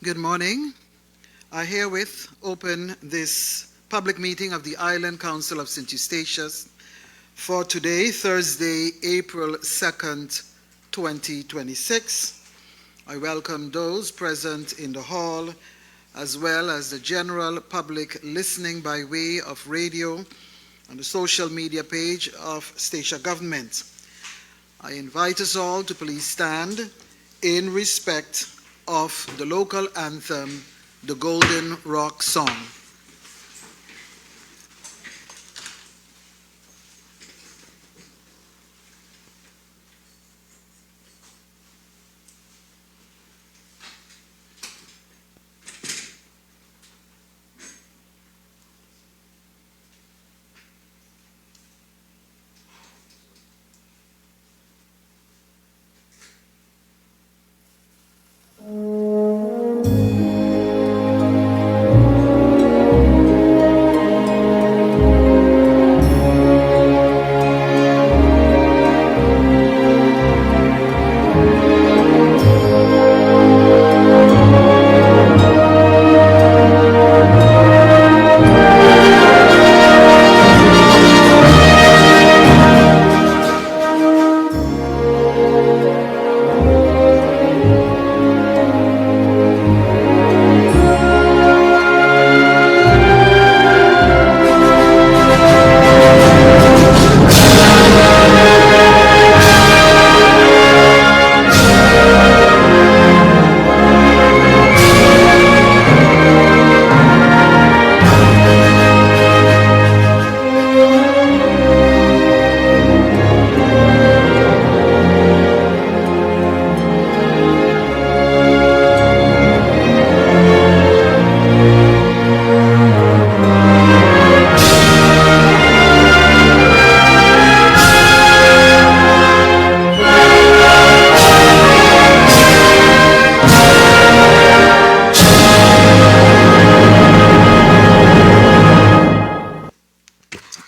Good morning. I herewith open this public meeting of the Island Council of St. Eustatius for today, Thursday, April 2nd, 2026. I welcome those present in the hall as well as the general public listening by way of radio and the social media page of Statia Government. I invite us all to please stand in respect of the local anthem, the Golden Rock Song.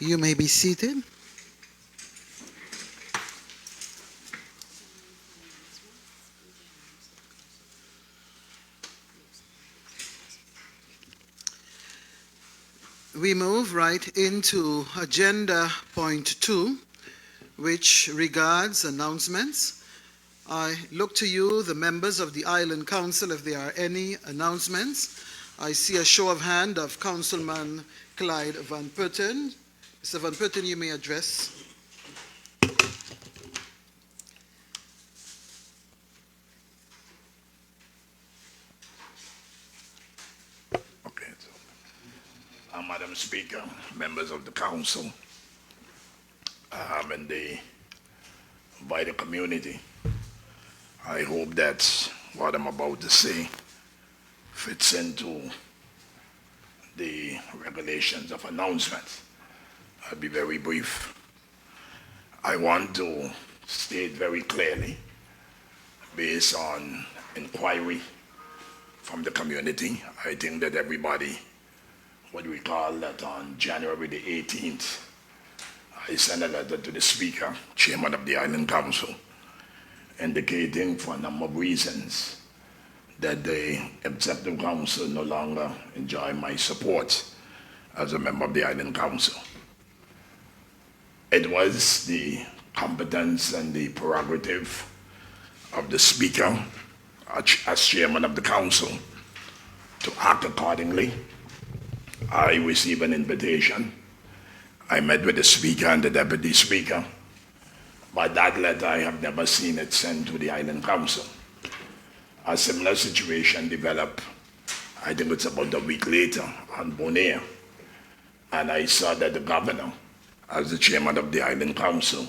You may be seated. We move right into agenda point 2, which regards announcements. I look to you, the members of the Island Council, if there are any announcements. I see a show of hand of Councilman Clyde Van Putten. Mr. Van Putten, you may address. Okay. Madam Speaker, members of the council, and the wider community, I hope that what I'm about to say fits into the regulations of announcements. I'll be very brief. I want to state very clearly, based on inquiry from the community, I think that everybody would recall that on January the 18th, I sent a letter to the Speaker, Chairman of the Island Council, indicating for a number of reasons that the Executive Council no longer enjoy my support as a member of the Island Council. It was the competence and the prerogative of the Speaker as Chairman of the Council to act accordingly. I received an invitation. I met with the Speaker and the Deputy Speaker. By that letter, I have never seen it sent to the Island Council. A similar situation developed, I think it's about a week later, on Bonaire. And I saw that the governor, as the chairman of the Island Council,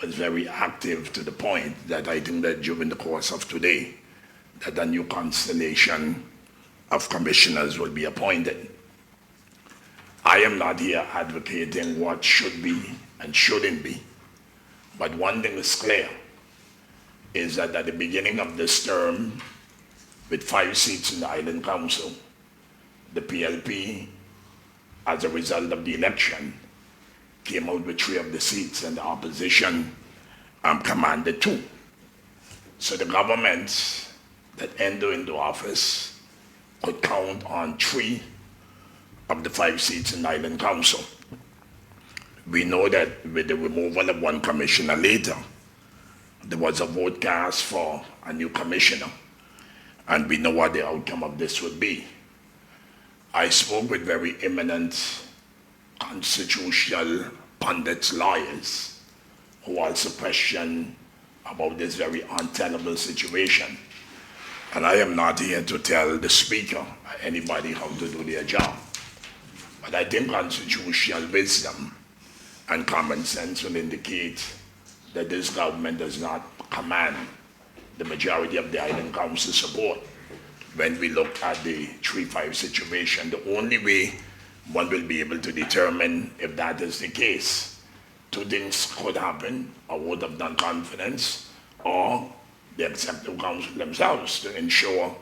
was very active to the point that I think that during the course of today, that a new constellation of commissioners will be appointed. I am not here advocating what should be and shouldn't be, but one thing is clear, is that at the beginning of this term, with 5 seats in the Island Council, the PLP, as a result of the election, came out with 3 of the seats and the opposition commanded 2. So the government that enter into office could count on 3 of the 5 seats in the Island Council. We know that with the removal of one commissioner later, there was a vote cast for a new commissioner, and we know what the outcome of this would be. I spoke with very eminent constitutional pundits, lawyers, who also question about this very untenable situation. And I am not here to tell the speaker or anybody how to do their job. But I think constitutional wisdom and common sense will indicate that this government does not command the majority of the Island Council support. When we look at the 3-5 situation, the only way one will be able to determine if that is the case, 2 things could happen: a vote of non-confidence, or the Executive Council themselves, to ensure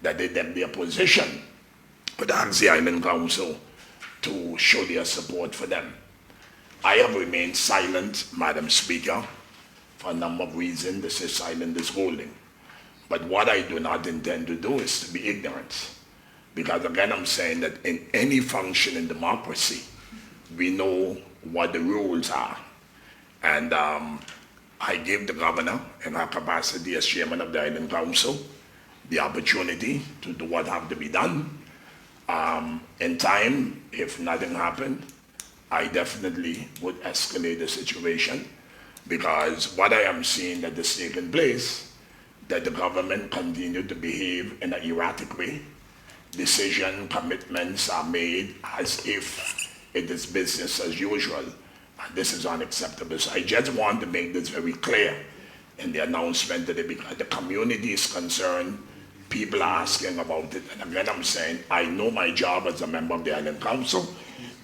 that they them their position, but ask the Island Council to show their support for them. I have remained silent, Madam Speaker, for a number of reasons. This is silent is golden. But what I do not intend to do is to be ignorant. Because again, I'm saying that in any functioning democracy, we know what the rules are. And I gave the governor, in her capacity as chairman of the Island Council, the opportunity to do what have to be done. In time, if nothing happened, I definitely would escalate the situation, because what I am seeing that is taking place, that the government continued to behave in an erratic way. Decision commitments are made as if it is business as usual. And this is unacceptable. So I just want to make this very clear in the announcement today, because the community is concerned. People are asking about it. And again, I'm saying, I know my job as a member of the Island Council,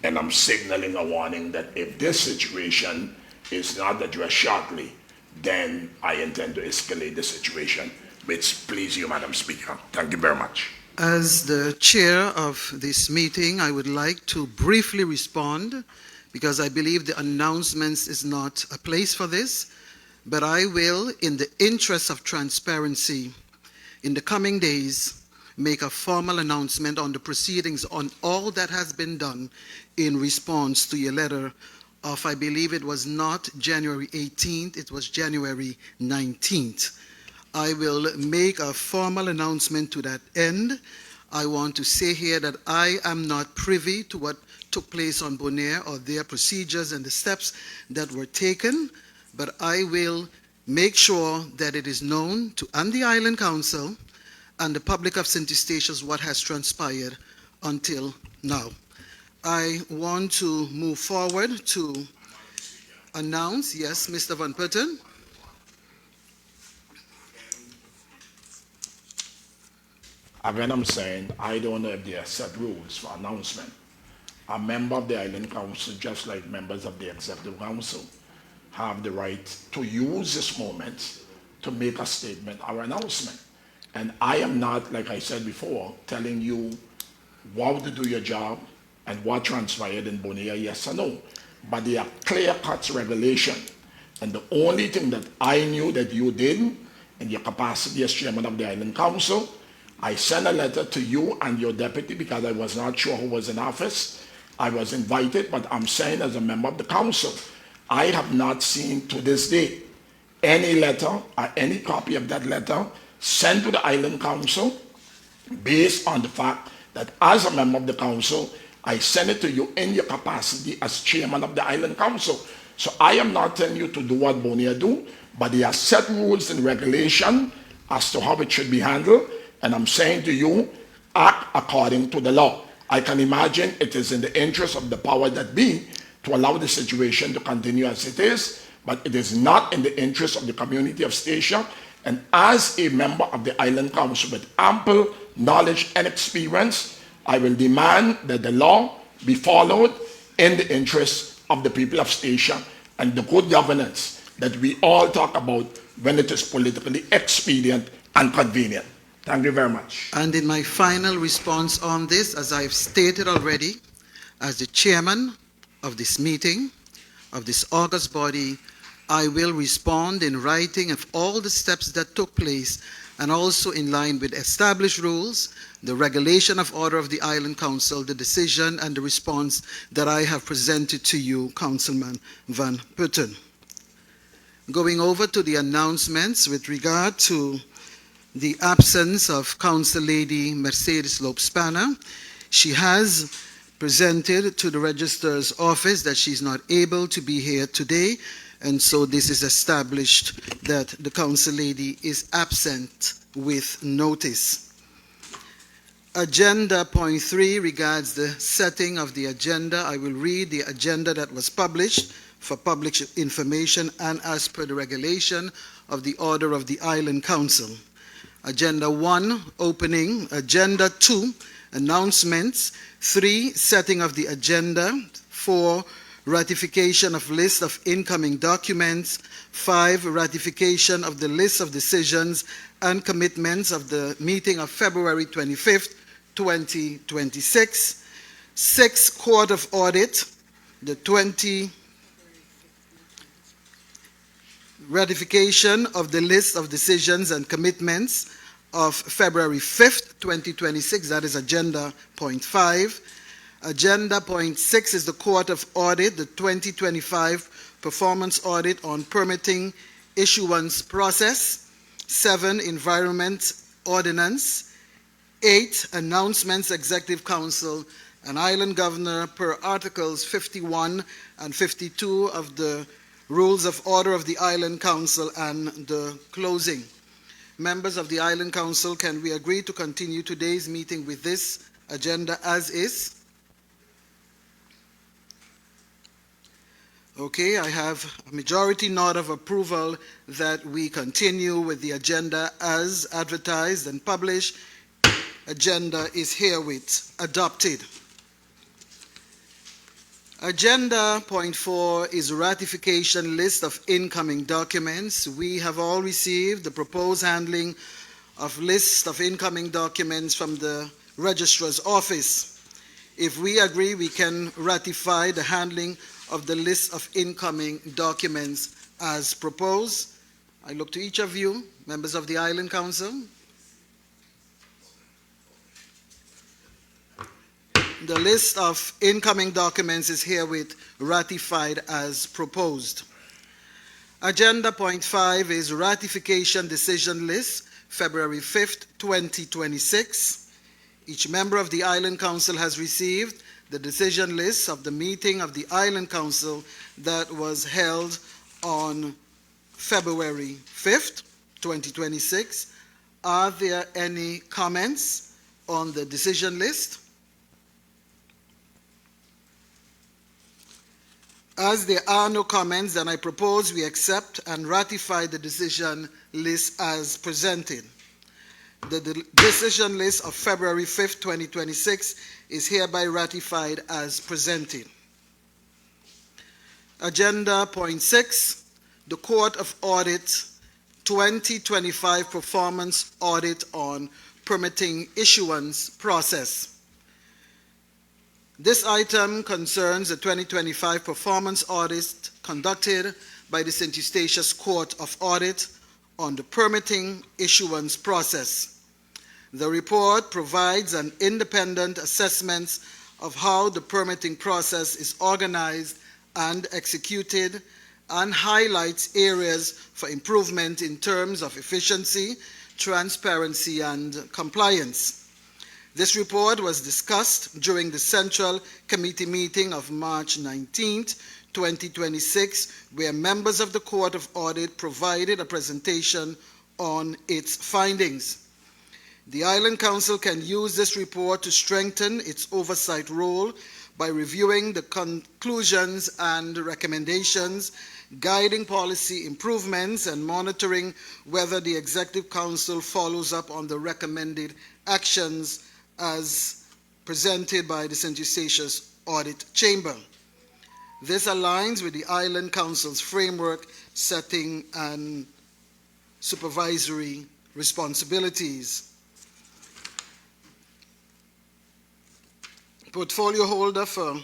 and I'm signaling a warning that if this situation is not addressed shortly, then I intend to escalate the situation, which please you, Madam Speaker. Thank you very much. As the chair of this meeting, I would like to briefly respond, because I believe the announcements is not a place for this, but I will, in the interest of transparency, in the coming days, make a formal announcement on the proceedings on all that has been done in response to your letter of, I believe it was not January 18th, it was January 19th. I will make a formal announcement to that end. I want to say here that I am not privy to what took place on Bonaire or their procedures and the steps that were taken, but I will make sure that it is known to the Island Council and the public of St. Eustatius what has transpired until now. I want to move forward to announce, yes, Mr. Van Putten. Again, I'm saying, I don't know if there are set rules for announcement. A member of the Island Council, just like members of the Executive Council, have the right to use this moment to make a statement or announcement. And I am not, like I said before, telling you how to do your job and what transpired in Bonaire, yes or no. But there are clear-cut regulations. And the only thing that I knew that you did in your capacity as chairman of the Island Council, I sent a letter to you and your deputy because I was not sure who was in office. I was invited, but I'm saying as a member of the council, I have not seen to this day any letter or any copy of that letter sent to the Island Council based on the fact that as a member of the council, I sent it to you in your capacity as chairman of the Island Council. So I am not telling you to do what Bonaire do, but there are set rules and regulation as to how it should be handled. And I'm saying to you, act according to the law. I can imagine it is in the interest of the power that be to allow the situation to continue as it is, but it is not in the interest of the community of Statia. And as a member of the Island Council with ample knowledge and experience, I will demand that the law be followed in the interest of the people of Statia and the good governance that we all talk about when it is politically expedient and convenient. Thank you very much. And in my final response on this, as I've stated already, as the chairman of this meeting, of this august body, I will respond in writing of all the steps that took place and also in line with established rules, the regulation of order of the Island Council, the decision and the response that I have presented to you, Councilman Van Putten. Going over to the announcements with regard to the absence of Council Lady Mercedes Lopes-Spanner. She has presented to the Registrar's office that she's not able to be here today, and so this is established that the Council Lady is absent with notice. Agenda point 3 regards the setting of the agenda. I will read the agenda that was published for public information and as per the regulation of the Order of the Island Council. Agenda 1, opening. Agenda 2, announcements. 3, setting of the agenda. 4, ratification of list of incoming documents. 5, ratification of the list of decisions and commitments of the meeting of February 25th, 2026. 6, Court of Audit. The ratification of the list of decisions and commitments of February 5th, 2026. That is agenda point 5. Agenda point 6 is the Court of Audit, the 2025 performance audit on permitting issuance process. 7, Environment Ordinance. 8, Announcements, Executive Council and Island Governor per Articles 51 and 52 of the Rules of Order of the Island Council and the closing. Members of the Island Council, can we agree to continue today's meeting with this agenda as is? Okay, I have a majority nod of approval that we continue with the agenda as advertised and published. Agenda is herewith adopted. Agenda point 4 is ratification list of incoming documents. We have all received the proposed handling of list of incoming documents from the Registrar's office. If we agree, we can ratify the handling of the list of incoming documents as proposed. I look to each of you, members of the Island Council. The list of incoming documents is herewith ratified as proposed. Agenda point 5 is ratification decision list, February 5th, 2026. Each member of the Island Council has received the decision list of the meeting of the Island Council that was held on February 5th, 2026. Are there any comments on the decision list? As there are no comments, then I propose we accept and ratify the decision list as presented. The decision list of February 5th, 2026 is hereby ratified as presented. Agenda point 6, the Court of Audit 2025 Performance Audit on Permitting Issuance Process. This item concerns the 2025 performance audit conducted by the St. Eustatius Court of Audit on the permitting issuance process. The report provides an independent assessment of how the permitting process is organized and executed and highlights areas for improvement in terms of efficiency, transparency, and compliance. This report was discussed during the Central Committee meeting of March 19th, 2026, where members of the Court of Audit provided a presentation on its findings. The Island Council can use this report to strengthen its oversight role by reviewing the conclusions and recommendations, guiding policy improvements, and monitoring whether the Executive Council follows up on the recommended actions as presented by the St. Eustatius Audit Chamber. This aligns with the Island Council's framework setting and supervisory responsibilities. Portfolio holder for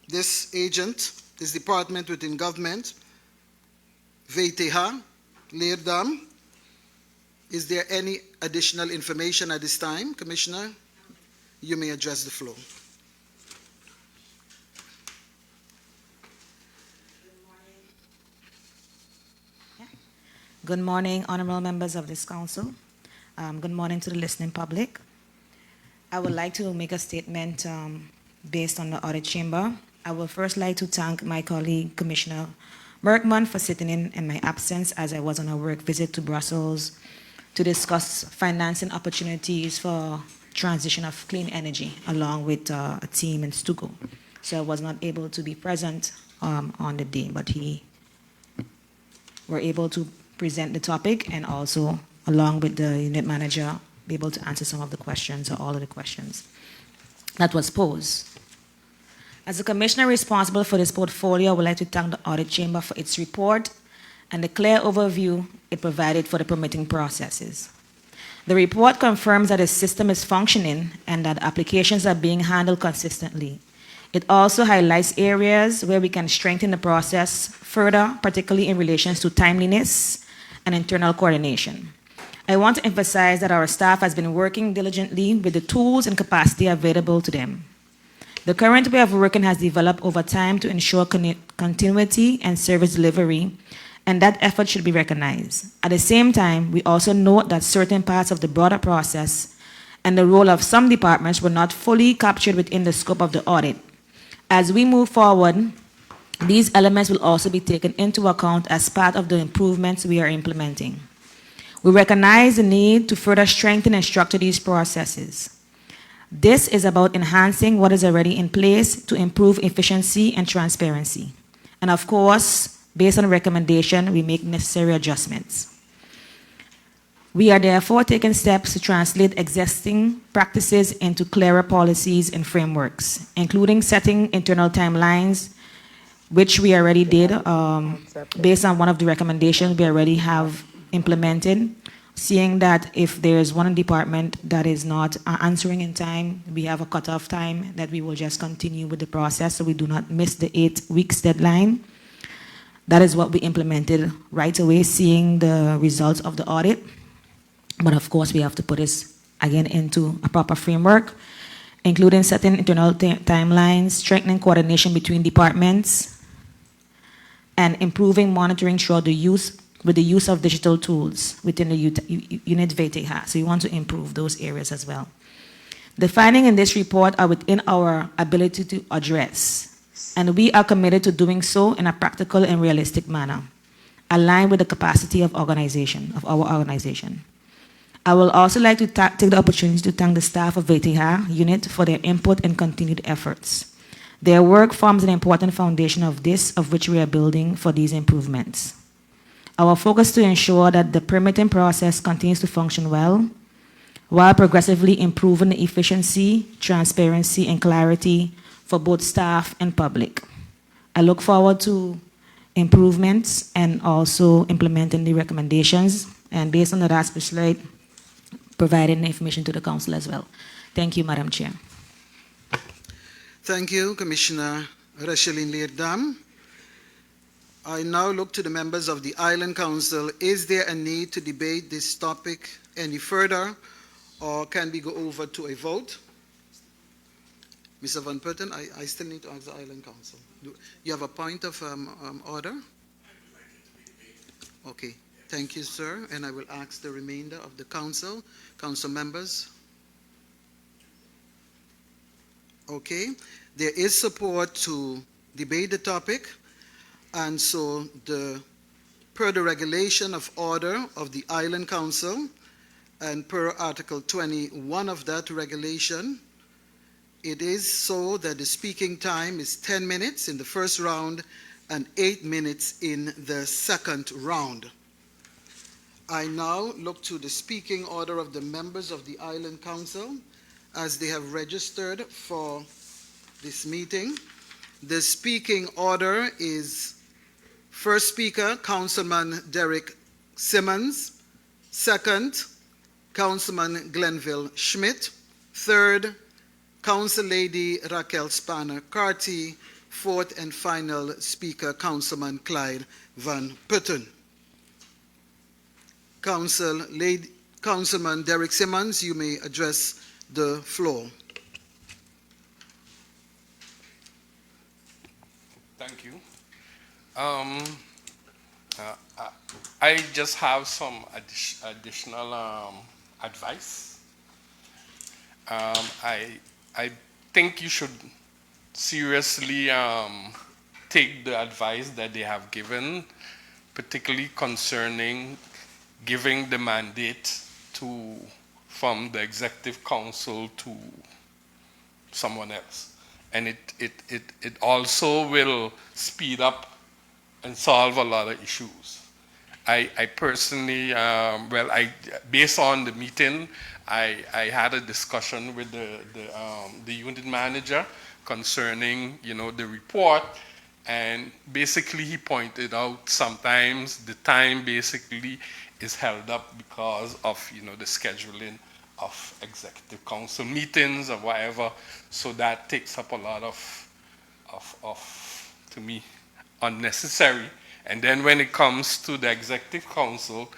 this agent, this department within government, VTH, Leerdam, Is there any additional information at this time, Commissioner? You may address the floor. Good morning, honorable members of this council. Good morning to the listening public. I would like to make a statement based on the audit chamber. I would first like to thank my colleague, Commissioner Merkman, for sitting in my absence as I was on a work visit to Brussels to discuss financing opportunities for transition of clean energy along with a team in Stuco. So I was not able to be present on the day, but he were able to present the topic and also, along with the unit manager, be able to answer some of the questions or all of the questions that was posed. As the commissioner responsible for this portfolio, I would like to thank the audit chamber for its report and the clear overview it provided for the permitting processes. The report confirms that the system is functioning and that applications are being handled consistently. It also highlights areas where we can strengthen the process further, particularly in relation to timeliness and internal coordination. I want to emphasize that our staff has been working diligently with the tools and capacity available to them. The current way of working has developed over time to ensure continuity and service delivery, and that effort should be recognized. At the same time, we also note that certain parts of the broader process and the role of some departments were not fully captured within the scope of the audit. As we move forward, these elements will also be taken into account as part of the improvements we are implementing. We recognize the need to further strengthen and structure these processes. This is about enhancing what is already in place to improve efficiency and transparency. And of course, based on the recommendation, we make necessary adjustments. We are therefore taking steps to translate existing practices into clearer policies and frameworks, including setting internal timelines, which we already did based on one of the recommendations we already have implemented, seeing that if there's one department that is not answering in time, we have a cutoff time that we will just continue with the process so we do not miss the 8 weeks deadline. That is what we implemented right away, seeing the results of the audit. But of course, we have to put this again into a proper framework, including setting internal timelines, strengthening coordination between departments, and improving monitoring through the use of digital tools within the unit VTH. So we want to improve those areas as well. The findings in this report are within our ability to address, and we are committed to doing so in a practical and realistic manner, aligned with the capacity of our organization. I will also like to take the opportunity to thank the staff of VTH unit for their input and continued efforts. Their work forms an important foundation of which we are building for these improvements. Our focus to ensure that the permitting process continues to function well, while progressively improving the efficiency, transparency, and clarity for both staff and public. I look forward to improvements and also implementing the recommendations, and based on the last slide, providing information to the council as well. Thank you, Madam Chair. Thank you, Commissioner Rashelin Leerdam. I now look to the members of the Island Council. Is there a need to debate this topic any further, or can we go over to a vote? Mr. Van Putten, I still need to ask the Island Council. You have a point of order? Okay, thank you, sir. And I will ask the remainder of the council members. Okay, there is support to debate the topic, and so per the regulation of order of the Island Council and per Article 21 of that regulation, it is so that the speaking time is 10 minutes in the first round and 8 minutes in the second round. I now look to the speaking order of the members of the Island Council as they have registered for this meeting. The speaking order is first speaker, Councilman Derek Simmons. Second, Councilman Glenville Schmidt. Third, Council Lady Raquel Spanner-Carty. Fourth and final speaker, Councilman Clyde Van Putten. Council Lady Councilman Derek Simmons, you may address the floor. Thank you. I just have some additional advice. I think you should seriously take the advice that they have given, particularly concerning giving the mandate from the Executive Council to someone else. And it also will speed up and solve a lot of issues. I personally, based on the meeting, I had a discussion with the unit manager concerning, the report, and basically he pointed out sometimes the time basically is held up because of, the scheduling of executive council meetings or whatever, so that takes up a lot of to me, unnecessary. And then when it comes to the executive council,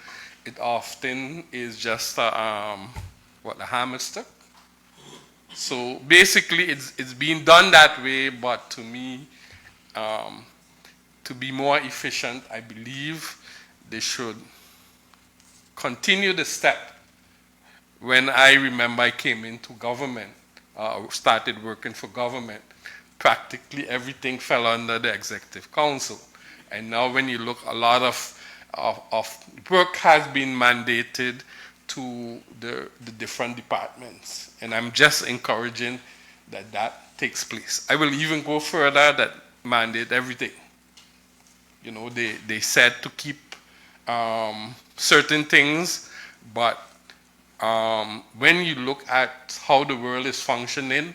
it often is just a hammerstick. So basically, it's being done that way. But to me, to be more efficient, I believe they should continue the step. When I remember I came into government, started working for government, practically everything fell under the executive council. And now when you look, a lot of work has been mandated to the different departments. And I'm just encouraging that takes place. I will even go further, that mandate everything. They said to keep certain things, but when you look at how the world is functioning,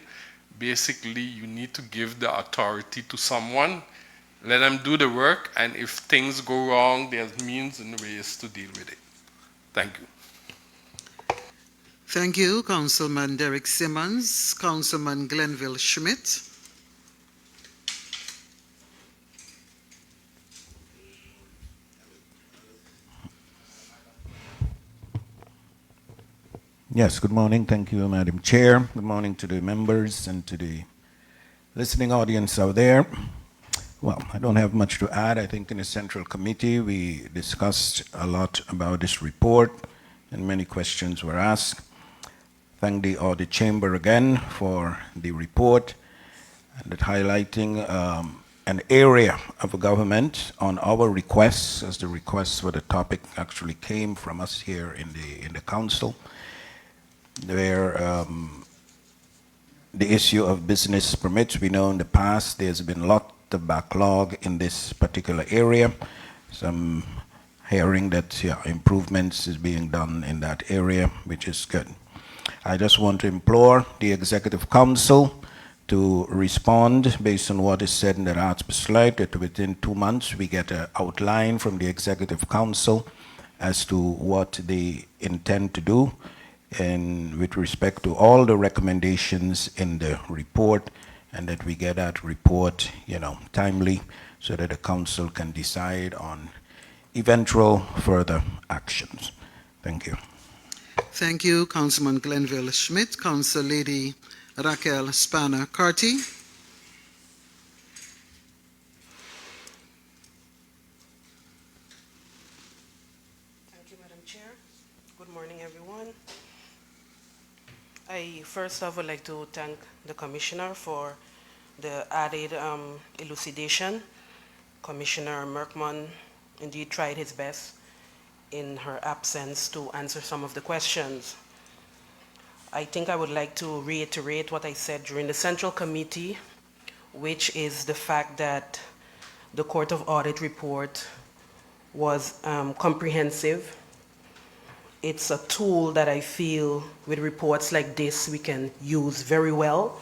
basically you need to give the authority to someone, let them do the work, and if things go wrong, there's means and ways to deal with it. Thank you. Thank you, Councilman Derek Simmons. Councilman Glenville Schmidt. Yes, good morning. Thank you, Madam Chair. Good morning to the members and to the listening audience out there. Well, I don't have much to add. I think in the Central Committee we discussed a lot about this report and many questions were asked. Thank the Audit Chamber again for the report and it highlighting an area of government on our requests, as the request for the topic actually came from us here in the Council, where the issue of business permits, we know in the past there's been a lot of backlog in this particular area. Some hearing that improvements is being done in that area, which is good. I just want to implore the Executive Council to respond based on what is said in the Ratsbestuur slide, that within 2 months we get an outline from the Executive Council as to what they intend to do, and with respect to all the recommendations in the report, and that we get that report, timely, so that the council can decide on eventual further actions. Thank you. Thank you, Councilman Glenville Schmidt. Council Lady Raquel Spanner-Carty. Thank you, Madam Chair. Good morning, everyone. I first off would like to thank the Commissioner for the added elucidation. Commissioner Merkman indeed tried his best in her absence to answer some of the questions. I think I would like to reiterate what I said during the Central Committee, which is the fact that the Court of Audit report was comprehensive. It's a tool that I feel with reports like this we can use very well,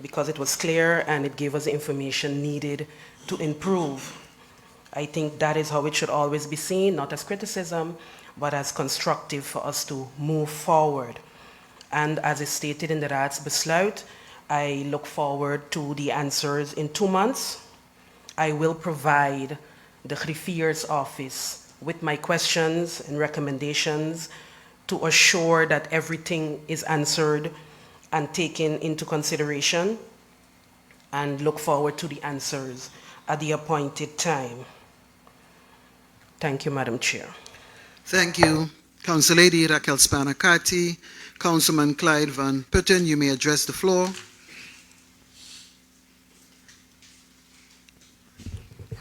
because it was clear and it gave us the information needed to improve. I think that is how it should always be seen, not as criticism, but as constructive for us to move forward. And as is stated in the Ratsbestuur, I look forward to the answers in 2 months. I will provide the Griffier's office with my questions and recommendations to assure that everything is answered and taken into consideration, and look forward to the answers at the appointed time. Thank you, Madam Chair. Thank you, Council Lady Raquel Spanakati. Councilman Clyde Van Putten, you may address the floor.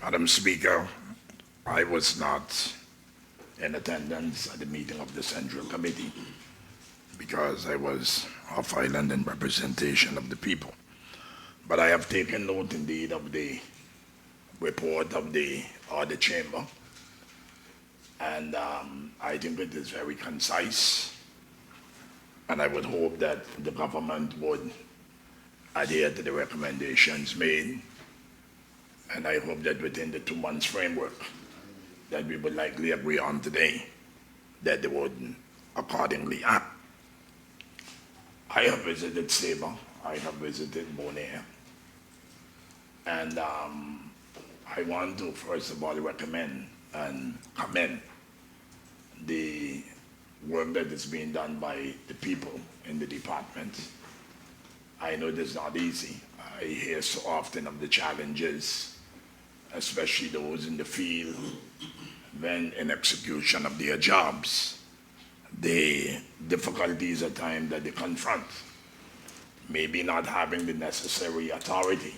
Madam Speaker, I was not in attendance at the meeting of the Central Committee because I was off island in representation of the people. But I have taken note indeed of the report of the Audit Chamber, and I think it is very concise, and I would hope that the government would adhere to the recommendations made, and I hope that within the 2 months framework that we would likely agree on today, that they would accordingly act. I have visited Sabre, I have visited Bonaire, and I want to first of all recommend and commend the work that is being done by the people in the department. I know it is not easy. I hear so often of the challenges, especially those in the field, when in execution of their jobs, the difficulties at times that they confront, maybe not having the necessary authority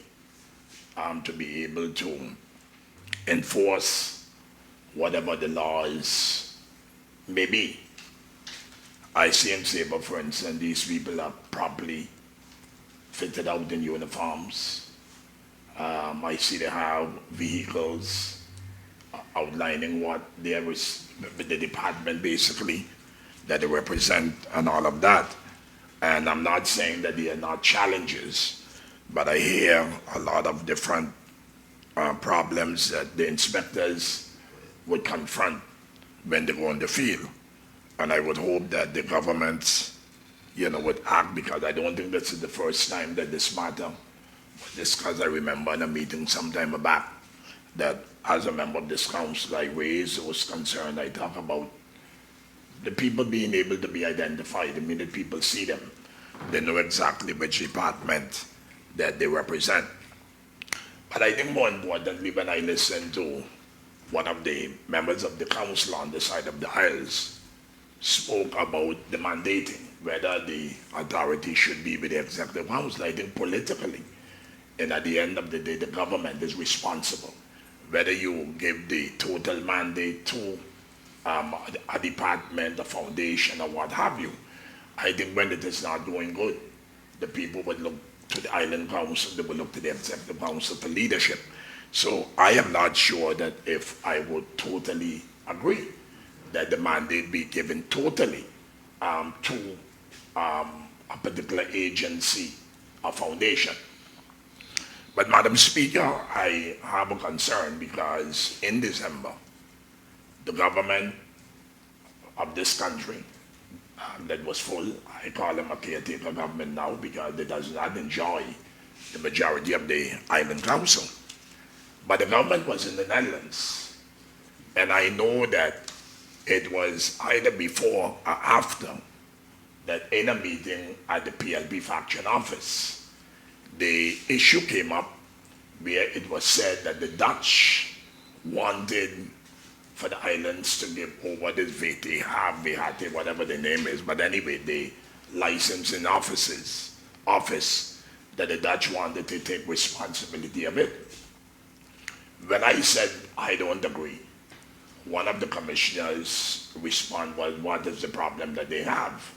to be able to enforce whatever the laws may be. I see in Sabre, for instance, these people are properly fitted out in uniforms. I see they have vehicles outlining what there is with the department basically that they represent and all of that. And I'm not saying that they are not challenges, but I hear a lot of different problems that the inspectors would confront when they go in the field. And I would hope that the government, would act, because I don't think this is the first time that this matter was discussed. I remember in a meeting some time back that as a member of this council, I raised those concerns. I talk about the people being able to be identified. The minute people see them, they know exactly which department that they represent. But I think more importantly, when I listen to one of the members of the council on the side of the aisles spoke about the mandating, whether the authority should be with the executive council. I think politically, and at the end of the day, the government is responsible. Whether you give the total mandate to a department, a foundation, or what have you, I think when it is not going good, the people would look to the island council, they would look to the executive council for leadership. So I am not sure that if I would totally agree that the mandate be given totally to a particular agency or foundation. But Madam Speaker, I have a concern because in December, the government of this country that was full, I call them a caretaker government now because it does not enjoy the majority of the island council. But the government was in the Netherlands, and I know that it was either before or after that in a meeting at the PLP faction office, the issue came up where it was said that the Dutch wanted for the islands to give over this VHT, whatever the name is, but anyway, the licensing office that the Dutch wanted to take responsibility of it. When I said I don't agree, one of the commissioners responded, well, what is the problem that they have?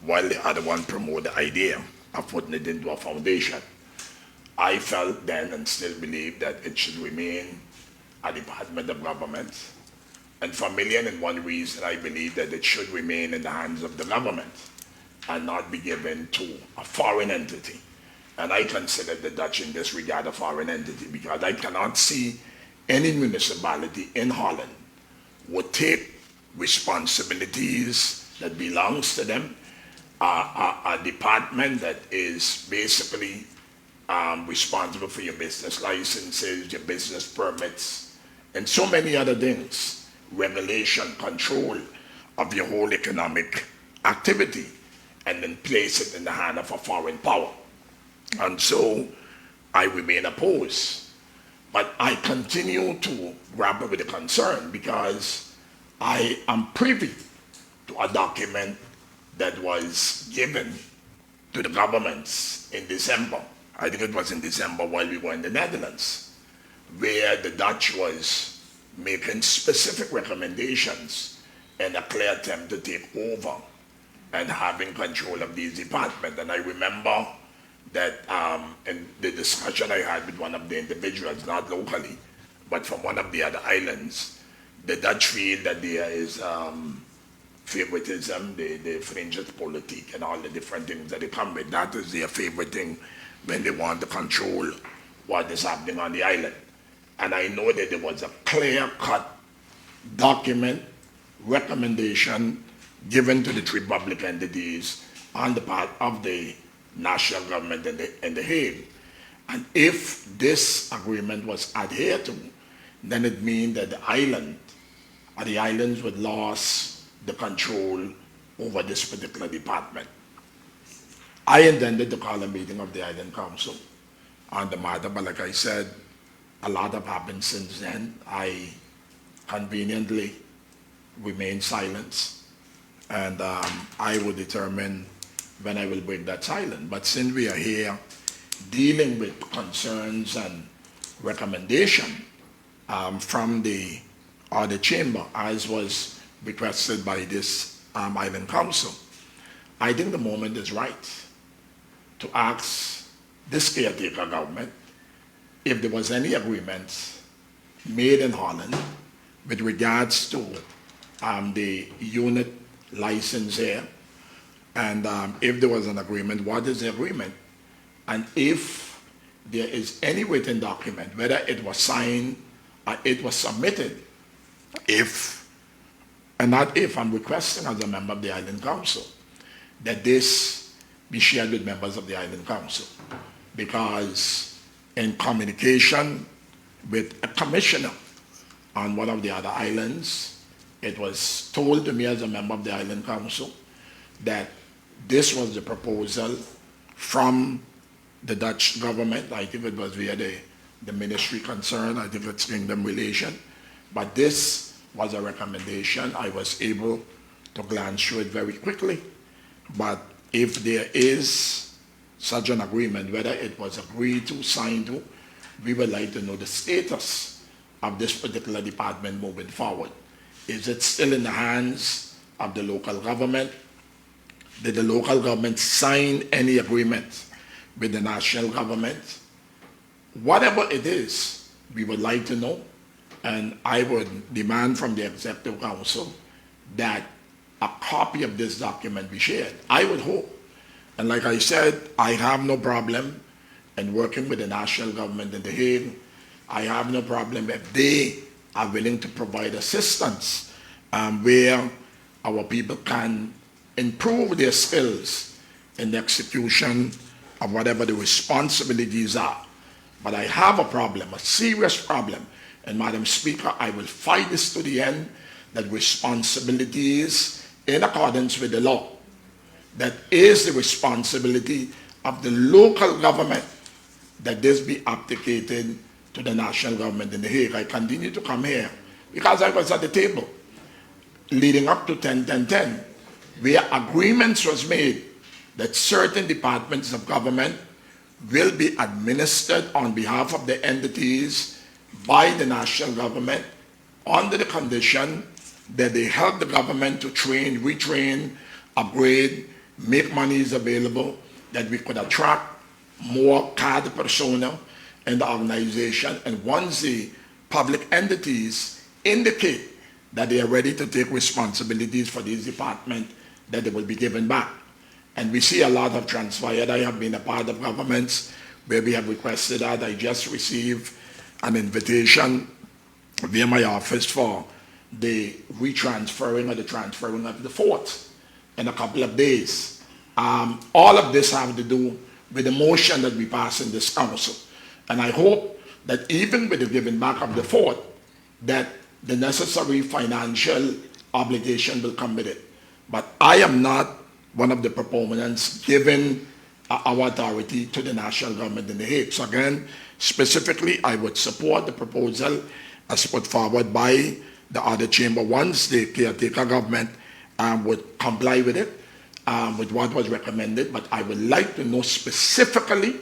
While the other one promoted the idea of putting it into a foundation. I felt then and still believe that it should remain a department of government. And for a million and one reason, I believe that it should remain in the hands of the government and not be given to a foreign entity. And I consider the Dutch in this regard a foreign entity because I cannot see any municipality in Holland would take responsibilities that belongs to them, a department that is basically responsible for your business licenses, your business permits, and so many other things, regulation, control of your whole economic activity and then place it in the hand of a foreign power. And so I remain opposed. But I continue to grapple with the concern because I am privy to a document that was given to the governments in December. I think it was in December while we were in the Netherlands, where the Dutch was making specific recommendations in a clear attempt to take over and having control of these departments. And I remember that in the discussion I had with one of the individuals, not locally, but from one of the other islands, the Dutch feel that there is favoritism, the fringes politique and all the different things that they come with. That is their favorite thing when they want to control what is happening on the island. And I know that there was a clear-cut document, recommendation given to the three public entities on the part of the national government in The Hague. And if this agreement was adhered to, then it means that the islands would lose the control over this particular department. I intended to call a meeting of the Island Council on the matter, but like I said, a lot have happened since then. I conveniently remain silent, and I will determine when I will break that silence. But since we are here dealing with concerns and recommendation from the chamber, as was requested by this Island Council, I think the moment is right to ask this caretaker government if there was any agreement made in Holland with regards to the unit license here, and if there was an agreement, what is the agreement? And if there is any written document, whether it was signed or it was submitted, I'm requesting as a member of the Island Council that this be shared with members of the Island Council, because in communication with a commissioner on one of the other islands, it was told to me as a member of the Island Council that this was the proposal from the Dutch government. I think it was via the ministry concerned, I think it's Kingdom Relation, but this was a recommendation. I was able to glance through it very quickly, but if there is such an agreement, whether it was agreed to, signed to, we would like to know the status of this particular department moving forward. Is it still in the hands of the local government? Did the local government sign any agreement with the national government? Whatever it is, we would like to know, and I would demand from the Executive Council that a copy of this document be shared. I would hope, and like I said, I have no problem in working with the national government in The Hague. I have no problem if they are willing to provide assistance where our people can improve their skills in the execution of whatever the responsibilities are. But I have a problem, a serious problem, and Madam Speaker, I will fight this to the end, that responsibilities in accordance with the law, that is the responsibility of the local government, that this be abdicated to the national government in The Hague. I continue to come here because I was at the table leading up to 10-10-10, where agreements was made that certain departments of government will be administered on behalf of the entities by the national government under the condition that they help the government to train, retrain, upgrade, make monies available, that we could attract more card personnel in the organization. And once the public entities indicate that they are ready to take responsibilities for these departments, that they will be given back. And we see a lot have transpired. I have been a part of governments where we have requested that. I just received an invitation via my office for the retransferring or the transferring of the fort in a couple of days. All of this have to do with the motion that we pass in this council. And I hope that even with the giving back of the fort, that the necessary financial obligation will come with it. But I am not one of the proponents giving our authority to the national government in The Hague. So again, specifically, I would support the proposal as put forward by the other chamber once the caretaker government would comply with it, with what was recommended. But I would like to know specifically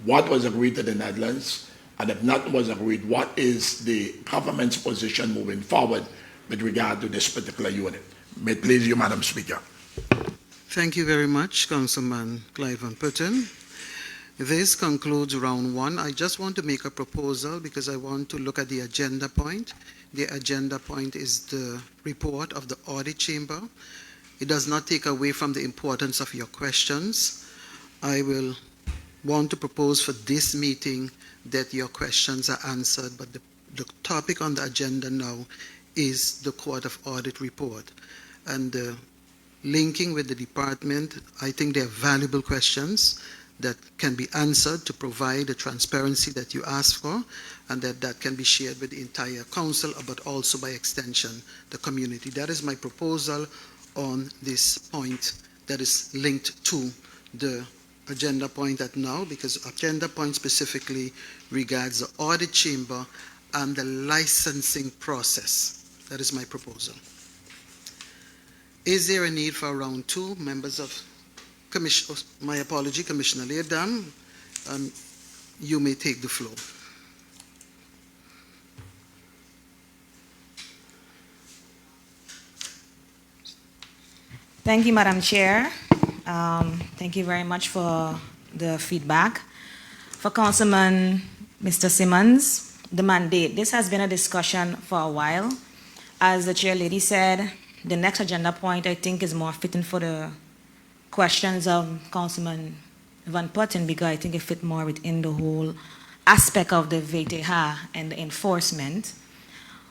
what was agreed to the Netherlands, and if nothing was agreed, what is the government's position moving forward with regard to this particular unit. May it please you, Madam Speaker. Thank you very much, Councilman Clyde Van Putten. This concludes round one. I just want to make a proposal because I want to look at the agenda point. The agenda point is the report of the audit chamber. It does not take away from the importance of your questions. I will want to propose for this meeting that your questions are answered, but the topic on the agenda now is the Court of Audit report. And linking with the department, I think they are valuable questions that can be answered to provide the transparency that you asked for, and that can be shared with the entire council, but also by extension, the community. That is my proposal on this point that is linked to the agenda point at now, because agenda point specifically regards the audit chamber and the licensing process. That is my proposal. Is there a need for round two? Members of Commission, my apology, Commissioner Leerdam, you may take the floor. Thank you, Madam Chair. Thank you very much for the feedback. For Councilman Mr. Simmons, the mandate. This has been a discussion for a while. As the chair lady said, the next agenda point, I think, is more fitting for the questions of Councilman Van Putten, because I think it fit more within the whole aspect of the VTH and the enforcement.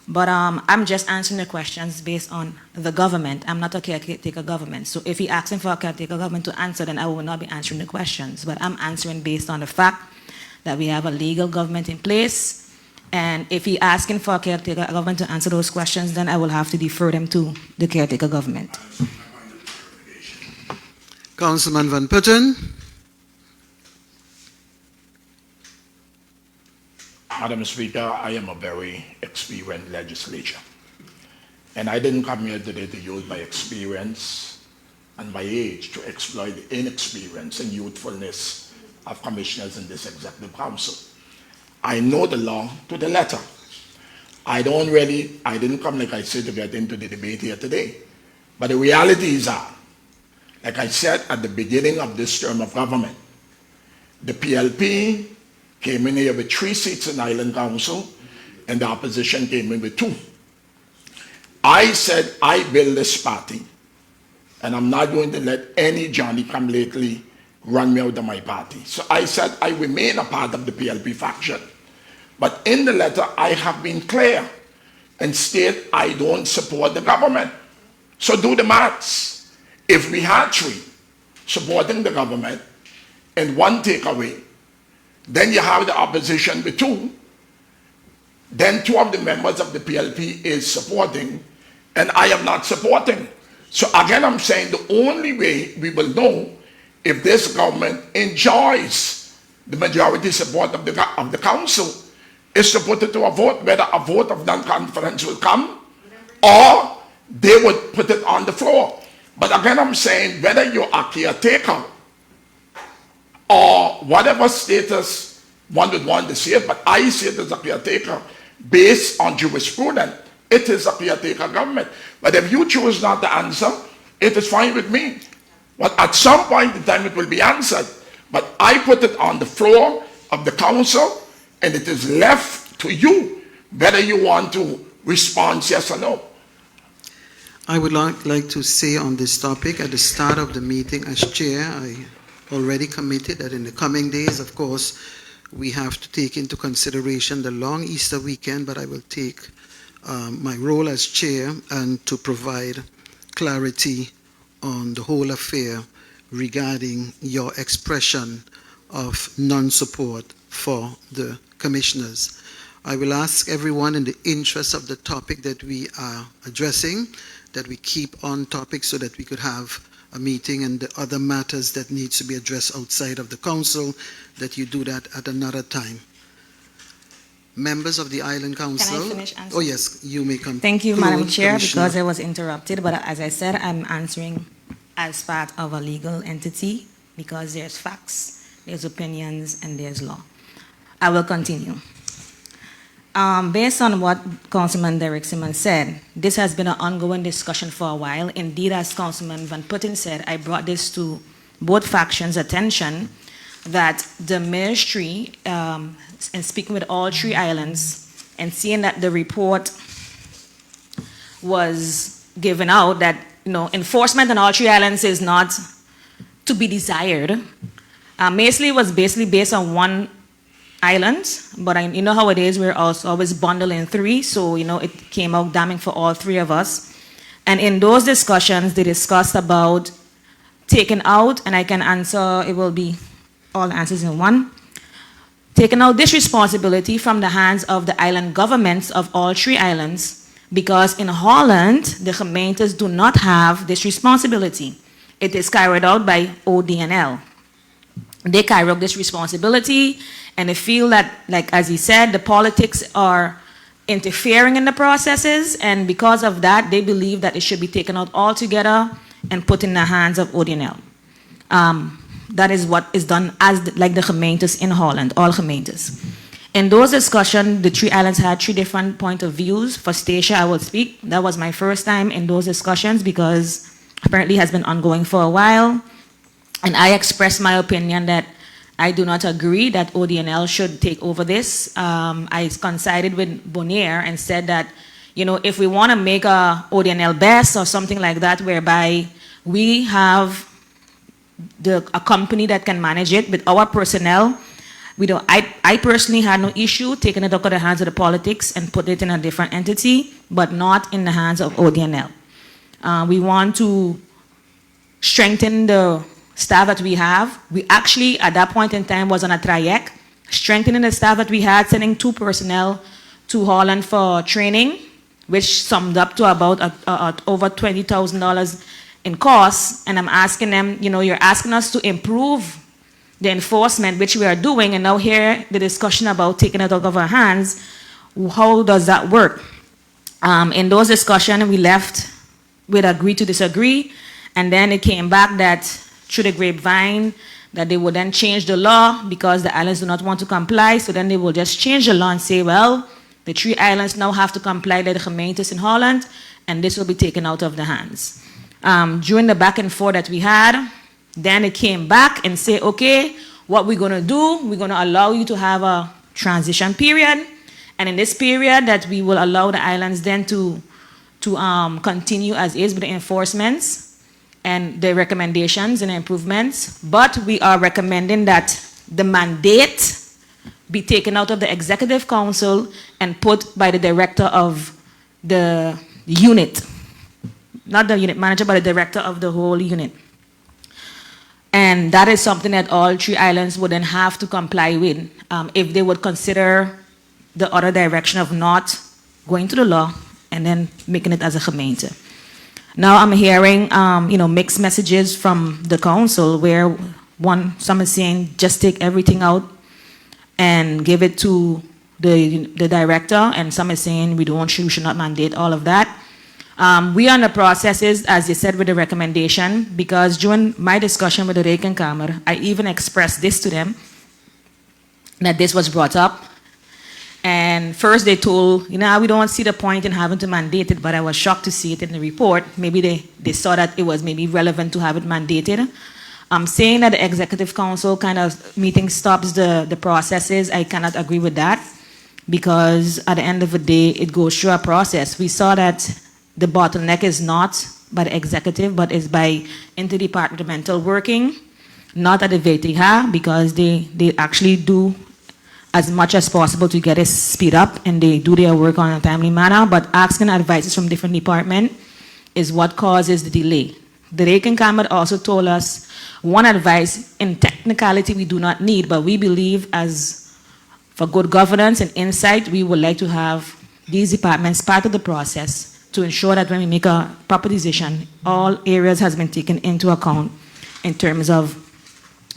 But I'm just answering the questions based on the government. I'm not a caretaker government. So if he asking for a caretaker government to answer, then I will not be answering the questions. But I'm answering based on the fact that we have a legal government in place. And if he asking for a caretaker government to answer those questions, then I will have to defer them to the caretaker government. Councilman Van Putten. Madam Speaker, I am a very experienced legislator. And I didn't come here today to use my experience and my age to exploit the inexperience and youthfulness of commissioners in this executive council. I know the law to the letter. I didn't come, like I said, to get into the debate here today. But the reality is that, like I said at the beginning of this term of government, the PLP came in here with 3 seats in Island Council, and the opposition came in with 2. I said, I build this party, and I'm not going to let any Johnny come lately run me out of my party. So I said, I remain a part of the PLP faction. But in the letter, I have been clear and state I don't support the government. So do the maths. If we had 3 supporting the government and 1 takeaway, then you have the opposition with 2. Then 2 of the members of the PLP is supporting, and I am not supporting. So again, I'm saying the only way we will know if this government enjoys the majority support of the council is to put it to a vote, whether a vote of non-conference will come or they would put it on the floor. But again, I'm saying whether you're a caretaker or whatever status one would want to see it, but I see it as a caretaker based on jurisprudence. It is a caretaker government. But if you choose not to answer, it is fine with me. But at some point in time, it will be answered. But I put it on the floor of the council, and it is left to you whether you want to respond yes or no. I would like to say on this topic at the start of the meeting as chair, I already committed that in the coming days, of course, we have to take into consideration the long Easter weekend, but I will take my role as chair and to provide clarity on the whole affair regarding your expression of non-support for the commissioners. I will ask everyone in the interest of the topic that we are addressing that we keep on topic so that we could have a meeting, and the other matters that needs to be addressed outside of the council, that you do that at another time. Members of the Island Council. Can I finish answering? Oh yes, you may come. Thank you, Madam Chair, Commissioner. because I was interrupted, but as I said, I'm answering as part of a legal entity because there's facts, there's opinions, and there's law. I will continue. Based on what Councilman Derek Simmons said, this has been an ongoing discussion for a while. Indeed, as Councilman Van Putten said, I brought this to both factions' attention that the ministry, and speaking with all 3 islands, and seeing that the report was given out that enforcement on all 3 islands is not to be desired. Mostly it was basically based on 1 island, but you know how it is, we're also always bundled in 3, so it came out damning for all 3 of us. And in those discussions, they discussed about taking out, and I can answer, it will be all answers in one, taking out this responsibility from the hands of the island governments of all 3 islands, because in Holland, the gemeentes do not have this responsibility. It is carried out by ODNL. They carry out this responsibility, and they feel that, like as he said, the politics are interfering in the processes, and because of that, they believe that it should be taken out altogether and put in the hands of ODNL. That is what is done like the gemeentes in Holland, all gemeentes. In those discussions, the 3 islands had 3 different point of views. For Statia, I will speak. That was my first time in those discussions because apparently it has been ongoing for a while. And I expressed my opinion that I do not agree that ODNL should take over this. I coincided with Bonaire and said that, if we want to make a ODNL best or something like that, whereby we have a company that can manage it with our personnel, I personally had no issue taking it out of the hands of the politics and put it in a different entity, but not in the hands of ODNL. We want to strengthen the staff that we have. We actually, at that point in time, was on a triac, strengthening the staff that we had, sending 2 personnel to Holland for training, which summed up to about over $20,000 in costs. And I'm asking them, you're asking us to improve the enforcement, which we are doing, and now here the discussion about taking it out of our hands. How does that work? In those discussions, we left with agree to disagree, and then it came back that through the grapevine that they would then change the law because the islands do not want to comply, so then they will just change the law and say, well, the 3 islands now have to comply with the gemeentes in Holland, and this will be taken out of the hands. During the back and forth that we had, then it came back and say, okay, what we're going to do, we're going to allow you to have a transition period, and in this period that we will allow the islands then to continue as is with the enforcements and the recommendations and improvements, but we are recommending that the mandate be taken out of the Executive Council and put by the director of the unit, not the unit manager, but the director of the whole unit. And that is something that all 3 islands would then have to comply with if they would consider the other direction of not going to the law and then making it as a gemeente. Now I'm hearing, mixed messages from the council where some is saying just take everything out and give it to the director, and some is saying we should not mandate all of that. We are in the processes, as you said, with the recommendation, because during my discussion with the Rekenkamer, I even expressed this to them, that this was brought up. And first they told, we don't see the point in having to mandate it, but I was shocked to see it in the report. Maybe they saw that it was maybe relevant to have it mandated. Saying that the Executive Council kind of meeting stops the processes, I cannot agree with that, because at the end of the day, it goes through a process. We saw that the bottleneck is not by the executive, but is by interdepartmental working, not at the VTH, because they actually do as much as possible to get it speed up, and they do their work on a timely manner, but asking advices from different departments is what causes the delay. The Rekenkamer also told us one advice in technicality we do not need, but we believe as for good governance and insight, we would like to have these departments part of the process to ensure that when we make a proper decision, all areas has been taken into account in terms of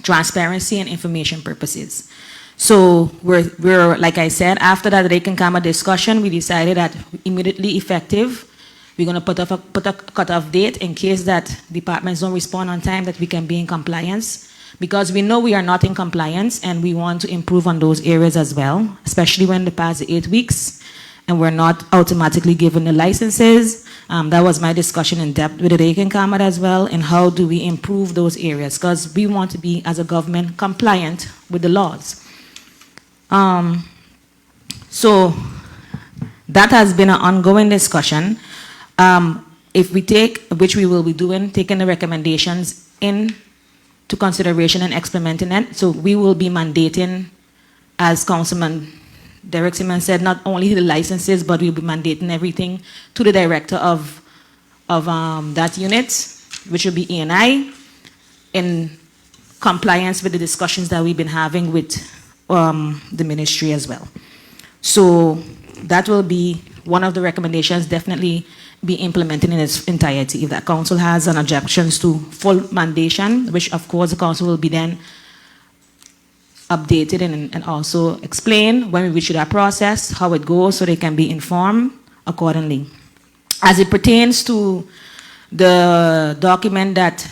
transparency and information purposes. So we're like I said, after that rake and camera discussion, we decided that immediately effective, we're going to put a cutoff date in case that departments don't respond on time, that we can be in compliance. Because we know we are not in compliance and we want to improve on those areas as well, especially when they pass the 8 weeks and we're not automatically given the licenses. That was my discussion in depth with the rake and camera as well, and how do we improve those areas, because we want to be, as a government, compliant with the laws. So that has been an ongoing discussion. If we take, which we will be doing, taking the recommendations into consideration and implementing it, so we will be mandating, as Councilman Derek Simmons said, not only the licenses, but we'll be mandating everything to the director of that unit, which will be E&I, in compliance with the discussions that we've been having with the ministry as well. So that will be one of the recommendations, definitely be implemented in its entirety. If that council has an objections to full mandation, which of course the council will be then updated and also explain when we reach that process, how it goes, so they can be informed accordingly. As it pertains to the document that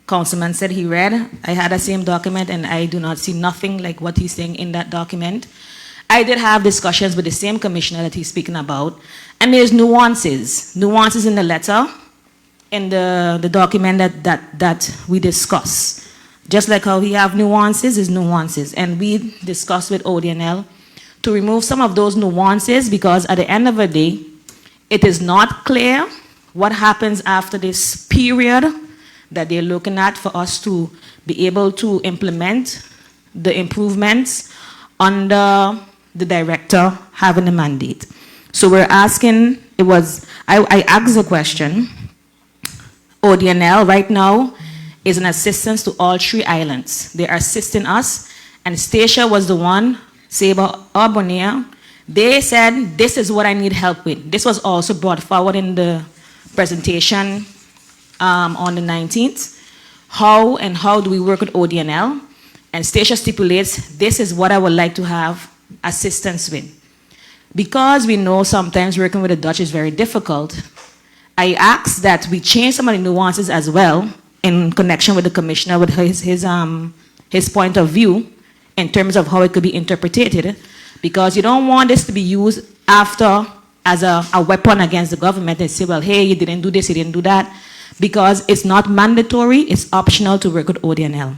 Councilman said he read, I had the same document and I do not see nothing like what he's saying in that document. I did have discussions with the same commissioner that he's speaking about, and there's nuances in the letter, in the document that we discuss. Just like how we have nuances, there's nuances. And we discussed with ODNL to remove some of those nuances, because at the end of the day, it is not clear what happens after this period that they're looking at for us to be able to implement the improvements under the director having a mandate. So we're asking, I asked the question, ODNL right now is an assistance to all 3 islands. They are assisting us, and Stacia was the one, Sabre or Bonaire, they said, this is what I need help with. This was also brought forward in the presentation on the 19th. How do we work with ODNL? And Stacia stipulates, this is what I would like to have assistance with. Because we know sometimes working with the Dutch is very difficult, I asked that we change some of the nuances as well in connection with the commissioner, with his point of view in terms of how it could be interpreted, because you don't want this to be used after as a weapon against the government and say, well, hey, you didn't do this, you didn't do that, because it's not mandatory, it's optional to work with ODNL.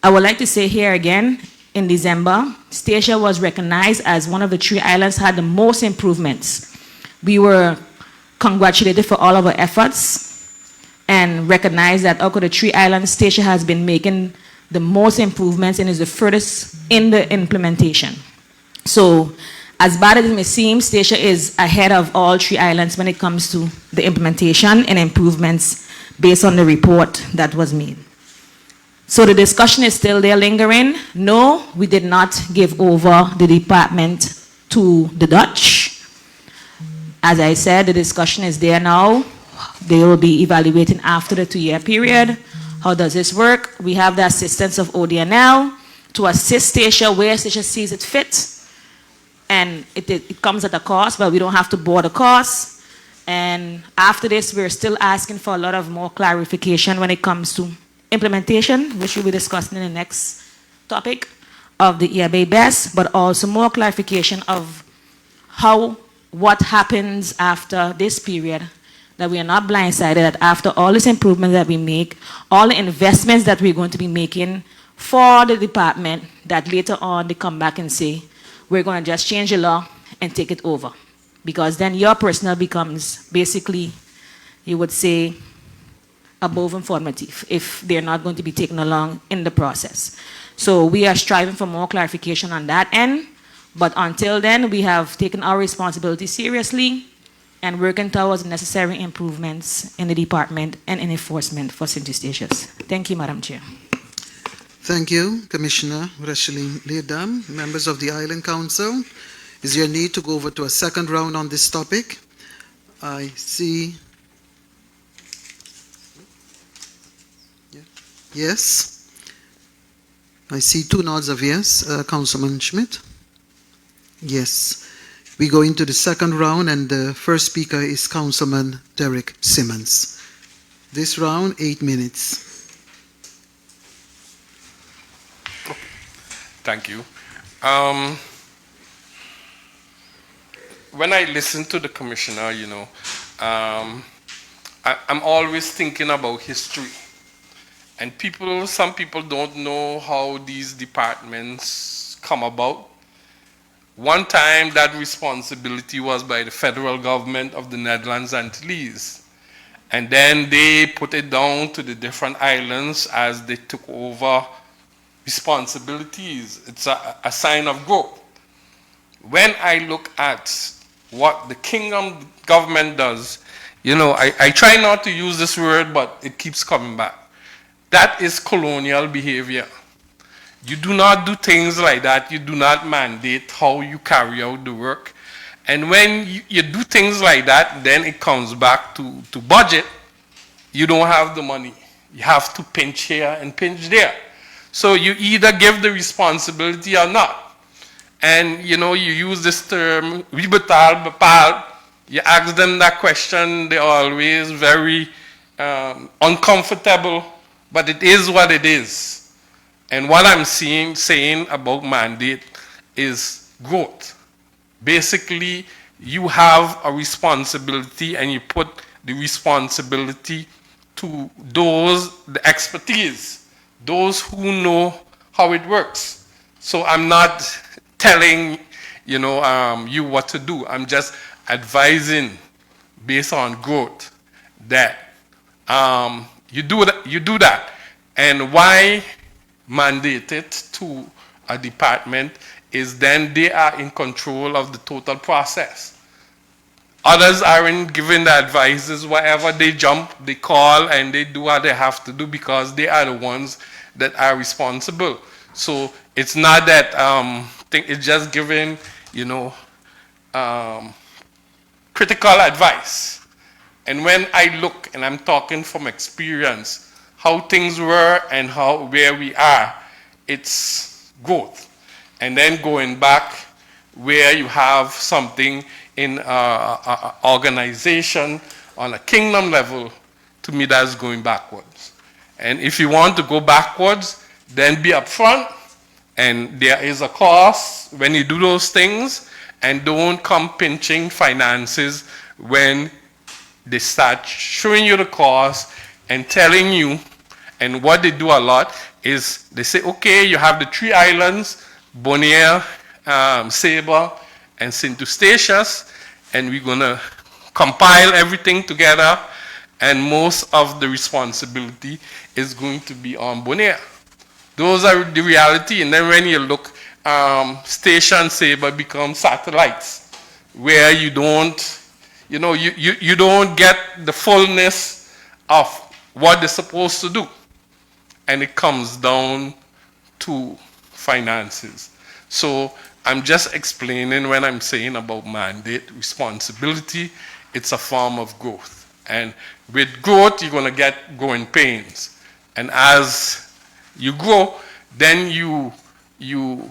I would like to say here again, in December, Stacia was recognized as one of the 3 islands had the most improvements. We were congratulated for all of our efforts and recognized that out of the 3 islands, Stacia has been making the most improvements and is the furthest in the implementation. So, as bad as it may seem, Stacia is ahead of all 3 islands when it comes to the implementation and improvements based on the report that was made. So the discussion is still there lingering. No, we did not give over the department to the Dutch. As I said, the discussion is there now. They will be evaluating after the 2-year period. How does this work? We have the assistance of ODNL to assist Stacia where Stacia sees it fit. And it comes at a cost, but we don't have to bear the cost. And after this, we're still asking for a lot of more clarification when it comes to implementation, which we'll be discussing in the next topic of the hereby best, but also more clarification of what happens after this period, that we are not blindsided, that after all this improvement that we make, all the investments that we're going to be making for the department, that later on they come back and say, we're going to just change the law and take it over. Because then your personnel becomes basically, you would say, above informative if they're not going to be taken along in the process. So we are striving for more clarification on that end, but until then, we have taken our responsibility seriously and working towards necessary improvements in the department and in enforcement for St. Eustatius. Thank you, Madam Chair. Thank you, Commissioner Rasheline Leerdam. Members of the Island Council, is there a need to go over to a second round on this topic? I see. Yes. I see 2 nods of yes. Councilman Schmidt? Yes. We go into the second round, and the first speaker is Councilman Derek Simmons. This round, 8 minutes. Thank you. When I listen to the commissioner, I'm always thinking about history. And some people don't know how these departments come about. One time that responsibility was by the federal government of the Netherlands Antilles. And then they put it down to the different islands as they took over responsibilities. It's a sign of growth. When I look at what the kingdom government does, I try not to use this word, but it keeps coming back. That is colonial behavior. You do not do things like that. You do not mandate how you carry out the work. And when you do things like that, then it comes back to budget. You don't have the money. You have to pinch here and pinch there. So you either give the responsibility or not. And you use this term, wibetal, bepal. You ask them that question, they're always very uncomfortable, but it is what it is. And what I'm saying about mandate is growth. Basically, you have a responsibility and you put the responsibility to the expertise, those who know how it works. So I'm not telling you what to do. I'm just advising based on growth that you do that. And why mandate it to a department is then they are in control of the total process. Others aren't given the advices. Wherever they jump, they call and they do what they have to do because they are the ones that are responsible. So it's not that it's just giving, critical advice. And when I look, and I'm talking from experience, how things were and where we are, it's growth. And then going back where you have something in an organization on a kingdom level, to me that's going backwards. And if you want to go backwards, then be upfront, and there is a cost when you do those things, and don't come pinching finances when they start showing you the cost and telling you. And what they do a lot is they say, okay, you have the 3 islands, Bonaire, Saba, and St. Eustatius, and we're going to compile everything together, and most of the responsibility is going to be on Bonaire. Those are the reality. And then when you look, Station Saba becomes satellites, where you don't, you don't get the fullness of what they're supposed to do. And it comes down to finances. So I'm just explaining when I'm saying about mandate, responsibility, it's a form of growth. And with growth, you're going to get growing pains. And as you grow, then you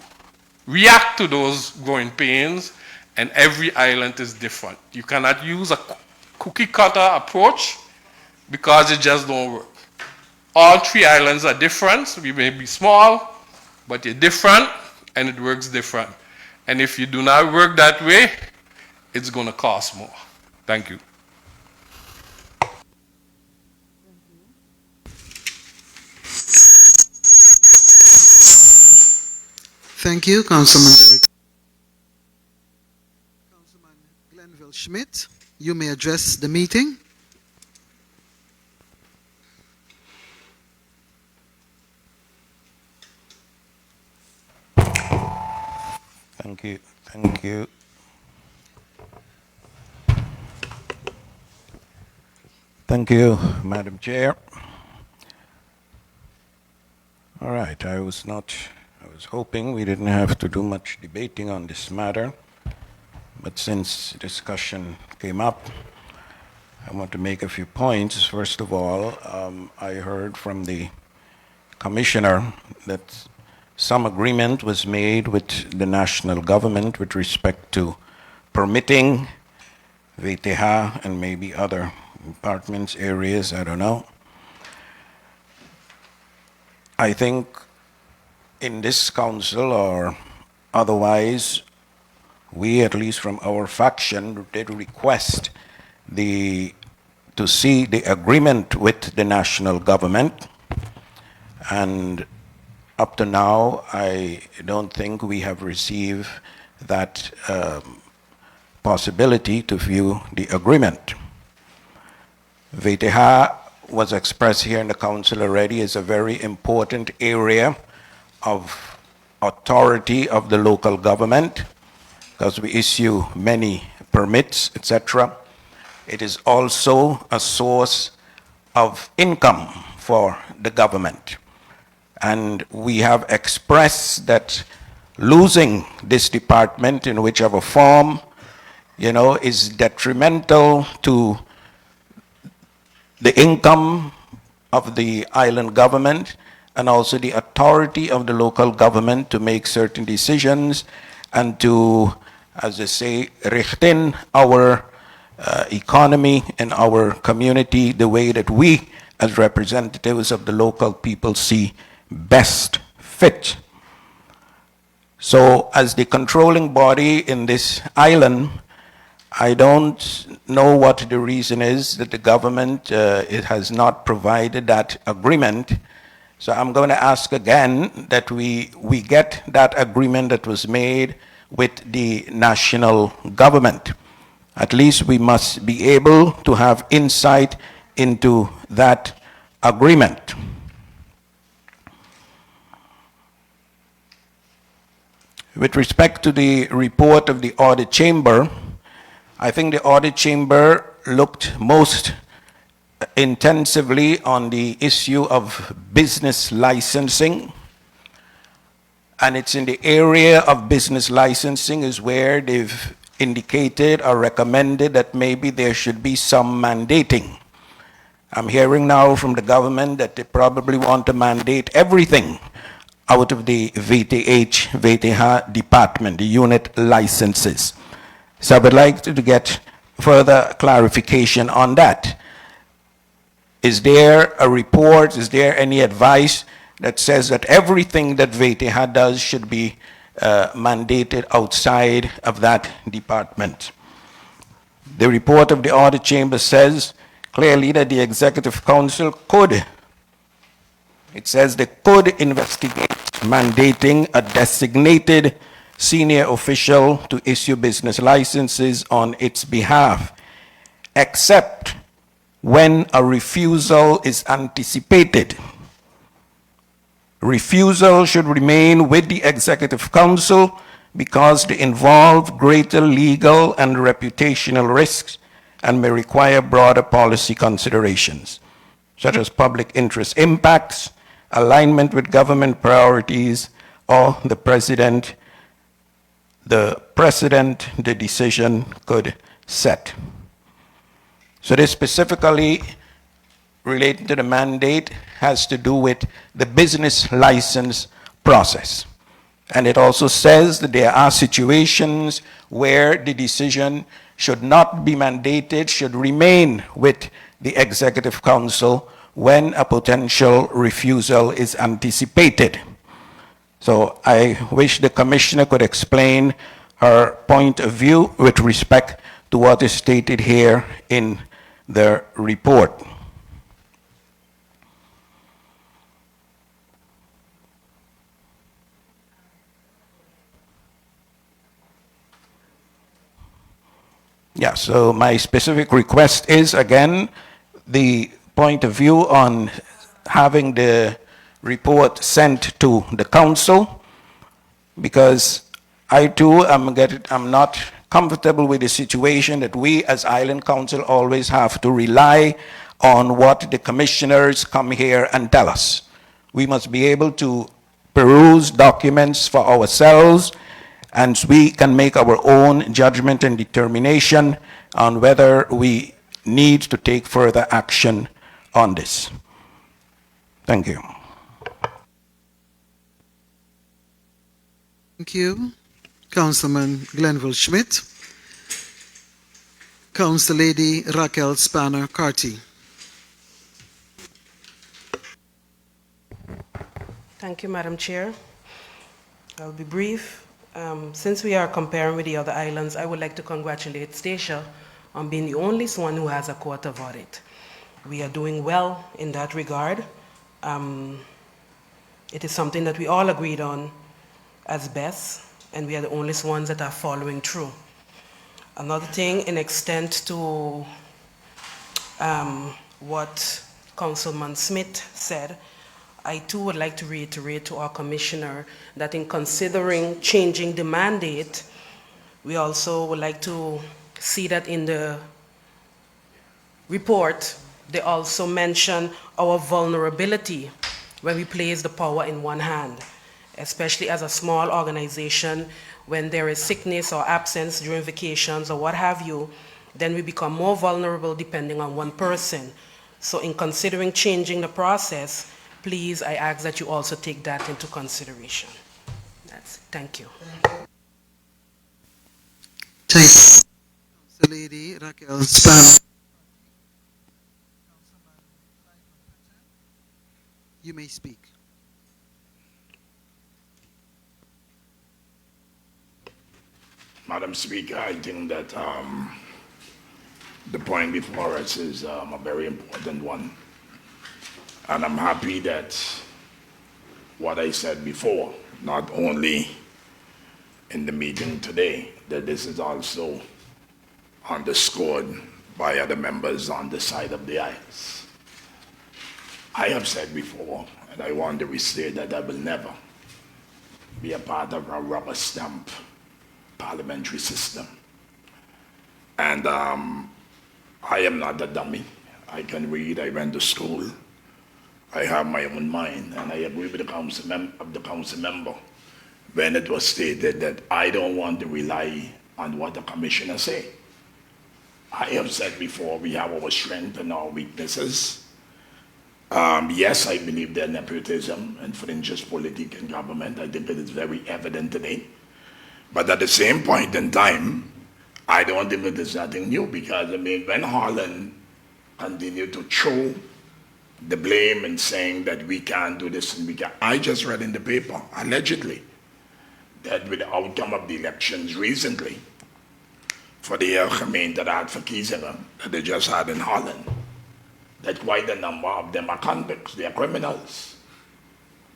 react to those growing pains, and every island is different. You cannot use a cookie cutter approach because it just don't work. All 3 islands are different. We may be small, but you're different, and it works different. And if you do not work that way, it's going to cost more. Thank you. Thank you, Councilman Derek. Councilman Glenville Schmidt, you may address the meeting. Thank you. Thank you. Thank you, Madam Chair. All right, I was hoping we didn't have to do much debating on this matter, but since discussion came up, I want to make a few points. First of all, I heard from the Commissioner that some agreement was made with the national government with respect to permitting VTH and maybe other departments, areas, I don't know. I think in this council or otherwise, we, at least from our faction, did request to see the agreement with the national government, and up to now, I don't think we have received that possibility to view the agreement. VTH was expressed here in the council already as a very important area of authority of the local government, because we issue many permits, etc. It is also a source of income for the government. And we have expressed that losing this department in whichever form, is detrimental to the income of the island government and also the authority of the local government to make certain decisions and to, as they say, richten our economy and our community the way that we, as representatives of the local people, see best fit. So as the controlling body in this island, I don't know what the reason is that the government it has not provided that agreement. So I'm going to ask again that we get that agreement that was made with the national government. At least we must be able to have insight into that agreement. With respect to the report of the audit chamber, I think the audit chamber looked most intensively on the issue of business licensing. And it's in the area of business licensing is where they've indicated or recommended that maybe there should be some mandating. I'm hearing now from the government that they probably want to mandate everything out of the VTH department, the unit licenses. So I would like to get further clarification on that. Is there a report, is there any advice that says that everything that VTH does should be mandated outside of that department? The report of the audit chamber says clearly that the executive council could, it says they could investigate mandating a designated senior official to issue business licenses on its behalf, except when a refusal is anticipated. Refusal should remain with the executive council because they involve greater legal and reputational risks and may require broader policy considerations, such as public interest impacts, alignment with government priorities, or the precedent the decision could set. So this specifically relating to the mandate has to do with the business license process. And it also says that there are situations where the decision should not be mandated, should remain with the executive council when a potential refusal is anticipated. So I wish the commissioner could explain her point of view with respect to what is stated here in the report. Yeah, so my specific request is, again, the point of view on having the report sent to the council, because I too I'm not comfortable with the situation that we as Island Council always have to rely on what the commissioners come here and tell us. We must be able to peruse documents for ourselves, and we can make our own judgment and determination on whether we need to take further action on this. Thank you. Thank you, Councilman Glenville Schmidt. Council Lady Raquel Spanner Carty. Thank you, Madam Chair. I'll be brief. Since we are comparing with the other islands, I would like to congratulate Statia on being the only one who has a court of audit. We are doing well in that regard. It is something that we all agreed on as best, and we are the only ones that are following through. Another thing, in extent to what Councilman Smith said, I too would like to reiterate to our commissioner that in considering changing the mandate, we also would like to see that in the report, they also mention our vulnerability when we place the power in one hand, especially as a small organization. When there is sickness or absence during vacations or what have you, then we become more vulnerable depending on one person. So in considering changing the process, please, I ask that you also take that into consideration. That's it. Thank you. Thank you. Council Lady Raquel Spanner. You may speak. Madam Speaker, I think that the point before us is a very important one. And I'm happy that what I said before, not only in the meeting today, that this is also underscored by other members on the side of the aisles. I have said before, and I want to restate that I will never be a part of a rubber stamp parliamentary system. And I am not a dummy. I can read, I went to school. I have my own mind, and I agree with the council member when it was stated that I don't want to rely on what the commissioner say. I have said before, we have our strengths and our weaknesses. Yes, I believe there's nepotism and fringes politics in government. I think it is very evident today. But at the same point in time, I don't think it is nothing new, because I mean, when Holland continued to throw the blame and saying that we can't do this and we can't, I just read in the paper, allegedly, that with the outcome of the elections recently, for the Verkiezinger that they just had in Holland, that quite a number of them are convicts, they are criminals,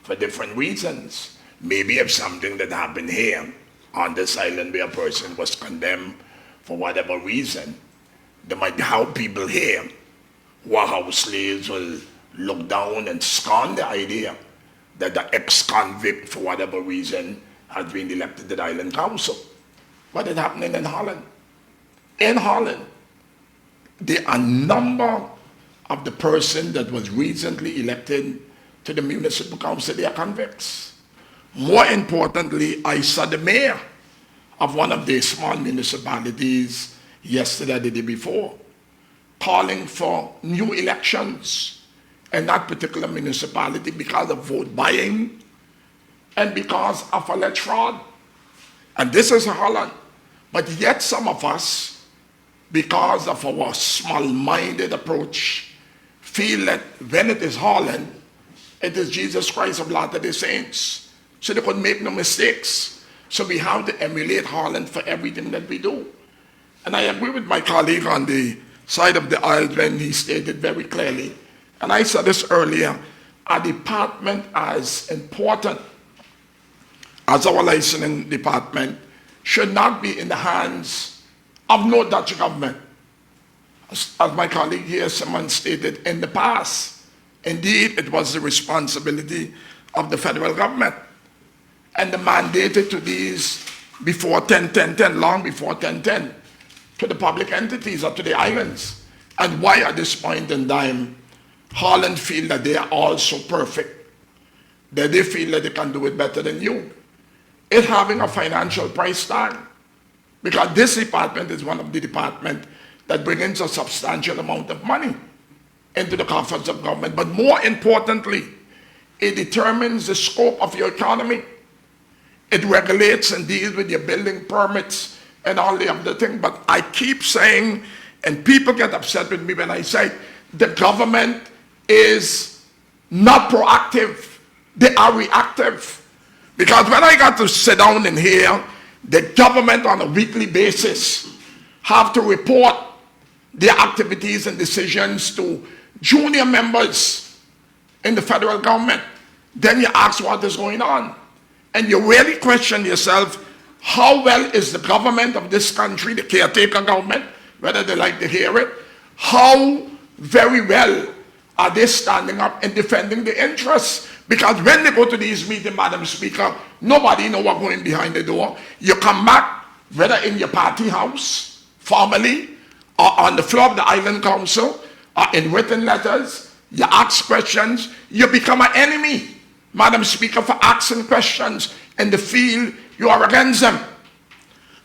for different reasons. Maybe if something that happened here on this island where a person was condemned for whatever reason, they might have people here who are house slaves will look down and scorn the idea that the ex-convict, for whatever reason, has been elected to the island council. What is happening in Holland? In Holland, there are a number of the person that was recently elected to the municipal council, they are convicts. More importantly, I saw the mayor of one of the small municipalities yesterday, the day before, calling for new elections in that particular municipality because of vote buying and because of alleged fraud. And this is Holland. But yet some of us, because of our small-minded approach, feel that when it is Holland, it is Jesus Christ of Latter-day Saints. So they could make no mistakes. So we have to emulate Holland for everything that we do. And I agree with my colleague on the side of the aisle when he stated very clearly, and I said this earlier, a department as important as our licensing department should not be in the hands of no Dutch government. As my colleague here, someone stated in the past, indeed it was the responsibility of the federal government. And the mandated to these before 10-10-10, long before 10-10, to the public entities or to the islands. And why at this point in time, Holland feel that they are all so perfect, that they feel that they can do it better than you. It's having a financial price tag, because this department is one of the departments that brings in a substantial amount of money into the coffers of government. But more importantly, it determines the scope of your economy. It regulates and deals with your building permits and all the other things. But I keep saying, and people get upset with me when I say, the government is not proactive. They are reactive. Because when I got to sit down and hear the government on a weekly basis have to report their activities and decisions to junior members in the federal government, then you ask what is going on. And you really question yourself, how well is the government of this country, the caretaker government, whether they like to hear it, how very well are they standing up and defending the interests? Because when they go to these meetings, Madam Speaker, nobody knows what's going behind the door. You come back, whether in your party house, formally, or on the floor of the Island Council, or in written letters, you ask questions, you become an enemy, Madam Speaker, for asking questions, and they feel you are against them.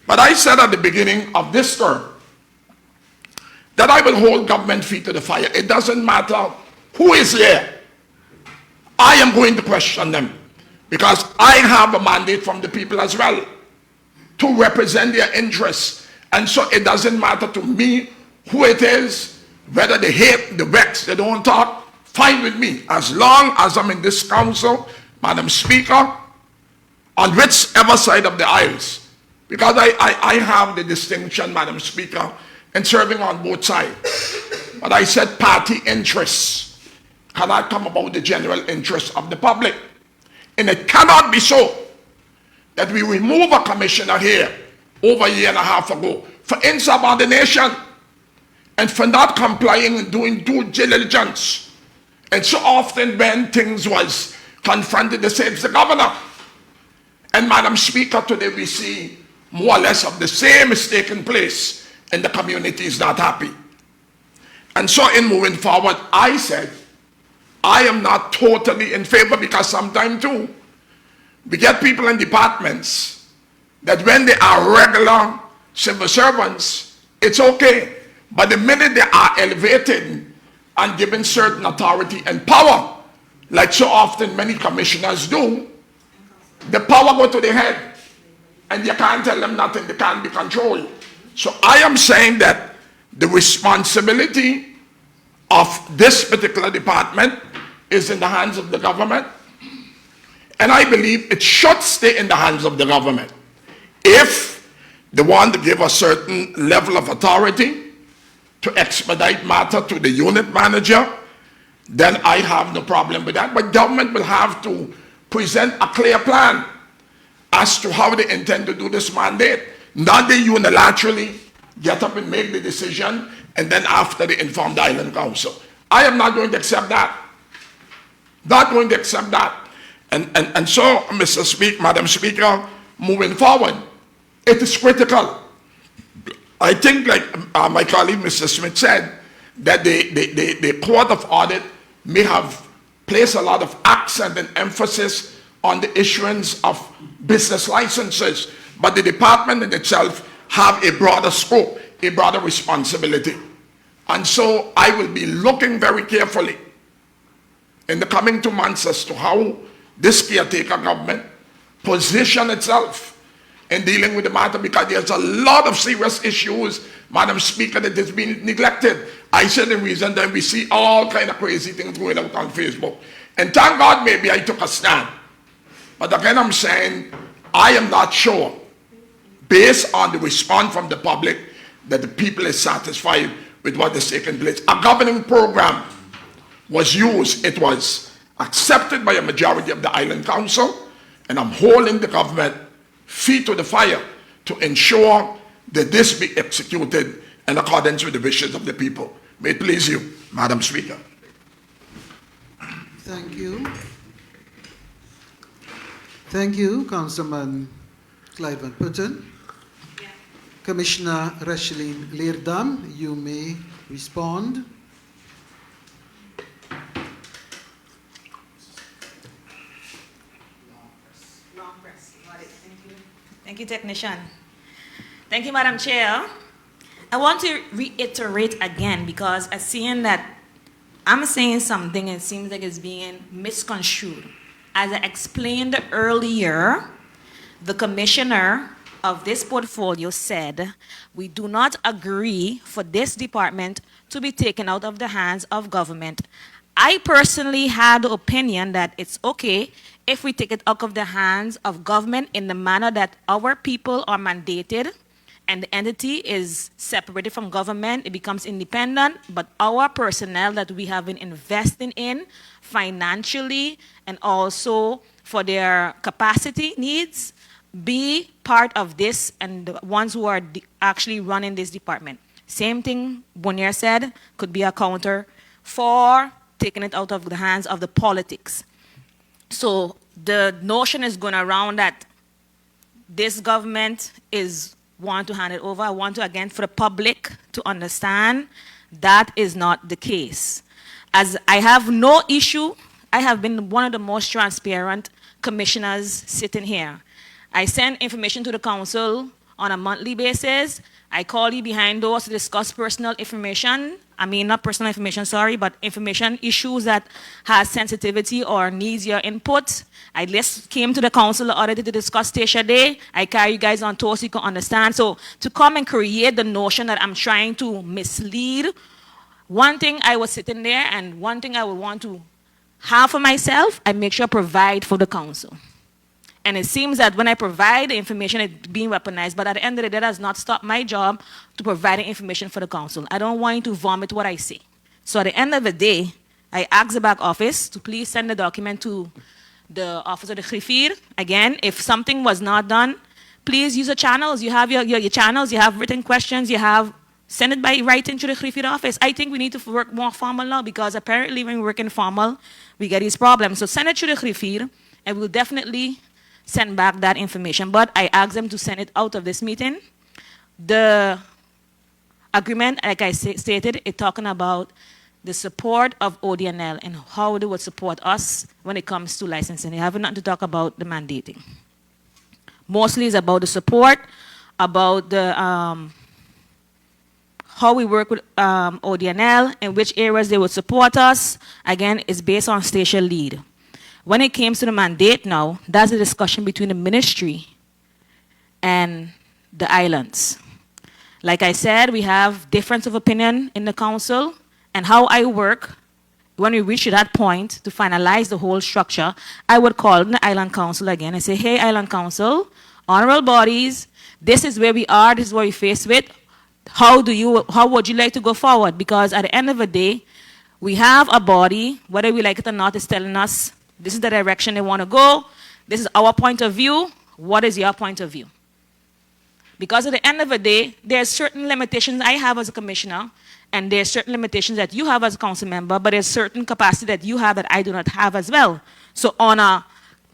But I said at the beginning of this term that I will hold government feet to the fire. It doesn't matter who is here. I am going to question them because I have a mandate from the people as well to represent their interests. And so it doesn't matter to me who it is, whether they hate, they vex, they don't talk, fine with me. As long as I'm in this council, Madam Speaker, on whichever side of the aisles, because I have the distinction, Madam Speaker, in serving on both sides. But I said party interests cannot come about the general interest of the public. And it cannot be so that we remove a commissioner here over a year and a half ago for insubordination and for not complying and doing due diligence. And so often when things was confronted, they say it's the governor. And Madam Speaker, today we see more or less of the same is taking place and the community is not happy. And so in moving forward, I said, I am not totally in favor because sometimes too, we get people in departments that when they are regular civil servants, it's okay. But the minute they are elevated and given certain authority and power, like so often many commissioners do, the power go to the head and you can't tell them nothing, they can't be controlled. So I am saying that the responsibility of this particular department is in the hands of the government. And I believe it should stay in the hands of the government. If they want to give a certain level of authority to expedite matter to the unit manager, then I have no problem with that. But government will have to present a clear plan as to how they intend to do this mandate. Not they unilaterally get up and make the decision and then after they inform the Island Council. I am not going to accept that. Not going to accept that. And so, Madam Speaker, moving forward, it is critical. I think like my colleague Mr. Smith said, that the Court of Audit may have placed a lot of accent and emphasis on the issuance of business licenses, but the department in itself have a broader scope, a broader responsibility. And so I will be looking very carefully in the coming 2 months as to how this caretaker government position itself in dealing with the matter, because there's a lot of serious issues, Madam Speaker, that has been neglected. I said the reason that we see all kind of crazy things going out on Facebook. And thank God maybe I took a stand. But again, I'm saying I am not sure, based on the response from the public, that the people is satisfied with what is taking place. A governing program was used. It was accepted by a majority of the Island Council, and I'm holding the government feet to the fire to ensure that this be executed in accordance with the wishes of the people. May it please you, Madam Speaker. Thank you. Thank you, Councilman Clyde Van Putten. Yeah. Commissioner Resheline Leerdam, you may respond. Thank you, technician. Thank you, Madam Chair. I want to reiterate again because I seeing that I'm saying something and it seems like it's being misconstrued. As I explained earlier, the commissioner of this portfolio said, we do not agree for this department to be taken out of the hands of government. I personally had the opinion that it's okay if we take it out of the hands of government in the manner that our people are mandated and the entity is separated from government, it becomes independent, but our personnel that we have been investing in financially and also for their capacity needs be part of this and the ones who are actually running this department. Same thing Bonnier said, could be a counter for taking it out of the hands of the politics. So the notion is going around that this government is want to hand it over. I want to, again, for the public to understand that is not the case. As I have no issue, I have been one of the most transparent commissioners sitting here. I send information to the council on a monthly basis. I call you behind doors to discuss personal information. I mean, not personal information, sorry, but information issues that has sensitivity or needs your input. I just came to the council the other day to discuss Station Day. I carry you guys on tour so you can understand. So to come and create the notion that I'm trying to mislead, one thing I was sitting there and one thing I would want to have for myself, I make sure I provide for the council. And it seems that when I provide the information, it's being weaponized. But at the end of the day, that does not stop my job to provide the information for the council. I don't want you to vomit what I say. So at the end of the day, I ask the back office to please send the document to the office of the griffier. Again, if something was not done, please use the channels. You have your channels, you have written questions, you have, send it by writing to the griffier office. I think we need to work more formal now because apparently when we work informal, we get these problems. So send it to the griffier and we'll definitely send back that information, but I asked them to send it out of this meeting. The agreement, like I stated, it's talking about the support of ODNL and how they would support us when it comes to licensing. They have nothing to talk about the mandating. Mostly it's about the support, about the how we work with ODNL, in which areas they would support us. Again, it's based on station lead. When it comes to the mandate now, that's a discussion between the ministry and the islands. Like I said, we have difference of opinion in the council, and how I work, when we reach that point to finalize the whole structure, I would call the island council again and say, hey, island council, honorable bodies, this is where we are, this is what we face with. How would you like to go forward? Because at the end of the day, we have a body, whether we like it or not, is telling us this is the direction they want to go. This is our point of view. What is your point of view? Because at the end of the day, there's certain limitations I have as a commissioner, and there's certain limitations that you have as a council member, but there's certain capacity that you have that I do not have as well. So on a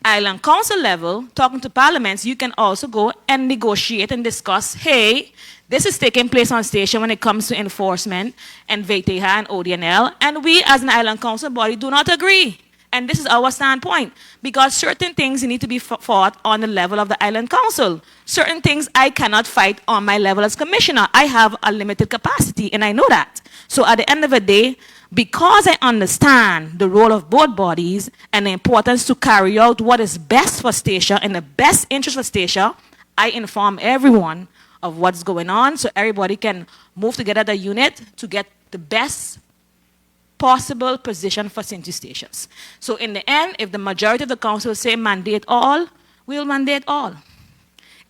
island council level, talking to parliaments, you can also go and negotiate and discuss, hey, this is taking place on station when it comes to enforcement and VTH and ODNL, and we as an island council body do not agree. And this is our standpoint, because certain things need to be fought on the level of the island council. Certain things I cannot fight on my level as commissioner. I have a limited capacity, and I know that. So at the end of the day, because I understand the role of both bodies and the importance to carry out what is best for Statia and the best interest for Statia, I inform everyone of what's going on so everybody can move together the unit to get the best possible position for St. Eustatius. So in the end, if the majority of the council say mandate all, we'll mandate all.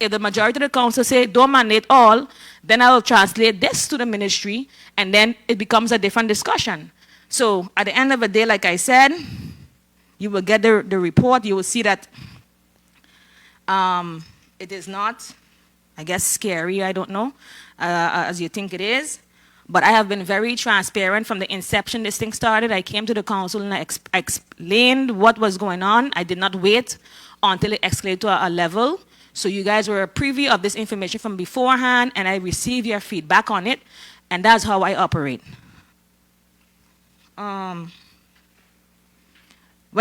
If the majority of the council say don't mandate all, then I will translate this to the ministry, and then it becomes a different discussion. So at the end of the day, like I said, you will get the report. You will see that it is not, I guess, scary, I don't know, as you think it is. But I have been very transparent from the inception this thing started. I came to the council and I explained what was going on. I did not wait until it escalated to a level. So you guys were a preview of this information from beforehand, and I received your feedback on it, and that's how I operate. When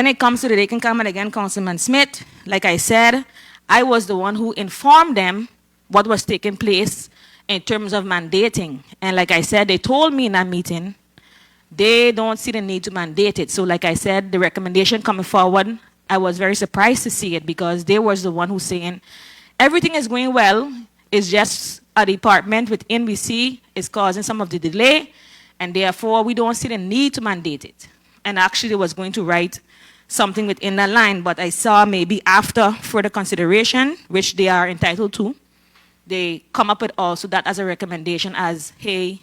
it comes to the Laken comment again, Councilman Smith, like I said, I was the one who informed them what was taking place in terms of mandating. And like I said, they told me in that meeting, they don't see the need to mandate it. So like I said, the recommendation coming forward, I was very surprised to see it because they was the one who's saying, everything is going well, it's just a department within we see is causing some of the delay, and therefore we don't see the need to mandate it. And actually they was going to write something within that line, but I saw maybe after further consideration, which they are entitled to, they come up with also that as a recommendation as, hey,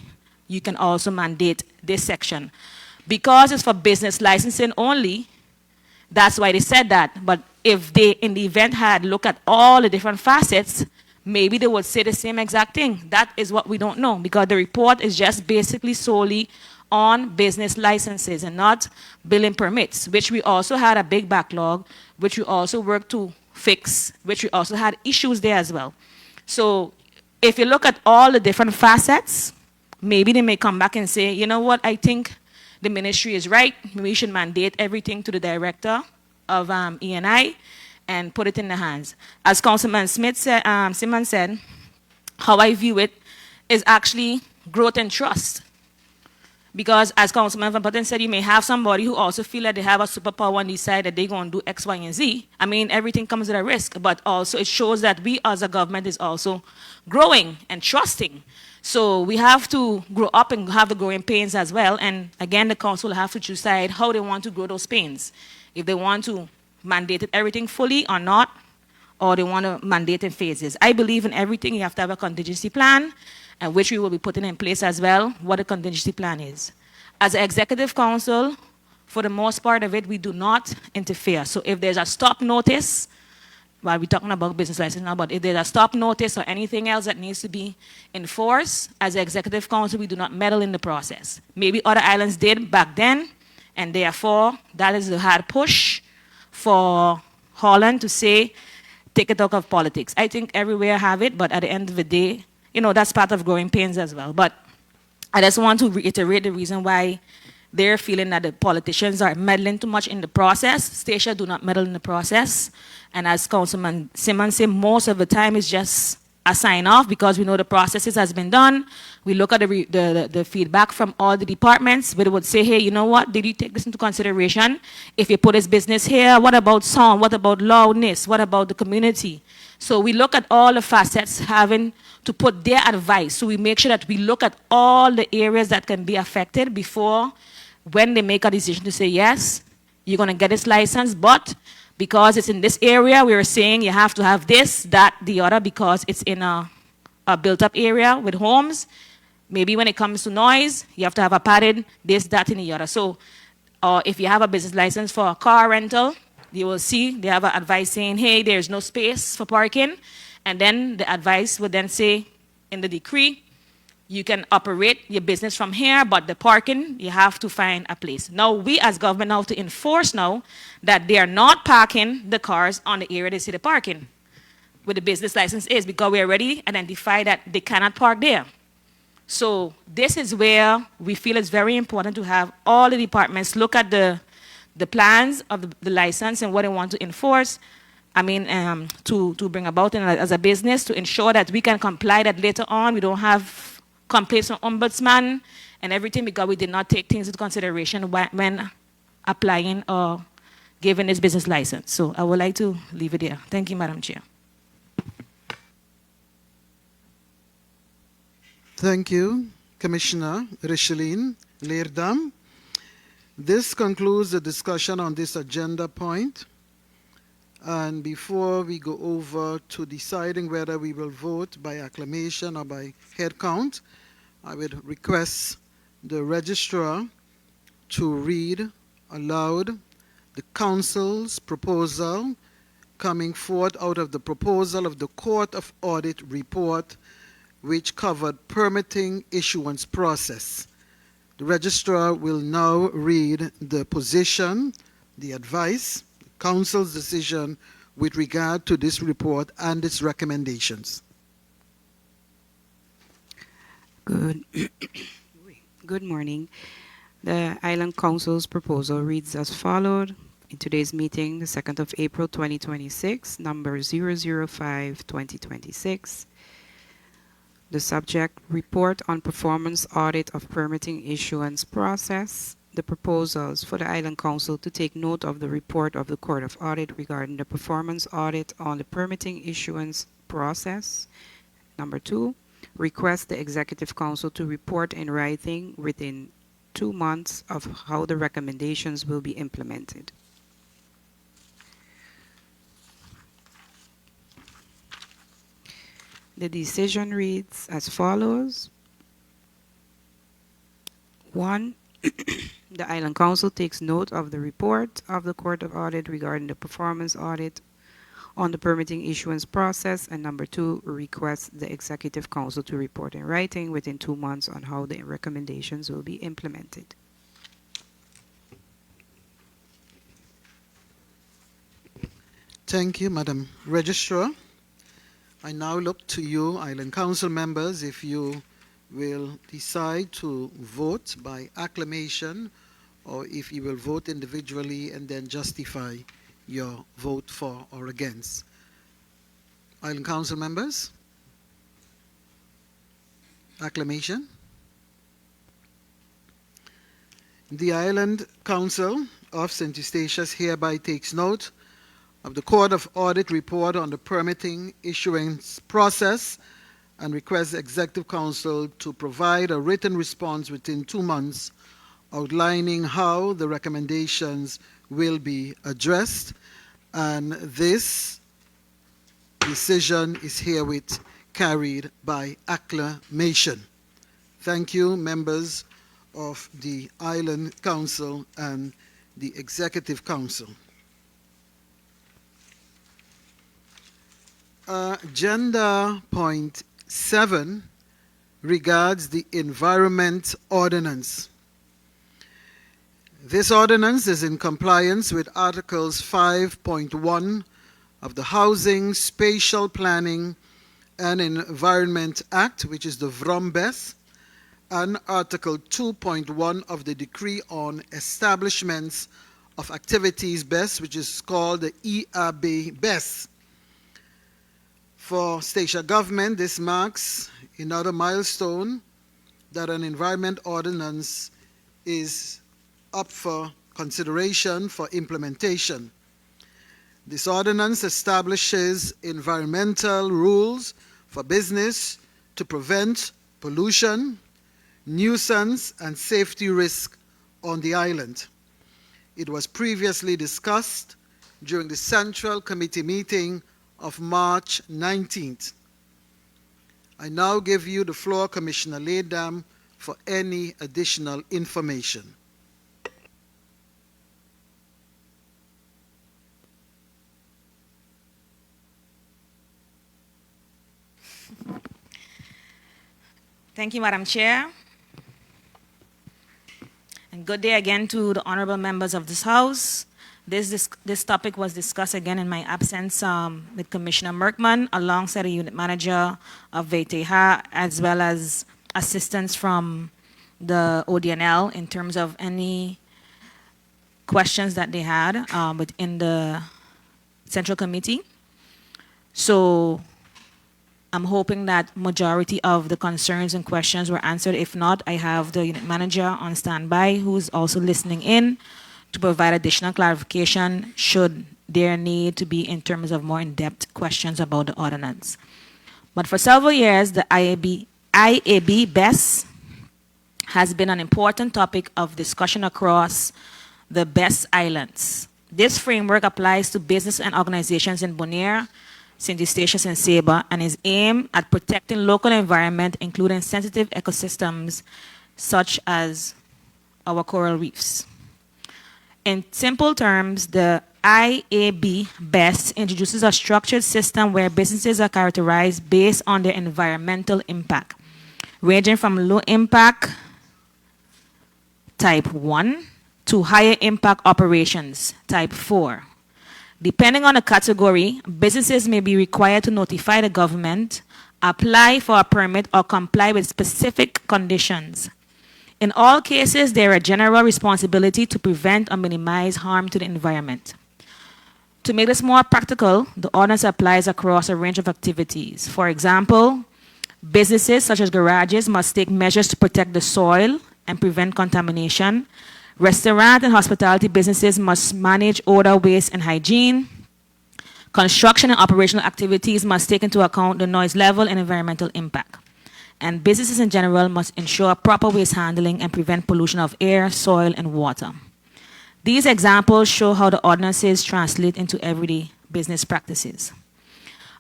you can also mandate this section. Because it's for business licensing only, that's why they said that. But if they, in the event, had looked at all the different facets, maybe they would say the same exact thing. That is what we don't know, because the report is just basically solely on business licenses and not building permits, which we also had a big backlog, which we also worked to fix, which we also had issues there as well. So if you look at all the different facets, maybe they may come back and say, you know what, I think the ministry is right. We should mandate everything to the director of E&I and put it in the hands. As Councilman Smith said, Simmons said, how I view it is actually growth and trust. Because as Councilman Van Putten said, you may have somebody who also feel that they have a superpower and decide that they're going to do X, Y, and Z. I mean, everything comes with a risk, but also it shows that we as a government is also growing and trusting. So we have to grow up and have the growing pains as well. And again, the council will have to decide how they want to grow those pains. If they want to mandate everything fully or not, or they want to mandate in phases. I believe in everything. You have to have a contingency plan, and which we will be putting in place as well, what a contingency plan is. As an executive council, for the most part of it, we do not interfere. So if there's a stop notice, well, we're talking about business license now, but if there's a stop notice or anything else that needs to be enforced, as an executive council, we do not meddle in the process. Maybe other islands did back then, and therefore, that is a hard push for Holland to say, take it out of politics. I think everywhere have it, but at the end of the day, you know, that's part of growing pains as well. But I just want to reiterate the reason why they're feeling that the politicians are meddling too much in the process. Statia do not meddle in the process. And as Councilman Simmons said, most of the time it's just a sign-off because we know the processes has been done. We look at the feedback from all the departments, but it would say, hey, you know what, did you take this into consideration? If you put this business here, what about sound? What about loudness? What about the community? So we look at all the facets having to put their advice. So we make sure that we look at all the areas that can be affected before when they make a decision to say, yes, you're going to get this license, but because it's in this area, we are saying you have to have this, that, the other, because it's in a built-up area with homes. Maybe when it comes to noise, you have to have a padded this, that, and the other. So if you have a business license for a car rental, you will see they have an advice saying, hey, there's no space for parking. And then the advice would then say in the decree, you can operate your business from here, but the parking, you have to find a place. Now, we as government now have to enforce now that they are not parking the cars on the area they see the parking, where the business license is, because we already identified that they cannot park there. So this is where we feel it's very important to have all the departments look at the plans of the license and what they want to enforce. I mean, to bring about as a business to ensure that we can comply, that later on we don't have complaints from ombudsman and everything because we did not take things into consideration when applying or giving this business license. So I would like to leave it there. Thank you, Madam Chair. Thank you, Commissioner Richeline Leerdam. This concludes the discussion on this agenda point. And before we go over to deciding whether we will vote by acclamation or by head count, I would request the registrar to read aloud the council's proposal coming forth out of the proposal of the Court of Audit report, which covered permitting issuance process. The registrar will now read the position, the advice, the council's decision with regard to this report and its recommendations. Good morning. The Island Council's proposal reads as followed. In today's meeting, the 2nd of April 2026, number 005-2026, The subject, report on performance audit of permitting issuance process. The proposals for the Island Council to take note of the report of the Court of Audit regarding the performance audit on the permitting issuance process. Number 2, request the Executive Council to report in writing within 2 months of how the recommendations will be implemented. The decision reads as follows. 1. The Island Council takes note of the report of the Court of Audit regarding the performance audit on the permitting issuance process. And number 2, requests the Executive Council to report in writing within 2 months on how the recommendations will be implemented. Thank you, Madam Registrar. I now look to you, Island Council members, if you will decide to vote by acclamation or if you will vote individually and then justify your vote for or against. Island Council members? Acclamation? The Island Council of St. Eustatius hereby takes note of the Court of Audit report on the permitting issuance process and requests the Executive Council to provide a written response within 2 months outlining how the recommendations will be addressed. And this decision is herewith carried by acclamation. Thank you, members of the Island Council and the Executive Council. Agenda point 7 regards the Environment Ordinance. This ordinance is in compliance with Articles 5.1 of the Housing, Spatial Planning and Environment Act, which is the VROMBES, and Article 2.1 of the Decree on Establishments of Activities BES, which is called the ERB BES. For Statia government, this marks another milestone that an environment ordinance is up for consideration for implementation. This ordinance establishes environmental rules for business to prevent pollution, nuisance, and safety risk on the island. It was previously discussed during the Central Committee meeting of March 19th. I now give you the floor, Commissioner Latham, for any additional information. Thank you, Madam Chair. And good day again to the honorable members of this House. This topic was discussed again in my absence with Commissioner Merkman alongside the unit manager of VTH, as well as assistance from the ODNL in terms of any questions that they had within the Central Committee. So I'm hoping that majority of the concerns and questions were answered. If not, I have the unit manager on standby who's also listening in to provide additional clarification should there need to be in terms of more in-depth questions about the ordinance. But for several years, the IAB BES has been an important topic of discussion across the BES Islands. This framework applies to business and organizations in Bonaire, St. Eustatius, and Saba, and is aimed at protecting local environment, including sensitive ecosystems such as our coral reefs. In simple terms, the IAB BES introduces a structured system where businesses are characterized based on their environmental impact, ranging from low impact type 1 to higher impact operations type 4. Depending on the category, businesses may be required to notify the government, apply for a permit, or comply with specific conditions. In all cases, there is a general responsibility to prevent or minimize harm to the environment. To make this more practical, the ordinance applies across a range of activities. For example, Businesses such as garages must take measures to protect the soil and prevent contamination. Restaurant and hospitality businesses must manage odor, waste, and hygiene. Construction and operational activities must take into account the noise level and environmental impact. And businesses in general must ensure proper waste handling and prevent pollution of air, soil, and water. These examples show how the ordinances translate into everyday business practices.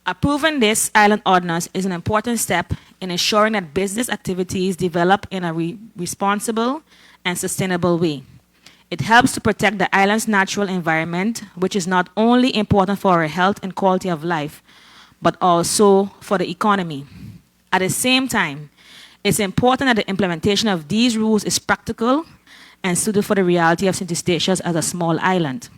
Approving this island ordinance is an important step in ensuring that business activities develop in a responsible and sustainable way. It helps to protect the island's natural environment, which is not only important for our health and quality of life, but also for the economy. At the same time, it's important that the implementation of these rules is practical and suited for the reality of St. Eustatius as a small island.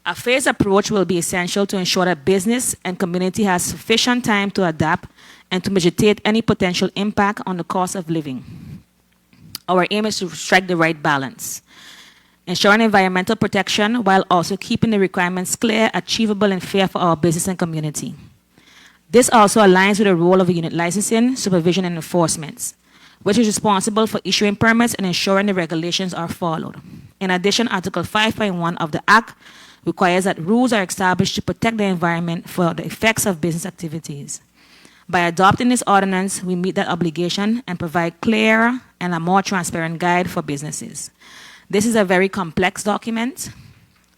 A phased approach will be essential to ensure that business and community has sufficient time to adapt and to mitigate any potential impact on the cost of living. Our aim is to strike the right balance, ensuring environmental protection while also keeping the requirements clear, achievable, and fair for our business and community. This also aligns with the role of the unit licensing, supervision, and enforcement, which is responsible for issuing permits and ensuring the regulations are followed. In addition, Article 5.1 of the Act requires that rules are established to protect the environment for the effects of business activities. By adopting this ordinance, we meet that obligation and provide clearer and a more transparent guide for businesses. This is a very complex document,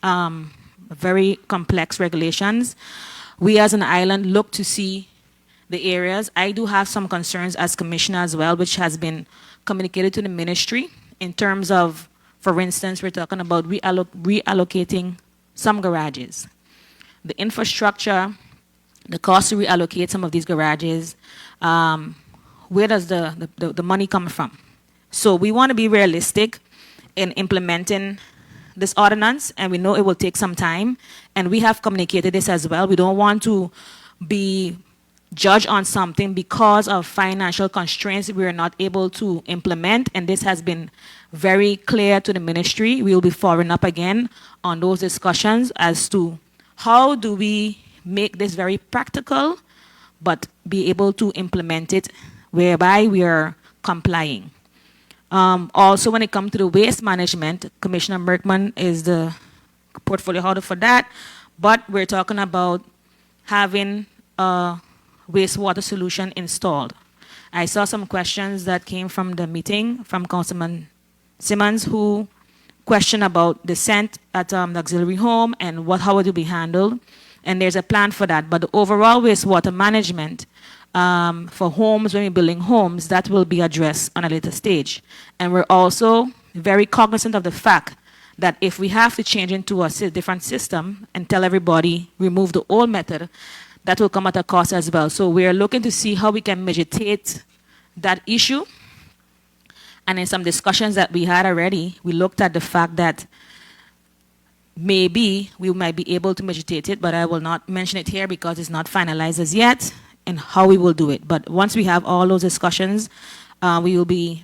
very complex regulations. We as an island look to see the areas. I do have some concerns as commissioner as well, which has been communicated to the ministry in terms of, for instance, we're talking about reallocating some garages. The infrastructure, the cost to reallocate some of these garages, where does the money come from? So we want to be realistic in implementing this ordinance, and we know it will take some time, and we have communicated this as well. We don't want to be judged on something because of financial constraints we are not able to implement, and this has been very clear to the ministry. We will be following up again on those discussions as to how do we make this very practical, but be able to implement it whereby we are complying. Also, when it comes to the waste management, Commissioner Merkman is the portfolio holder for that, but we're talking about having a wastewater solution installed. I saw some questions that came from the meeting from Councilman Simmons, who questioned about the scent at the auxiliary home and how it will be handled. And there's a plan for that. But the overall wastewater management for homes, when we're building homes, that will be addressed on a later stage. And we're also very cognizant of the fact that if we have to change into a different system and tell everybody remove the old method, that will come at a cost as well. So we are looking to see how we can mitigate that issue. And in some discussions that we had already, we looked at the fact that maybe we might be able to mitigate it, but I will not mention it here because it's not finalized as yet and how we will do it. But once we have all those discussions, we will be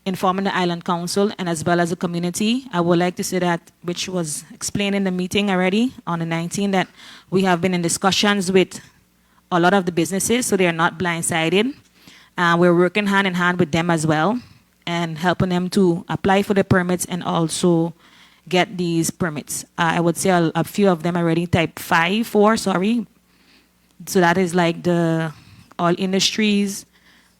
informing the Island Council and as well as the community. I would like to say that, which was explained in the meeting already on the 19th, that we have been in discussions with a lot of the businesses, so they are not blindsided. We're working hand in hand with them as well and helping them to apply for the permits and also get these permits. I would say a few of them already type 4, sorry. So that is like the oil industries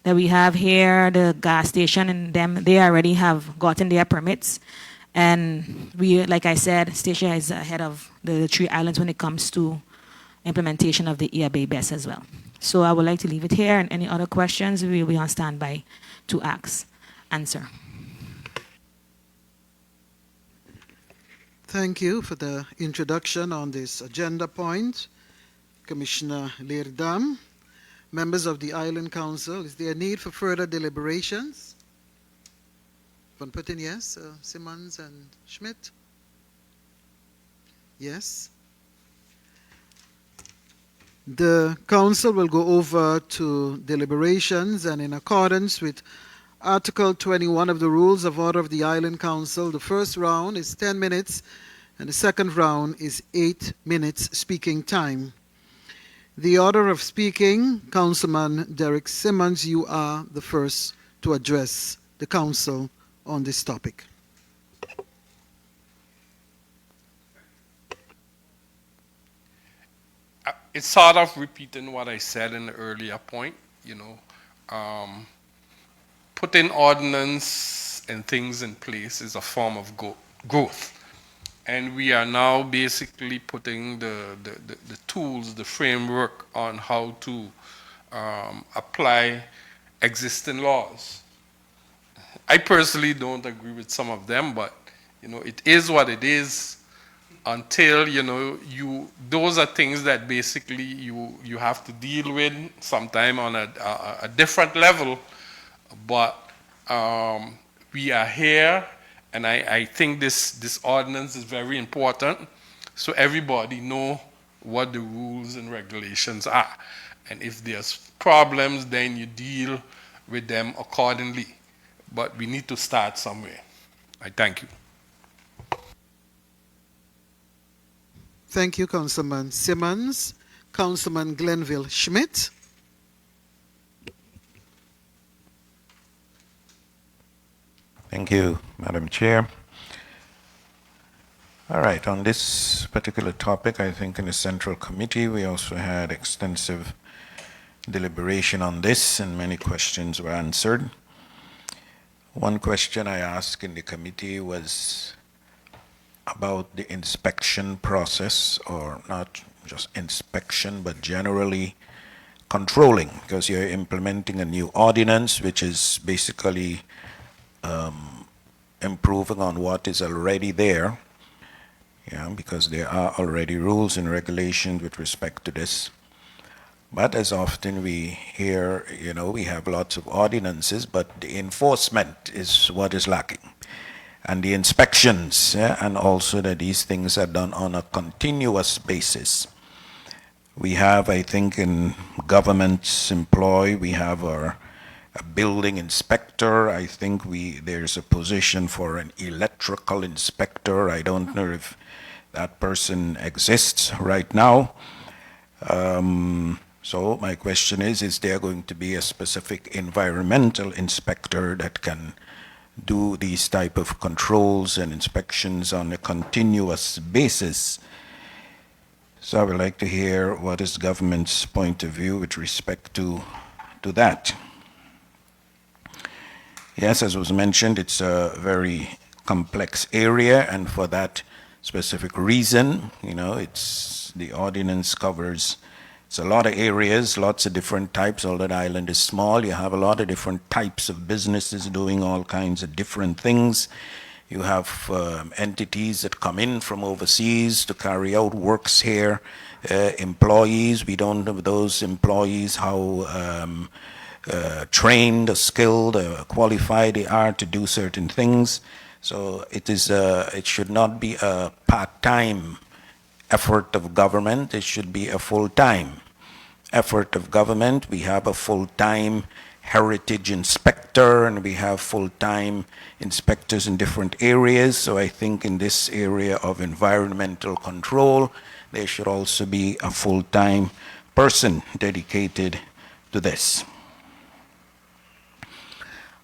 that we have here, the gas station, and them, they already have gotten their permits. And we, like I said, Stacia is ahead of the 3 islands when it comes to implementation of the hereby best as well. So I would like to leave it here, and any other questions, we will be on standby to answer. Thank you for the introduction on this agenda point, Commissioner Leerdam. Members of the Island Council, is there a need for further deliberations? Van Putten, yes. Simmons and Schmidt? Yes. The Council will go over to deliberations, and in accordance with Article 21 of the Rules of Order of the Island Council, the first round is 10 minutes and the second round is 8 minutes speaking time. The order of speaking, Councilman Derek Simmons, you are the first to address the council on this topic. It's sort of repeating what I said in the earlier point, putting ordinance and things in place is a form of growth. And we are now basically putting the tools, the framework on how to apply existing laws. I personally don't agree with some of them, but it is what it is. Until those are things that basically you have to deal with sometime on a different level. But we are here, and I think this ordinance is very important, so everybody know what the rules and regulations are. And if there's problems, then you deal with them accordingly. But we need to start somewhere. I thank you. Thank you, Councilman Simmons. Councilman Glenville Schmidt. Thank you, Madam Chair. All right, on this particular topic, I think in the Central Committee, we also had extensive deliberation on this, and many questions were answered. One question I asked in the committee was about the inspection process, or not just inspection, but generally controlling, because you're implementing a new ordinance, which is basically improving on what is already there, because there are already rules and regulations with respect to this. But as often we hear, we have lots of ordinances, but the enforcement is what is lacking. And the inspections, and also that these things are done on a continuous basis. We have, I think, in government's employ, we have a building inspector. I think there's a position for an electrical inspector. I don't know if that person exists right now. So my question is there going to be a specific environmental inspector that can do these type of controls and inspections on a continuous basis? So I would like to hear what is government's point of view with respect to that. Yes, as was mentioned, it's a very complex area, and for that specific reason, it's the ordinance covers a lot of areas, lots of different types. Although the island is small, you have a lot of different types of businesses doing all kinds of different things. You have entities that come in from overseas to carry out works here. Employees, we don't know those employees how trained, or skilled, or qualified they are to do certain things. So it should not be a part-time effort of government. It should be a full-time effort of government. We have a full-time heritage inspector, and we have full-time inspectors in different areas. So I think in this area of environmental control, there should also be a full-time person dedicated to this.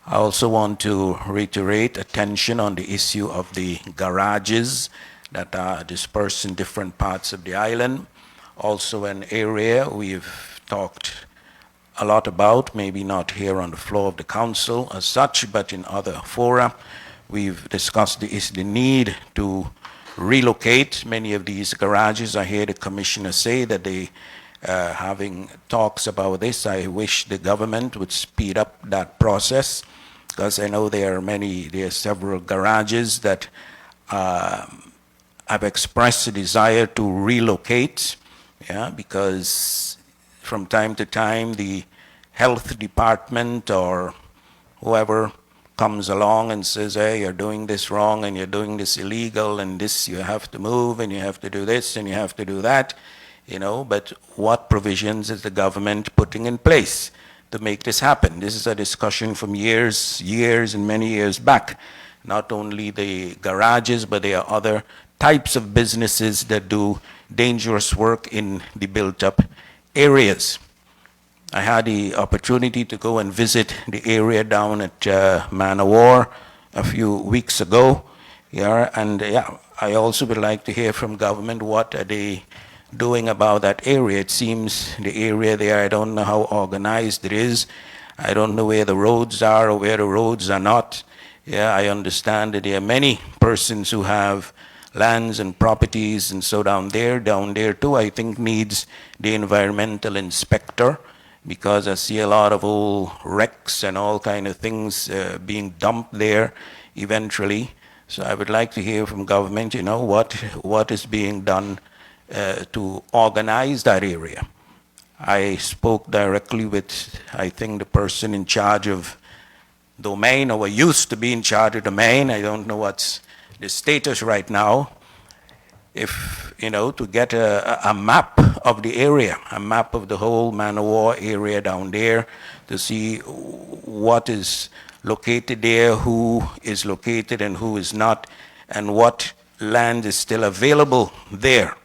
I also want to reiterate attention on the issue of the garages that are dispersed in different parts of the island. Also an area we've talked a lot about, maybe not here on the floor of the council as such, but in other fora. We've discussed the need to relocate many of these garages. I hear the commissioner say that they having talks about this. I wish the government would speed up that process, because I know there are several garages that have expressed a desire to relocate, because from time to time the health department or whoever comes along and says, hey, you're doing this wrong and you're doing this illegal and this you have to move and you have to do this and you have to do that, but what provisions is the government putting in place to make this happen? This is a discussion from years and many years back. Not only the garages, but there are other types of businesses that do dangerous work in the built-up areas. I had the opportunity to go and visit the area down at Man o' War a few weeks ago. I also would like to hear from government what are they doing about that area. It seems the area there, I don't know how organized it is. I don't know where the roads are or where the roads are not. Yeah, I understand that there are many persons who have lands and properties, and so down there too, I think needs the environmental inspector, because I see a lot of old wrecks and all kind of things being dumped there eventually. So I would like to hear from government, what is being done to organize that area. I spoke directly with, I think, the person in charge of domain, or used to be in charge of domain. I don't know what's the status right now. If, to get a map of the area, a map of the whole Man o' War area down there, to see what is located there, who is located and who is not, and what land is still available there.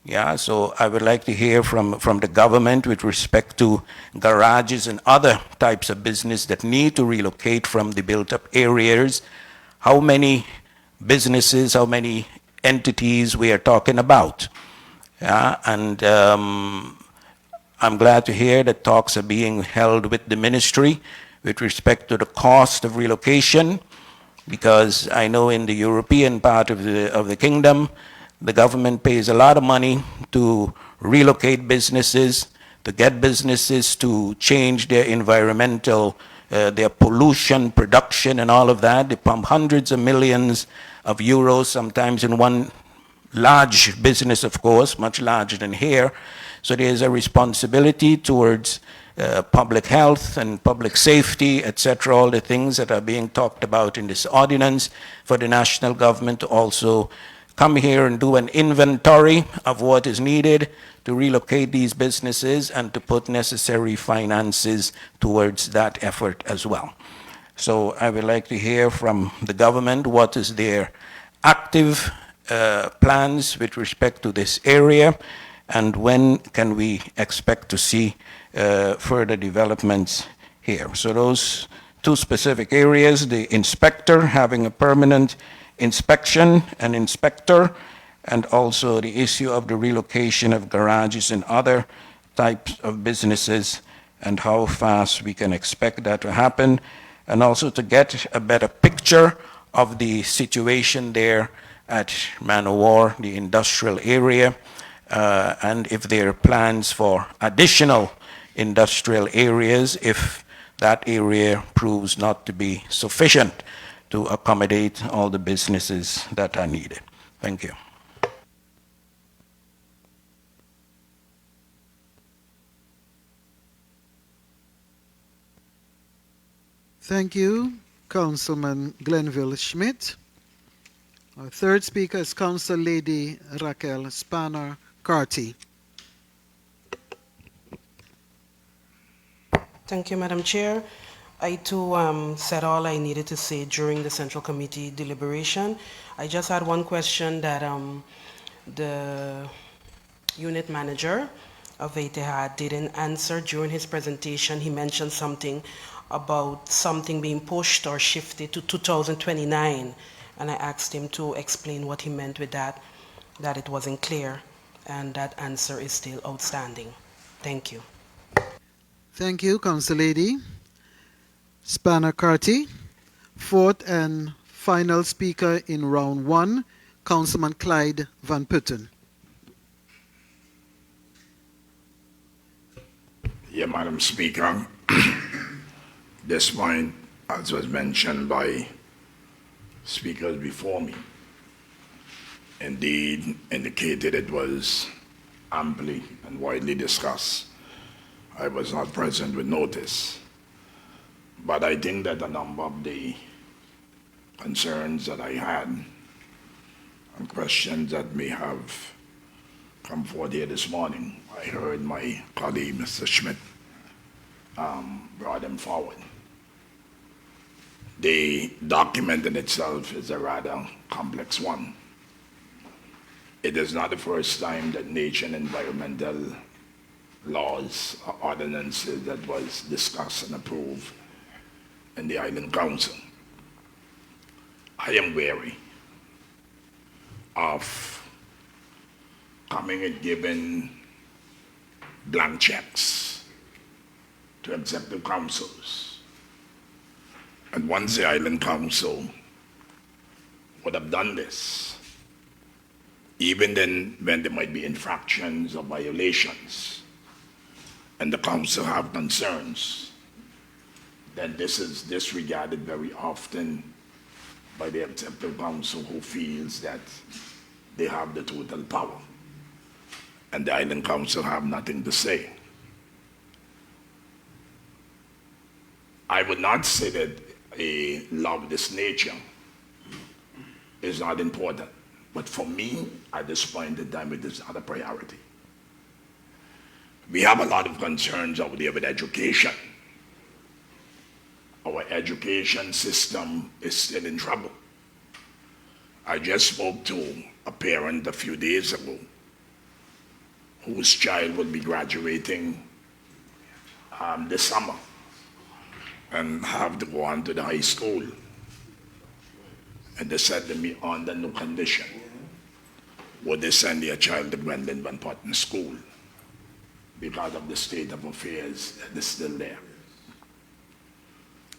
Yeah, so I would like to hear from the government with respect to garages and other types of business that need to relocate from the built-up areas. How many businesses, how many entities we are talking about? Yeah, and I'm glad to hear that talks are being held with the ministry with respect to the cost of relocation, because I know in the European part of the kingdom, the government pays a lot of money to relocate businesses, to get businesses to change their environmental, their pollution production and all of that. They pump hundreds of millions of euros, sometimes in one large business, of course, much larger than here. So there's a responsibility towards public health and public safety, etc., all the things that are being talked about in this ordinance, for the national government to also come here and do an inventory of what is needed to relocate these businesses and to put necessary finances towards that effort as well. So I would like to hear from the government what is their active plans with respect to this area, and when can we expect to see further developments here. So those two specific areas, the inspector having a permanent inspection and inspector, and also the issue of the relocation of garages and other types of businesses, and how fast we can expect that to happen, and also to get a better picture of the situation there at Man o' War, the industrial area, and if there are plans for additional industrial areas if that area proves not to be sufficient to accommodate all the businesses that are needed. Thank you. Thank you, Councilman Glenville Schmidt. Our third speaker is Council Lady Raquel Spanner Carty. Thank you, Madam Chair. I too said all I needed to say during the Central Committee deliberation. I just had one question that the unit manager of Etihad didn't answer during his presentation. He mentioned something about something being pushed or shifted to 2029, and I asked him to explain what he meant with that it wasn't clear, and that answer is still outstanding. Thank you. Thank you, Council Lady Spanner Carty. Fourth and final speaker in round one, Councilman Clyde Van Putten. Yeah, Madam Speaker. This point, as was mentioned by speakers before me, indeed indicated it was amply and widely discussed. I was not present with notice, but I think that a number of the concerns that I had and questions that may have come forward here this morning, I heard my colleague, Mr. Schmidt, brought them forward. The document in itself is a rather complex one. It is not the first time that Nature and Environmental laws or ordinances that was discussed and approved in the Island Council. I am wary of coming and giving blank checks to executive councils. And once the Island Council would have done this, even then when there might be infractions or violations, and the council have concerns, then this is disregarded very often by the executive council, who feels that they have the total power, and the Island Council have nothing to say. I would not say that a law of this nature is not important, but for me, at this point in time, it is not a priority. We have a lot of concerns over there with education. Our education system is still in trouble. I just spoke to a parent a few days ago whose child will be graduating this summer and have to go on to the high school. And they said to me, under no condition would they send their child to Gwendolyn Van Putten School because of the state of affairs that is still there.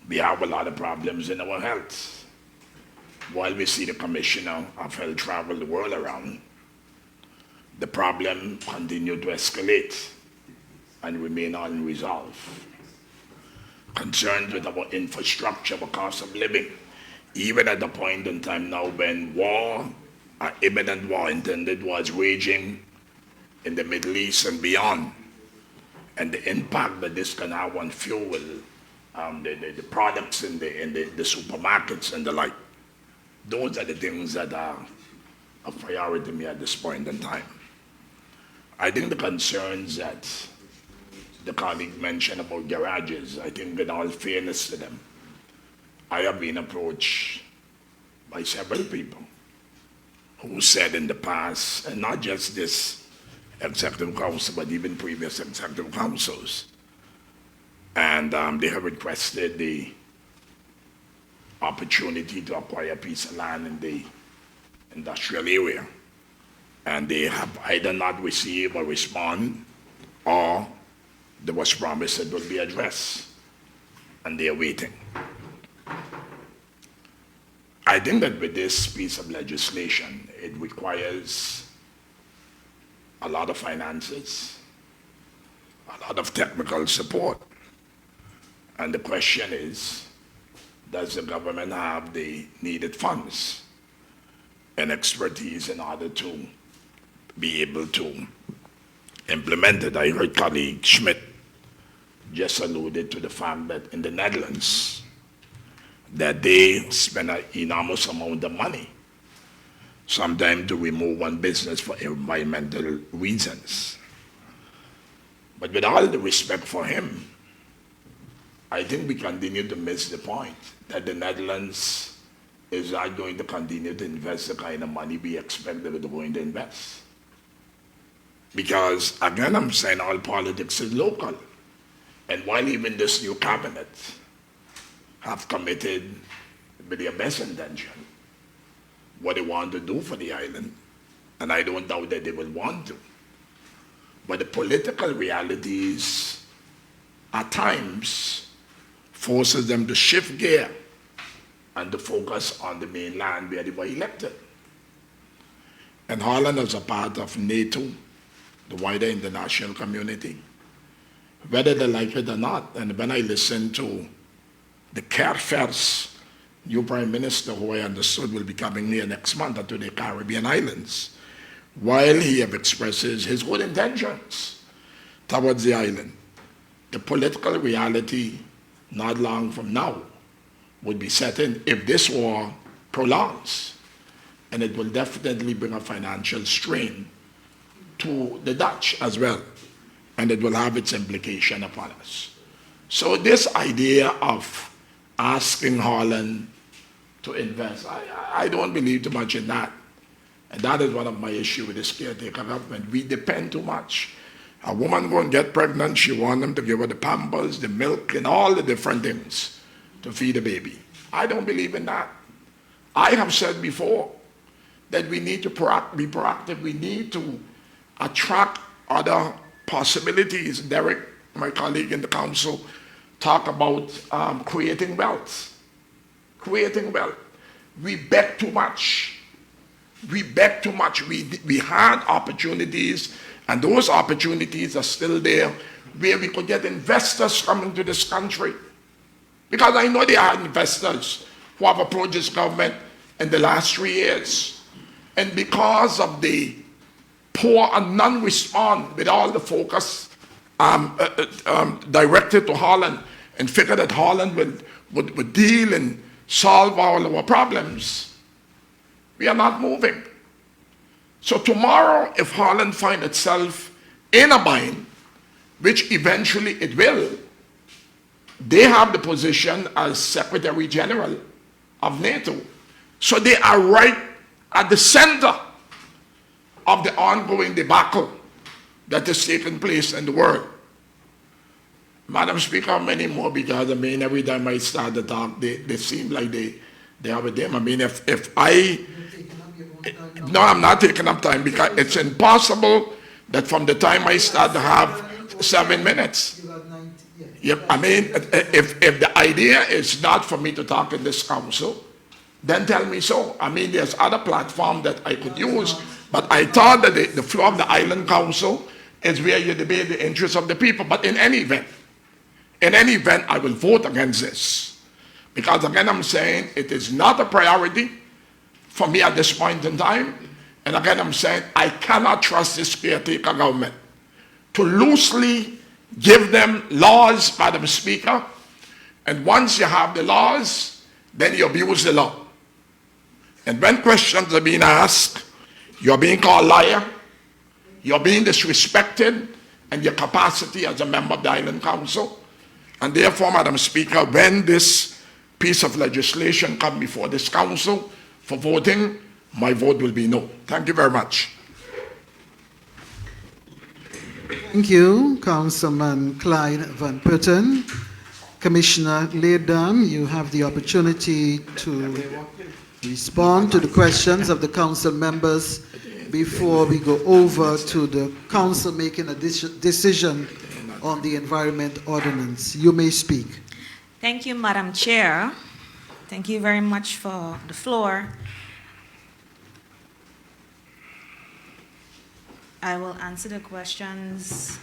We have a lot of problems in our health. While we see the Commissioner of Health travel the world around, the problem continues to escalate and remain unresolved. Concerns with our infrastructure, our cost of living, even at the point in time now when war, an imminent war intended, was raging in the Middle East and beyond, and the impact that this can have on fuel, the products in the supermarkets and the like. Those are the things that are a priority to me at this point in time. I think the concerns that the colleague mentioned about garages, I think in all fairness to them, I have been approached by several people who said in the past, and not just this executive council, but even previous executive councils, and they have requested the opportunity to acquire a piece of land in the industrial area, and they have either not received a response, or there was promised it will be addressed, and they are waiting. I think that with this piece of legislation, it requires a lot of finances, a lot of technical support. And the question is, does the government have the needed funds and expertise in order to be able to implement it? I heard colleague Schmidt just alluded to the fact that in the Netherlands, that they spend an enormous amount of money, sometimes to remove one business for environmental reasons. But with all the respect for him, I think we continue to miss the point that the Netherlands is not going to continue to invest the kind of money we expect they were going to invest. Because, again, I'm saying all politics is local. And while even this new cabinet have committed with their best intention what they want to do for the island, and I don't doubt that they will want to, but the political realities at times forces them to shift gear and to focus on the mainland where they were elected. And Holland is a part of NATO, the wider international community, whether they like it or not. And when I listen to the Kerfers, new Prime Minister, who I understood will be coming here next month to the Caribbean islands, while he have expresses his good intentions towards the island, the political reality not long from now would be set in if this war prolongs, and it will definitely bring a financial strain to the Dutch as well, and it will have its implication upon us. So this idea of asking Holland to invest, I don't believe too much in that. And that is one of my issues with this caretaker government. We depend too much. A woman going to get pregnant, she want them to give her the pampers, the milk, and all the different things to feed the baby. I don't believe in that. I have said before that we need to be proactive. We need to attract other possibilities. Derek, my colleague in the council, talk about creating wealth. Creating wealth. We beg too much. We beg too much. We had opportunities, and those opportunities are still there where we could get investors coming to this country. Because I know there are investors who have approached this government in the last 3 years. And because of the poor and non-response with all the focus directed to Holland and figured that Holland would deal and solve all our problems, we are not moving. So tomorrow, if Holland finds itself in a bind, which eventually it will, they have the position as Secretary General of NATO. So they are right at the center of the ongoing debacle that is taking place in the world. Madam Speaker, many more, because I mean, every time I start to talk, they seem like they have a them. I mean, if I... No, I'm not taking up time, because it's impossible that from the time I start to have 7 minutes. Yep, I mean, if the idea is not for me to talk in this council, then tell me so. I mean, there's other platforms that I could use, but I thought that the floor of the Island Council is where you debate the interests of the people. But in any event, I will vote against this. Because again, I'm saying it is not a priority for me at this point in time. And again, I'm saying I cannot trust this caretaker government to loosely give them laws, Madam Speaker. And once you have the laws, then you abuse the law. And when questions are being asked, you're being called liar, you're being disrespected, and your capacity as a member of the Island Council. And therefore, Madam Speaker, when this piece of legislation comes before this council for voting, my vote will be no. Thank you very much. Thank you, Councilman Clyde Van Putten. Commissioner Leerdam, you have the opportunity to respond to the questions of the council members before we go over to the council making a decision on the environment ordinance. You may speak. Thank you, Madam Chair. Thank you very much for the floor. I will answer the questions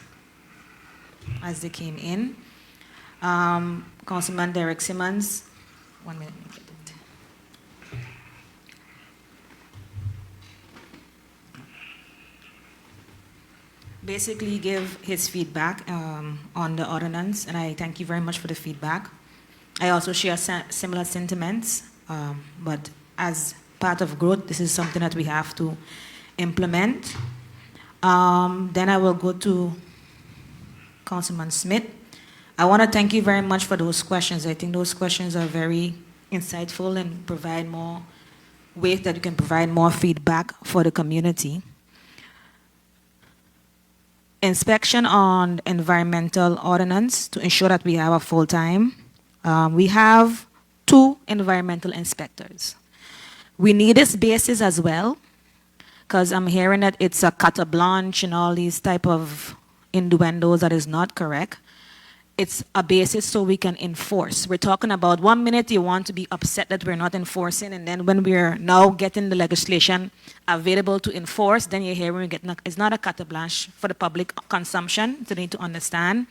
as they came in. Councilman Derek Simmons, 1 minute. Let me get it. Basically give his feedback on the ordinance, and I thank you very much for the feedback. I also share similar sentiments, but as part of growth, this is something that we have to implement. Then I will go to Councilman Smith. I want to thank you very much for those questions. I think those questions are very insightful and provide more ways that you can provide more feedback for the community. Inspection on environmental ordinance to ensure that we have a full time. We have 2 environmental inspectors. We need this basis as well, because I'm hearing that it's a carte blanche and all these type of innuendos that is not correct. It's a basis so we can enforce. We're talking about 1 minute you want to be upset that we're not enforcing, and then when we're now getting the legislation available to enforce, then you're hearing it's not a carte blanche for the public consumption. So you need to understand.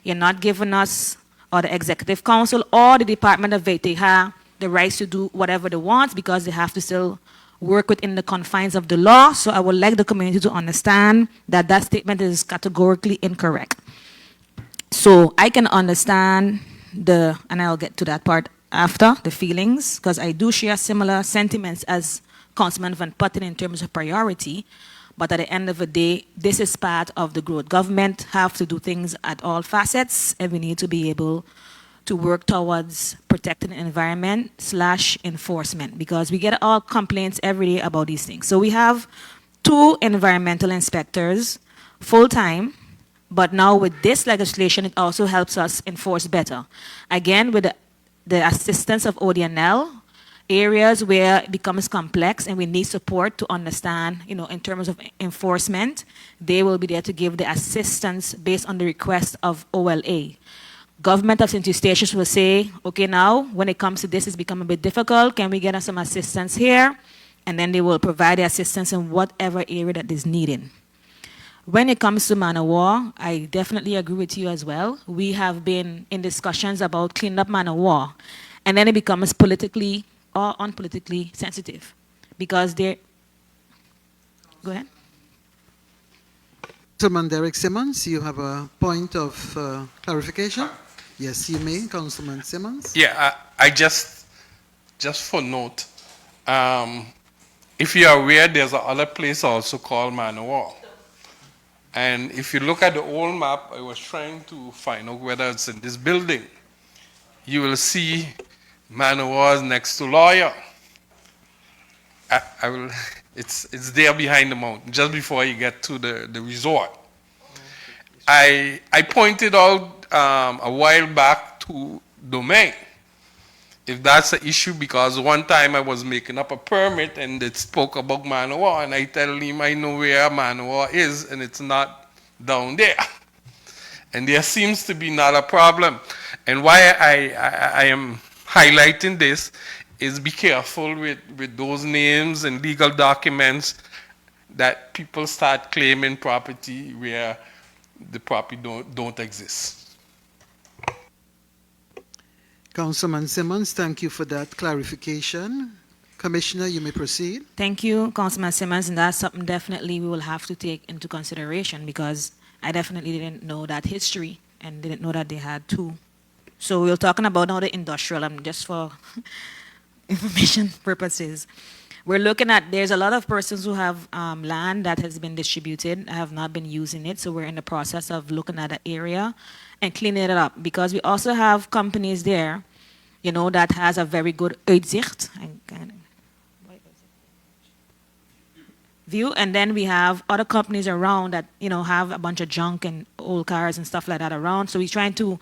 You're not giving us, or the Executive Council, or the Department of VTH, the rights to do whatever they want, because they have to still work within the confines of the law. So I would like the community to understand that that statement is categorically incorrect. So I can understand and I'll get to that part after, the feelings, because I do share similar sentiments as Councilman Van Putten in terms of priority. But at the end of the day, this is part of the growth. Government have to do things at all facets, and we need to be able to work towards protecting the environment / enforcement, because we get all complaints every day about these things. So we have 2 environmental inspectors, full-time, But now with this legislation, it also helps us enforce better. Again, with the assistance of ODNL, areas where it becomes complex and we need support to understand, in terms of enforcement, they will be there to give the assistance based on the request of OLA. Government of St. Eustatius will say, okay, now when it comes to this, it's become a bit difficult. Can we get us some assistance here? And then they will provide the assistance in whatever area that is needed. When it comes to Manowar, I definitely agree with you as well. We have been in discussions about cleaning up Manowar, and then it becomes politically or unpolitically sensitive because they're... Go ahead. Councilman Derek Simmons, you have a point of clarification? Yes, you may, Councilman Simmons. Yeah, I just for note, if you are aware, there's another place also called Manowar. And if you look at the old map, I was trying to find out whether it's in this building. You will see Manowar next to Lawyer. It's there behind the mountain, just before you get to the resort. I pointed out a while back to Domain, if that's an issue, because one time I was making up a permit and it spoke about Manowar, and I tell him I know where Manowar is and it's not down there. And there seems to be not a problem. And why I am highlighting this is be careful with those names and legal documents that people start claiming property where the property don't exist. Councilman Simmons, thank you for that clarification. Commissioner, you may proceed. Thank you, Councilman Simmons, and that's something definitely we will have to take into consideration because I definitely didn't know that history and didn't know that they had two. So we were talking about now the industrial, just for information purposes. We're looking at, there's a lot of persons who have land that has been distributed, have not been using it, so we're in the process of looking at the area and cleaning it up because we also have companies there, that has a very good uitzicht view, and then we have other companies around that, have a bunch of junk and old cars and stuff like that around, so we're trying to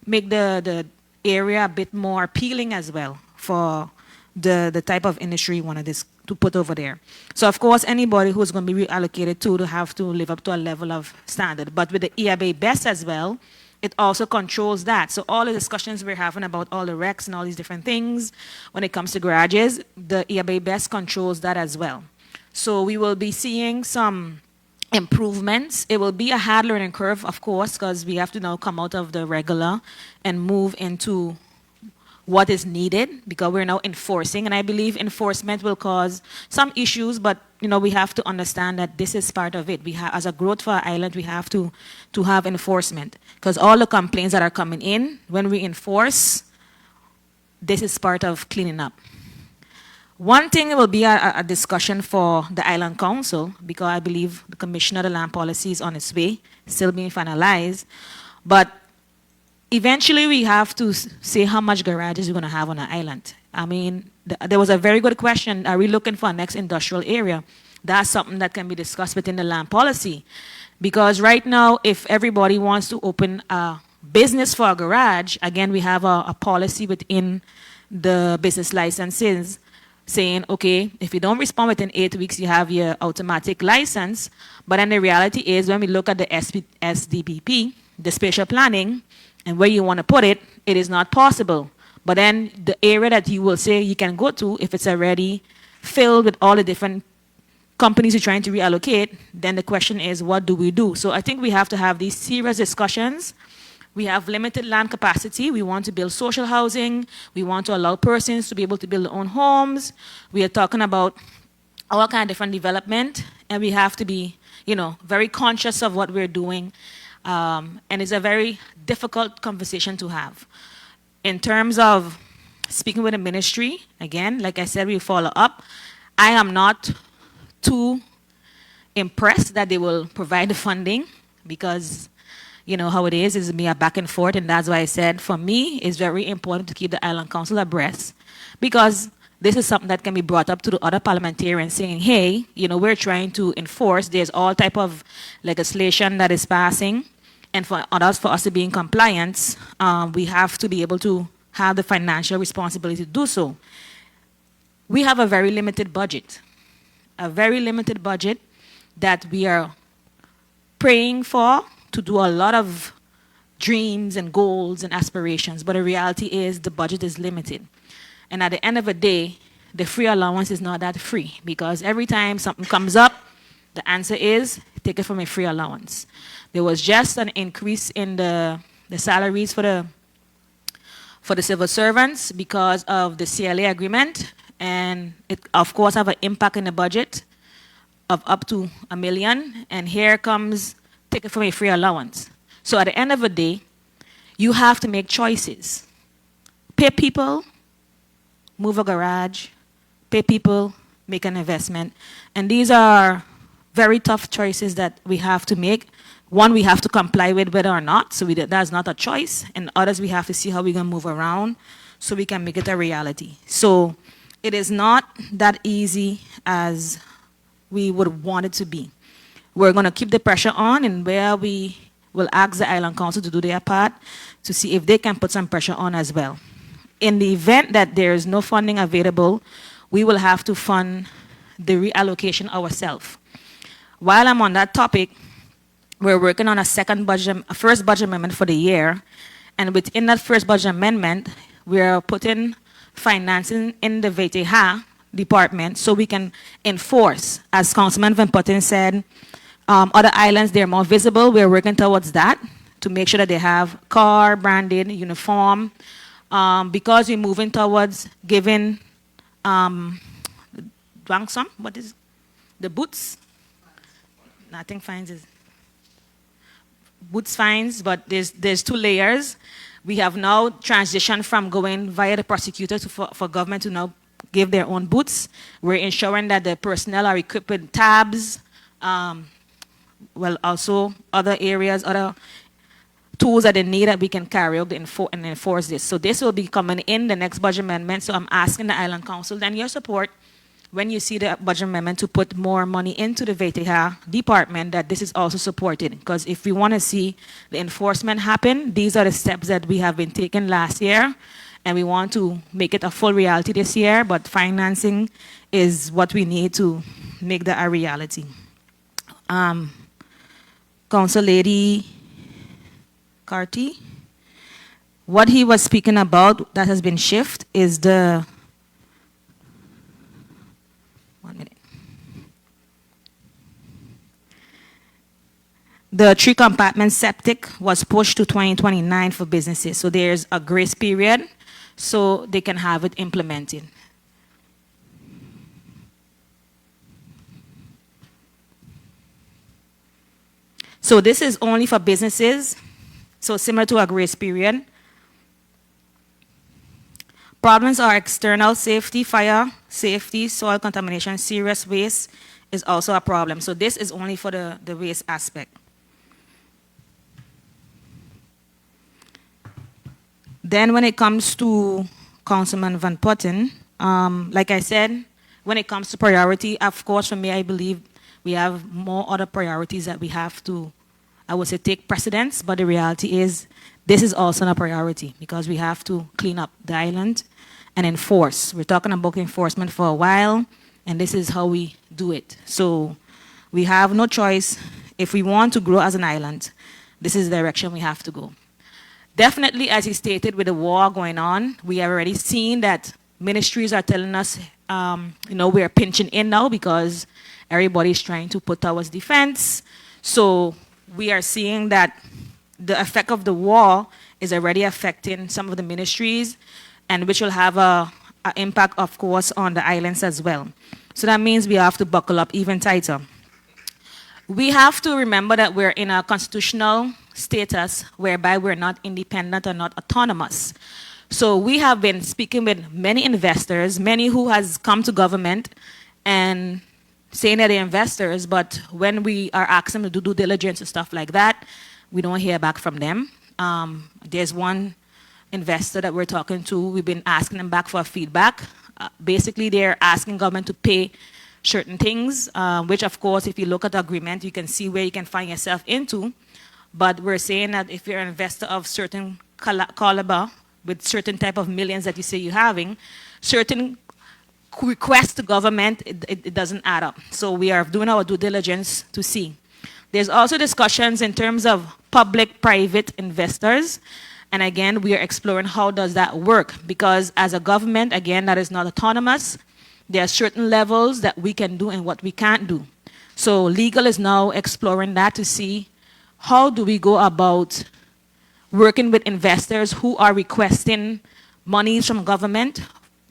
make the area a bit more appealing as well for the type of industry we wanted to put over there. So of course, anybody who's going to be reallocated to have to live up to a level of standard. But with the hereby best as well, it also controls that. So all the discussions we're having about all the recs and all these different things, when it comes to garages, the hereby best controls that as well. So we will be seeing some improvements. It will be a hard learning curve, of course, because we have to now come out of the regular and move into what is needed because we're now enforcing, and I believe enforcement will cause some issues, but we have to understand that this is part of it. We have, as a growth for our island, we have to have enforcement because all the complaints that are coming in, when we enforce, this is part of cleaning up. One thing will be a discussion for the Island Council because I believe the Commissioner of the Land Policy is on its way, still being finalized, but eventually, we have to say how much garages we're going to have on the island. I mean, there was a very good question. Are we looking for a next industrial area? That's something that can be discussed within the land policy. Because right now, if everybody wants to open a business for a garage, again, we have a policy within the business licenses saying, okay, if you don't respond within 8 weeks, you have your automatic license. But then the reality is when we look at the SDPP, the spatial planning, and where you want to put it, it is not possible. But then the area that you will say you can go to, if it's already filled with all the different companies you're trying to reallocate, then the question is, what do we do? So I think we have to have these serious discussions. We have limited land capacity. We want to build social housing. We want to allow persons to be able to build their own homes. We are talking about all kind of different development, and we have to be, very conscious of what we're doing. And it's a very difficult conversation to have. In terms of speaking with the ministry, again, like I said, we follow up. I am not too impressed that they will provide the funding because, how it is be a back and forth. And that's why I said, for me, it's very important to keep the Island Council abreast because this is something that can be brought up to the other parliamentarians saying, hey, we're trying to enforce. There's all type of legislation that is passing. and for others, for us to be in compliance, we have to be able to have the financial responsibility to do so. We have a very limited budget that we are praying for to do a lot of dreams and goals and aspirations, but the reality is the budget is limited. And at the end of the day, the free allowance is not that free, because every time something comes up, the answer is take it from a free allowance. There was just an increase in the salaries for the civil servants because of the CLA agreement, and it of course have an impact in the budget of up to $1 million, and here comes take it from a free allowance. So at the end of the day, you have to make choices. Pay people, move a garage, pay people, make an investment, and these are very tough choices that we have to make. One, we have to comply with whether or not, so that's not a choice, and others we have to see how we're going to move around so we can make it a reality. So it is not that easy as we would want it to be. We're going to keep the pressure on, and where we will ask the Island Council to do their part to see if they can put some pressure on as well. In the event that there is no funding available, we will have to fund the reallocation ourselves. While I'm on that topic, we're working on a first budget amendment for the year, and within that first budget amendment, we're putting financing in the VTH department so we can enforce, as Councilman Van Putten said, other islands, they're more visible. We're working towards that to make sure that they have car, branded, uniform, because we're moving towards giving what is the boots? Nothing fines is boots fines, but there's 2 layers. We have now transitioned from going via the prosecutor for government to now give their own boots. We're ensuring that the personnel are equipped with tabs, also other areas, other tools that they need that we can carry out and enforce this. So this will be coming in the next budget amendment. So I'm asking the Island Council and your support when you see the budget amendment to put more money into the VTH department, that this is also supported. Because if we want to see the enforcement happen, these are the steps that we have been taking last year, and we want to make it a full reality this year, but financing is what we need to make that a reality. Council Lady Carty, what he was speaking about that has been shifted is the, the 3-compartment septic was pushed to 2029 for businesses. So there's a grace period so they can have it implemented. So this is only for businesses, so similar to a grace period. Problems are external safety, fire, safety, soil contamination, serious waste is also a problem. So this is only for the waste aspect. Then when it comes to Councilman Van Putten, like I said, when it comes to priority, of course, for me, I believe we have more other priorities that we have to, I would say, take precedence, but the reality is this is also a priority because we have to clean up the island and enforce. We're talking about enforcement for a while, and this is how we do it. So we have no choice. If we want to grow as an island, this is the direction we have to go. Definitely, as he stated, with the war going on, we have already seen that ministries are telling us, we're pinching in now because everybody's trying to put towards defense. So we are seeing that the effect of the war is already affecting some of the ministries, and which will have an impact, of course, on the islands as well. So that means we have to buckle up even tighter. We have to remember that we're in a constitutional status whereby we're not independent or not autonomous. So we have been speaking with many investors, many who has come to government and saying that they're investors, but when we are asking them to do due diligence and stuff like that, we don't hear back from them. There's one investor that we're talking to, we've been asking them back for feedback. Basically, they're asking government to pay certain things, which of course, if you look at the agreement, you can see where you can find yourself into. But we're saying that if you're an investor of certain caliber, with certain type of millions that you say you're having, certain requests to government, it doesn't add up. So we are doing our due diligence to see. There's also discussions in terms of public-private investors. And again, we are exploring how does that work, because as a government, again, that is not autonomous. There are certain levels that we can do and what we can't do. So legal is now exploring that to see how do we go about working with investors who are requesting monies from government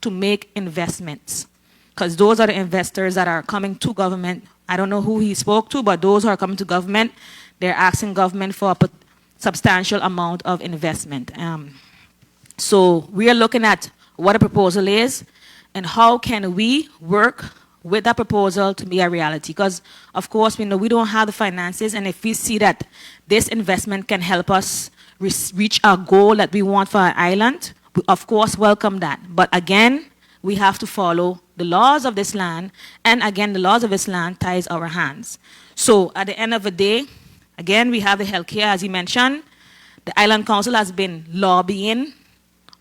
to make investments. Because those are the investors that are coming to government. I don't know who he spoke to, but those who are coming to government, they're asking government for a substantial amount of investment. So we are looking at what a proposal is and how can we work with that proposal to be a reality. Because, of course, we know we don't have the finances, and if we see that this investment can help us reach our goal that we want for our island, we, of course, welcome that. But again, we have to follow the laws of this land, and again, the laws of this land ties our hands. So at the end of the day, again, we have the healthcare, as you mentioned. The Island Council has been lobbying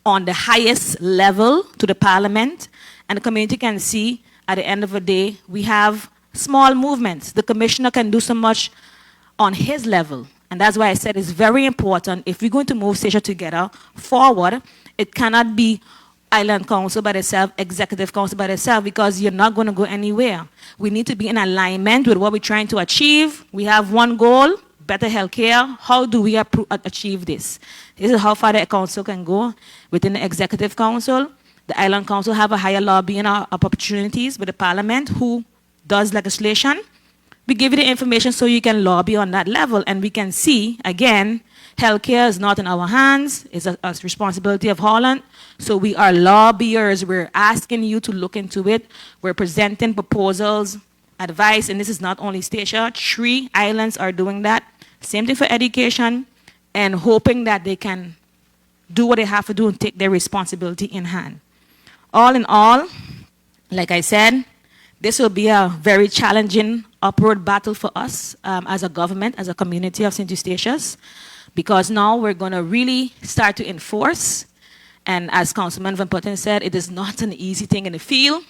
on the highest level to the parliament, and the community can see at the end of the day, we have small movements. The commissioner can do so much on his level. And that's why I said it's very important, if we're going to move Seychelles together forward, it cannot be Island Council by itself, Executive Council by itself, because you're not going to go anywhere. We need to be in alignment with what we're trying to achieve. We have one goal, better healthcare. How do we achieve this? This is how far the council can go within the Executive Council. The Island Council have a higher lobbying opportunities with the Parliament, who does legislation. We give you the information so you can lobby on that level, and we can see, again, healthcare is not in our hands. It's a responsibility of Holland. So we are lobbyers. We're asking you to look into it. We're presenting proposals, advice, and this is not only Statia. 3 islands are doing that. Same thing for education, and hoping that they can do what they have to do and take their responsibility in hand. All in all, like I said, this will be a very challenging upward battle for us as a government, as a community of St. Eustatius, because now we're going to really start to enforce. And as Councilman Van Putten said, it is not an easy thing in the field.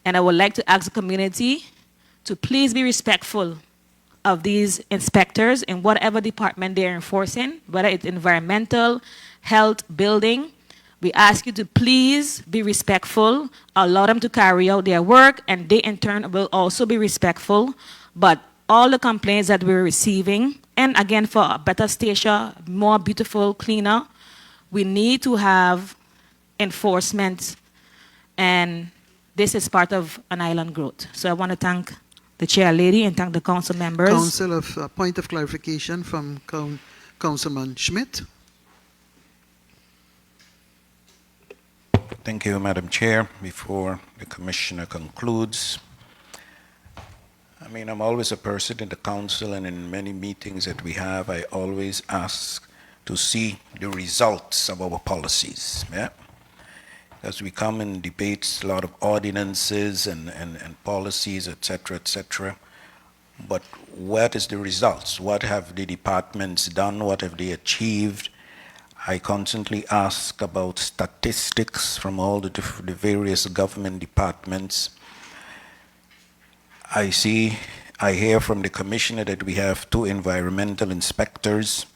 And I would like to ask the community to please be respectful of these inspectors in whatever department they're enforcing, whether it's environmental, health, building. We ask you to please be respectful, allow them to carry out their work, and they in turn will also be respectful. But all the complaints that we're receiving, and again for a better Statia, more beautiful, cleaner, we need to have enforcement, and this is part of an island growth. So I want to thank the chair lady and thank the council members. Council, of point of clarification from Councilman Schmidt. Thank you, Madam Chair. Before the Commissioner concludes, I mean, I'm always a person in the council, and in many meetings that we have, I always ask to see the results of our policies. Yeah? As we come and debate a lot of ordinances and policies, etc., but what is the results? What have the departments done? What have they achieved? I constantly ask about statistics from all the various government departments. I hear from the Commissioner that we have 2 environmental inspectors.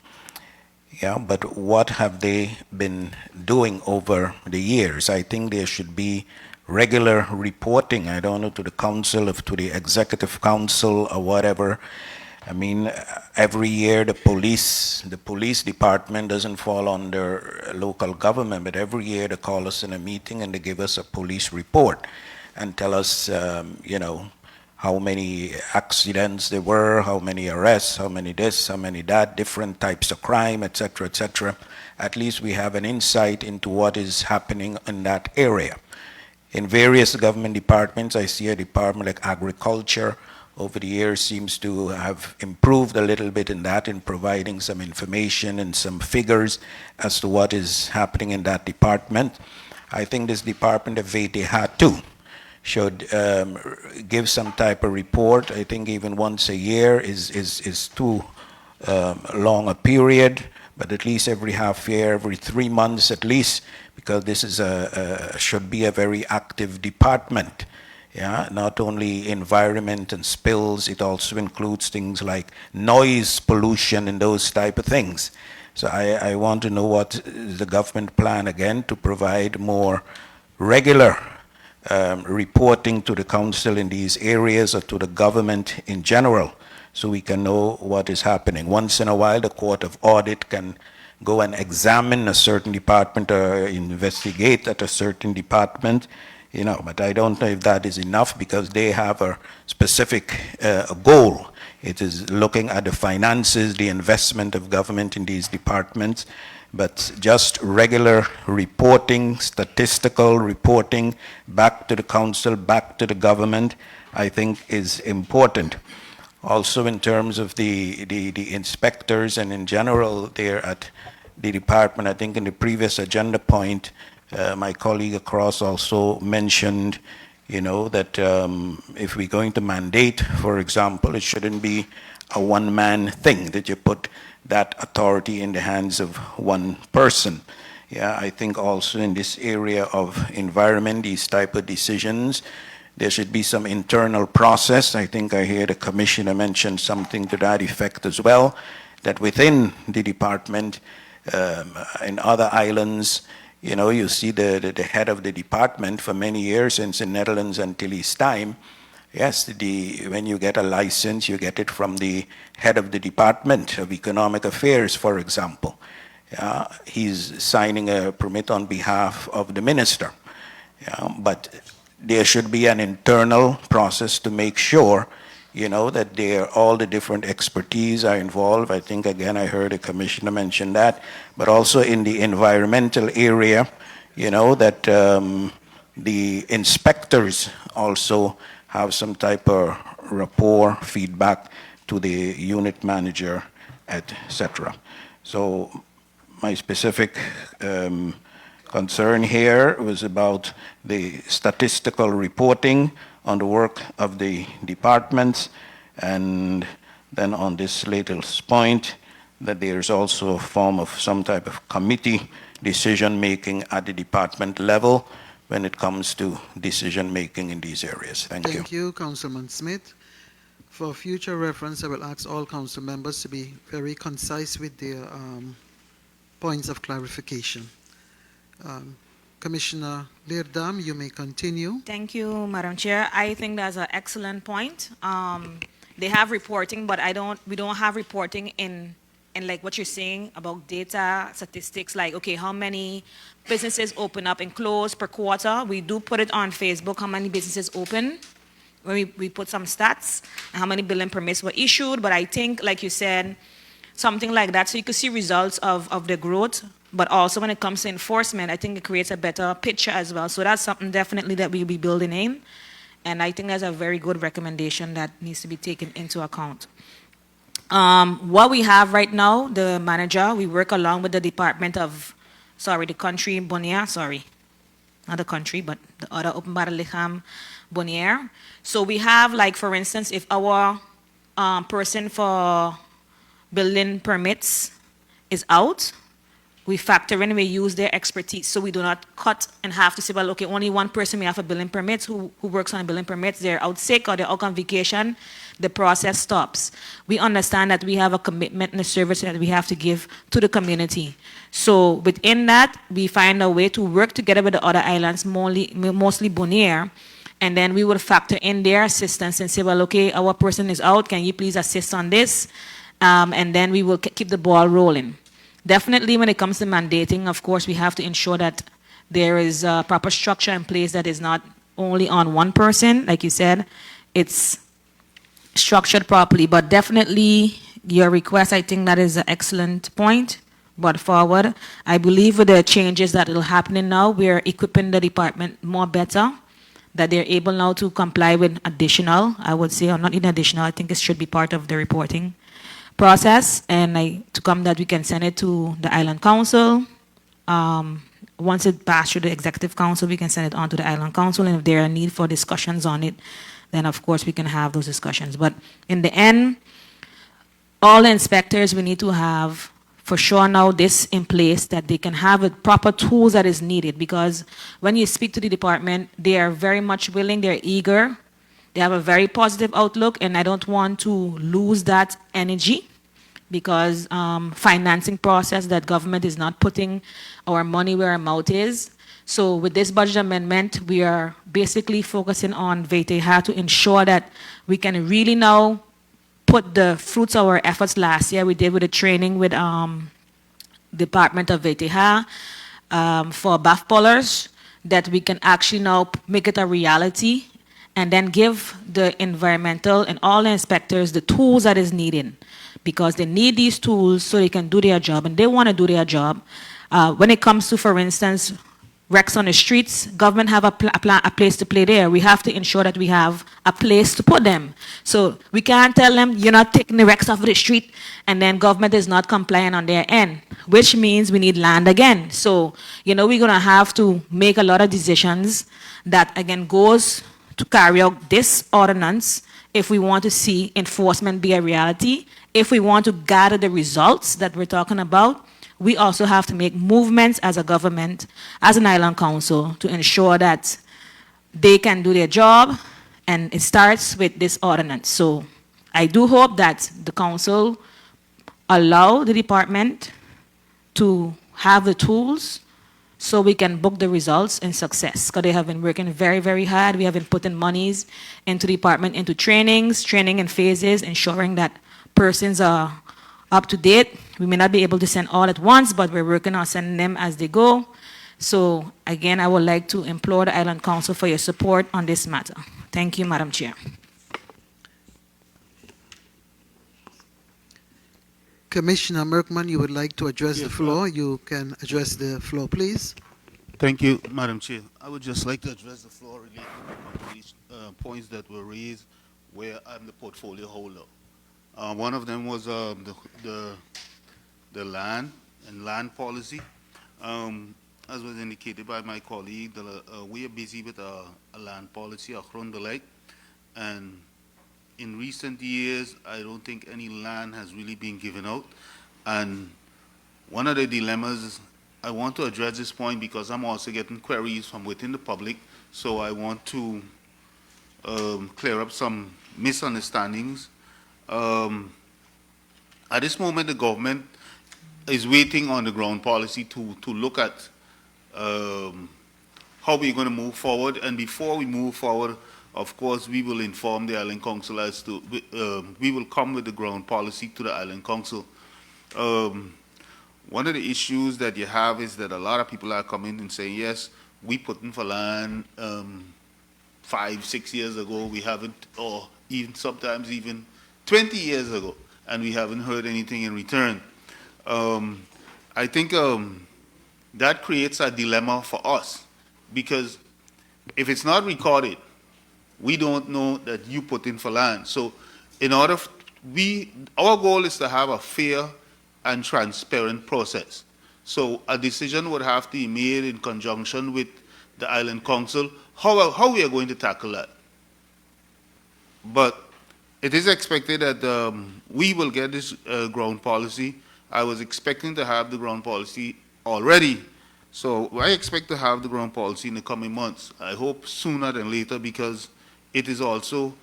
Yeah, but what have they been doing over the years? I think there should be regular reporting, I don't know, to the council, to the Executive Council or whatever. I mean, every year the police department doesn't fall under local government, but every year they call us in a meeting and they give us a police report and tell us, you know, how many accidents there were, how many arrests, how many this, how many that, different types of crime, etc., etc. At least we have an insight into what is happening in that area. In various government departments, I see a department like agriculture over the years seems to have improved a little bit in that, in providing some information and some figures as to what is happening in that department. I think this department of VTH too should give some type of report. I think even once a year is too longer period, but at least every half year, every 3 months at least, because this is should be a very active department. Yeah, not only environment and spills, it also includes things like noise pollution and those type of things. So I want to know what is the government plan again to provide more regular reporting to the council in these areas or to the government in general, so we can know what is happening. Once in a while, the Court of Audit can go and examine a certain department or investigate at a certain department, you know, but I don't know if that is enough, because they have a specific goal. It is looking at the finances, the investment of government in these departments, but just regular reporting, statistical reporting back to the council, back to the government, I think is important. Also in terms of the inspectors and in general there at the department, I think in the previous agenda point, my colleague across also mentioned, you know, that if we're going to mandate, for example, it shouldn't be a one-man thing, that you put that authority in the hands of one person. Yeah, I think also in this area of environment, these type of decisions, there should be some internal process. I think I hear the commissioner mention something to that effect as well, that within the department, in other islands, you know, you see the head of the department for many years, since the Netherlands until his time. Yes, when you get a license, you get it from the head of the Department of Economic Affairs, for example. He's signing a permit on behalf of the minister. But there should be an internal process to make sure, you know, that all the different expertise are involved. I think, again, I heard a commissioner mention that, but also in the environmental area, you know, that the inspectors also have some type of rapport, feedback to the unit manager, etc. So my specific concern here was about the statistical reporting on the work of the departments, and then on this latest point, that there's also a form of some type of committee decision making at the department level when it comes to decision making in these areas. Thank you. Thank you, Councilman Smith. For future reference, I will ask all council members to be very concise with their points of clarification. Commissioner Leerdam, you may continue. Thank you, Madam Chair. I think that's an excellent point. They have reporting, but we don't have reporting in like what you're saying about data, statistics, like, okay, how many businesses open up and close per quarter. We do put it on Facebook, how many businesses open, when we put some stats, and how many building permits were issued. But I think, like you said, something like that, so you could see results of the growth. But also when it comes to enforcement, I think it creates a better picture as well. So that's something definitely that we'll be building in. And I think that's a very good recommendation that needs to be taken into account. What we have right now, the manager, we work along with the Department of, the country, Bonaire, not the country, but the other Openbare Lichaam, Bonaire. So we have, like, for instance, if our person for building permits is out, we factor in, we use their expertise, so we do not cut and have to say, well, okay, only one person may have a building permit who works on building permits, they're out sick or they're out on vacation, the process stops. We understand that we have a commitment and a service that we have to give to the community. So within that, we find a way to work together with the other islands, mostly Bonaire, and then we will factor in their assistance and say, well, okay, our person is out, can you please assist on this? And then we will keep the ball rolling. Definitely when it comes to mandating, of course, we have to ensure that there is a proper structure in place that is not only on one person. Like you said, it's structured properly. But definitely your request, I think that is an excellent point. But forward, I believe with the changes that will happen now, we're equipping the department more better, that they're able now to comply with additional, I would say, or not even additional, I think it should be part of the reporting process, and to come that we can send it to the Island Council. Once it passed through the Executive Council, we can send it on to the Island Council, and if there are need for discussions on it, then of course we can have those discussions. But in the end, all the inspectors, we need to have for sure now this in place that they can have the proper tools that is needed, because when you speak to the department, they are very much willing, they're eager, they have a very positive outlook, and I don't want to lose that energy because financing process that government is not putting our money where our mouth is. So with this budget amendment, we are basically focusing on VTH to ensure that we can really now put the fruits of our efforts last year we did with the training with Department of VTH for bath pullers, that we can actually now make it a reality and then give the environmental and all the inspectors the tools that is needed, because they need these tools so they can do their job, and they want to do their job. When it comes to, for instance, wrecks on the streets, government have a place to play there. We have to ensure that we have a place to put them. So we can't tell them, you're not taking the wrecks off the street, and then government is not compliant on their end, which means we need land again. So, we're going to have to make a lot of decisions that, again, goes to carry out this ordinance if we want to see enforcement be a reality. If we want to gather the results that we're talking about, we also have to make movements as a government, as an island council, to ensure that they can do their job, and it starts with this ordinance. So I do hope that the council allow the department to have the tools so we can book the results in success, because they have been working very, very hard. We have been putting monies into the department, into trainings, training in phases, ensuring that persons are up to date. We may not be able to send all at once, but we're working on sending them as they go. So again, I would like to implore the Island Council for your support on this matter. Thank you, Madam Chair. Commissioner Merkman, you would like to address the floor. You can address the floor, please. Thank you, Madam Chair. I would just like to address the floor related to these points that were raised where I'm the portfolio holder. One of them was the land and land policy. As was indicated by my colleague, we are busy with a land policy, a Grondelike, and in recent years, I don't think any land has really been given out. And one of the dilemmas, I want to address this point because I'm also getting queries from within the public, so I want to clear up some misunderstandings. At this moment, the government is waiting on the ground policy to look at how we're going to move forward. And before we move forward, of course, we will inform the Island Council as to, we will come with the ground policy to the Island Council. One of the issues that you have is that a lot of people are coming and saying, yes, we put in for land 5, 6 years ago, we haven't, or even sometimes even 20 years ago, and we haven't heard anything in return. I think that creates a dilemma for us, because if it's not recorded, we don't know that you put in for land. So in order, our goal is to have a fair and transparent process. So a decision would have to be made in conjunction with the Island Council, how we are going to tackle that. But it is expected that we will get this ground policy. I was expecting to have the ground policy already. So I expect to have the ground policy in the coming months. I hope sooner than later, because it is also,